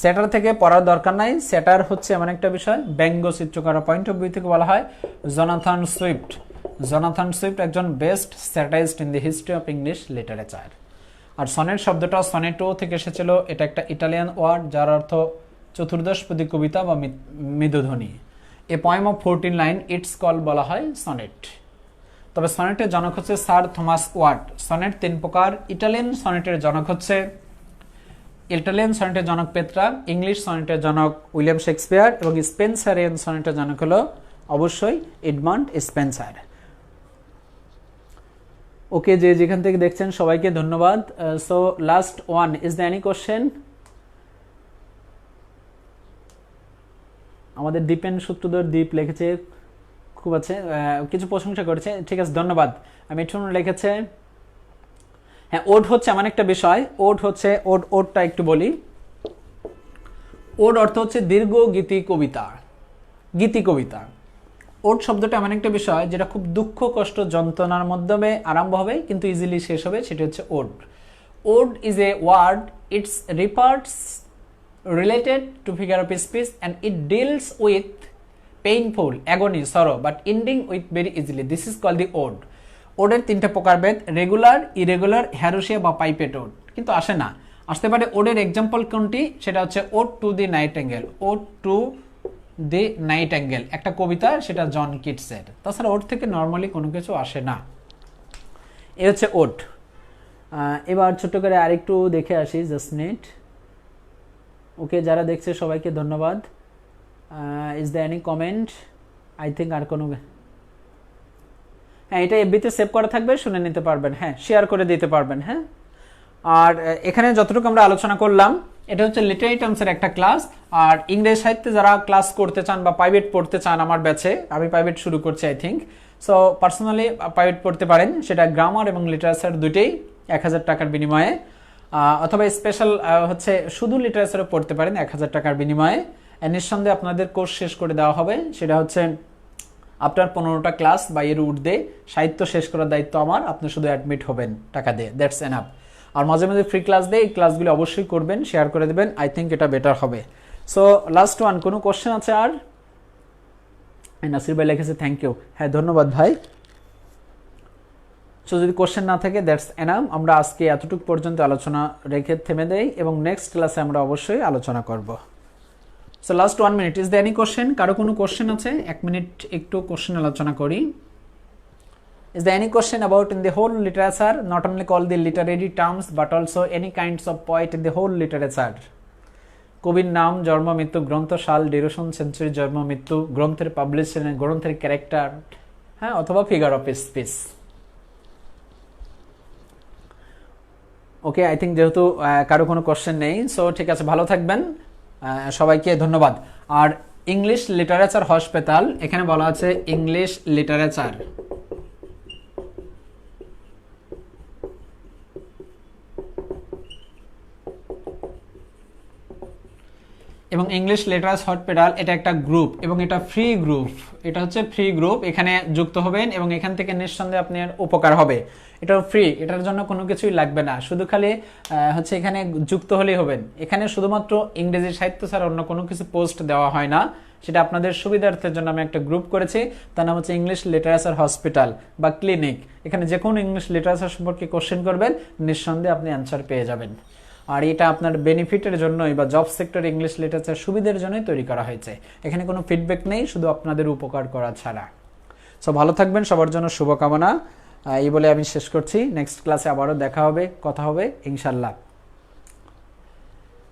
স্যাটার থেকে পড়ার দরকার নাই, স্যাটার হচ্ছে এমন একটা বিষয়, ব্যঙ্গচিত্র করার পয়েন্ট অফ ভিউ থেকে বলা হয় জোনাথন সুইফট একজন best satirist in the history of English literature. আর সনেট শব্দটা সনেটো থেকে এসেছিল, এটা একটা ইটালিয়ান ওয়ার্ড যার অর্থ চতুর্দশপদী কবিতা বা মৃদুধ্বনি। A poem of 14 line it's call বলা হয় সনেট। তবে সনেটের জনক হচ্ছে স্যার থমাস ওয়াট। সনেট 3 প্রকার। ইটালিয়ান সনেটের জনক পেত্রা, ইংলিশ সনেটের জনক উইলিয়াম শেক্সপিয়ার এবং স্পেন্সারিয়ান সনেটের জনক হলো অবশ্যই এডমান্ড স্পেন্সার। ওকে, যে যেখান থেকে দেখছেন সবাইকে ধন্যবাদ। So last one, is the any question? আমাদের দীপেন সূত্রধর দীপ লিখেছে, খুব আছে, কিছু প্রশংসা করেছে, ঠিক আছে, ধন্যবাদ। মিঠুন লিখেছে, হ্যাঁ, ওড হচ্ছে এমন একটা বিষয়, ওডটা একটু বলি। ওড অর্থ হচ্ছে দীর্ঘ গীতি কবিতা। ওড শব্দটা এমন একটা বিষয় যেটা খুব দুঃখ, কষ্ট, যন্ত্রণার মাধ্যমে আরম্ভ হবে কিন্তু ইজিলি শেষ হবে, সেটা হচ্ছে ode. Ode is a word, it's refers related to figure of speech and it deals with painful agony, sorrow, but ending with very easily. This is called the ode. ওডের 3টা প্রকারভেদ, রেগুলার, ইরেগুলার, হ্যারোসিয়া বা pipette ode. কিন্তু আসতে পারে ওডের example কোনটি? সেটা হচ্ছে Ode to the Nightingale, একটা কবিতা, সেটা জন কিটসের। তাছাড়া ওড থেকে নর্মালি কোনো কিছু আসে না। এ হচ্ছে ওড। এবার ছোট্ট করে আরেকটু দেখে আসি জাস্ট নেট। ওকে, যারা দেখছে সবাইকে ধন্যবাদ। Is the any comment? I think আর কোনো, হ্যাঁ, এটা এফবিতে সেভ করা থাকবে, শুনে নিতে পারবেন। হ্যাঁ, শেয়ার করে দিতে পারবেন। হ্যাঁ, আর এখানে যতটুকু আমরা আলোচনা করলাম এটা হচ্ছে লিটারি টার্মসের একটা ক্লাস। আর ইংরেজি সাহিত্যে যারা ক্লাস করতে চান বা প্রাইভেট পড়তে চান আমার ব্যাচে, আমি প্রাইভেট শুরু করছি I think, so personally private পড়তে পারেন। সেটা গ্রামার এবং লিটারেচার দুটেই 1000 টাকার বিনিময়ে, অথবা স্পেশাল হচ্ছে শুধু লিটারেচারও পড়তে পারেন 1000 টাকার বিনিময়ে। নিঃসন্দেহে আপনাদের কোর্স শেষ করে দেওয়া হবে। সেটা হচ্ছে আপনার 15টা ক্লাস বা এর ঊর্ধ্বে সাহিত্য শেষ করার দায়িত্ব আমার, আপনি শুধু অ্যাডমিট হবেন টাকা দিয়ে, দ্যাটস এনাফ। আর মাঝে মাঝে ফ্রি ক্লাস দেয়, এই ক্লাসগুলো অবশ্যই করবেন, শেয়ার করে দেবেন, আই থিঙ্ক এটা বেটার হবে। সো লাস্ট ওয়ান, কোনো কোশ্চেন আছে আর? নাসির ভাই লিখেছে থ্যাংক ইউ। হ্যাঁ, ধন্যবাদ ভাই। সো যদি কোশ্চেন না থাকে দ্যাটস এনাফ। আমরা আজকে এতটুকু পর্যন্ত আলোচনা রেখে থেমে দেই এবং নেক্সট ক্লাসে আমরা অবশ্যই আলোচনা করব। So last 1 minute, is the any question? কারো কোনো কোশ্চেন আছে? 1 মিনিট একটু কোশ্চেন আলোচনা করি। Is the any question about in the whole literature, not only call the literary terms but also any kinds of poet in the whole literature? কবির নাম, জন্ম, মৃত্যু, গ্রন্থ, সাল, ডিউরেশন, সেঞ্চুরি, জন্ম, মৃত্যু, গ্রন্থের পাবলিশন, গ্রন্থের ক্যারেক্টার, হ্যাঁ, অথবা figure of speech. Okay, I think যেহেতু কারো কোনো কোশ্চেন নেই, সো ঠিক আছে, ভালো থাকবেন, সবাইকে ধন্যবাদ। আর ইংলিশ লিটারেচার হসপিটাল, এখানে বলা আছে ইংলিশ লিটারেচার, এবং ইংলিশ লিটারেচার হসপিটাল এটা একটা গ্রুপ এবং এটা ফ্রি গ্রুপ। এটা হচ্ছে ফ্রি গ্রুপ, এখানে যুক্ত হবেন এবং এখান থেকে নিঃসন্দেহে আপনার উপকার হবে। এটাও ফ্রি, এটার জন্য কোনো কিছুই লাগবে না, শুধু খালি হচ্ছে এখানে যুক্ত হলেই হবেন। এখানে শুধুমাত্র ইংরেজি সাহিত্য ছাড়া অন্য কোনো কিছু পোস্ট দেওয়া হয় না, সেটা আপনাদের সুবিধার্থের জন্য আমি একটা গ্রুপ করেছি, তার নাম হচ্ছে ইংলিশ লিটারেচার হসপিটাল বা ক্লিনিক। এখানে যে কোনো ইংলিশ লিটারেচার সম্পর্কে কোশ্চেন করবেন, নিঃসন্দেহে আপনি অ্যান্সার পেয়ে যাবেন। আর এটা আপনার বেনিফিটের জন্যই বা জব সেক্টর ইংলিশ লিটারেচার সুবিধার জন্যই তৈরি করা হয়েছে। এখানে কোনো ফিডব্যাক নেই, শুধু আপনাদের উপকার করা ছাড়া। সো ভালো থাকবেন, সবার জন্য শুভকামনা। এই বলে আমি শেষ করছি। নেক্সট ক্লাসে আবারও দেখা হবে, কথা হবে ইনশাল্লাহ।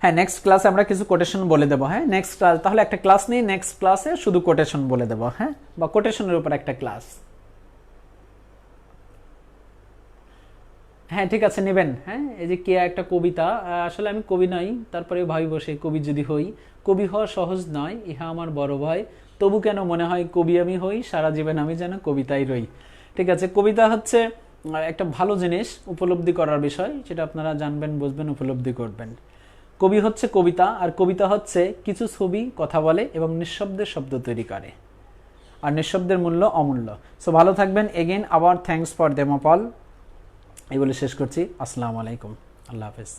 হ্যাঁ, নেক্সট ক্লাসে আমরা কিছু কোটেশন বলে দেবো। হ্যাঁ, নেক্সট ক্লাস তাহলে একটা ক্লাস নেই, নেক্সট ক্লাসে শুধু কোটেশন বলে দেবো। হ্যাঁ, বা কোটেশনের উপর একটা ক্লাস। হ্যাঁ ঠিক আছে নেবেন। হ্যাঁ এই যে কেয়া একটা কবিতা, আসলে আমি কবি নই, তারপরে ভাবি বসে কবি যদি হই। কবি হওয়া সহজ নয়, ইহা আমার বড় ভয়, তবু কেন মনে হয় কবি আমি হই, সারা জীবন আমি যেন কবিতাই রই। ঠিক আছে, কবিতা হচ্ছে একটা ভালো জিনিস, উপলব্ধি করার বিষয়, যেটা আপনারা জানবেন, বুঝবেন, উপলব্ধি করবেন। কবি হচ্ছে কবিতা, আর কবিতা হচ্ছে কিছু ছবি কথা বলে এবং নিঃশব্দে শব্দ তৈরি করে, আর নিঃশব্দের মূল্য অমূল্য। সো ভালো থাকবেন, এগেইন আবার থ্যাঙ্কস ফর দেমোপল, এই বলে শেষ করছি। আসসালামু আলাইকুম, আল্লাহ হাফেজ।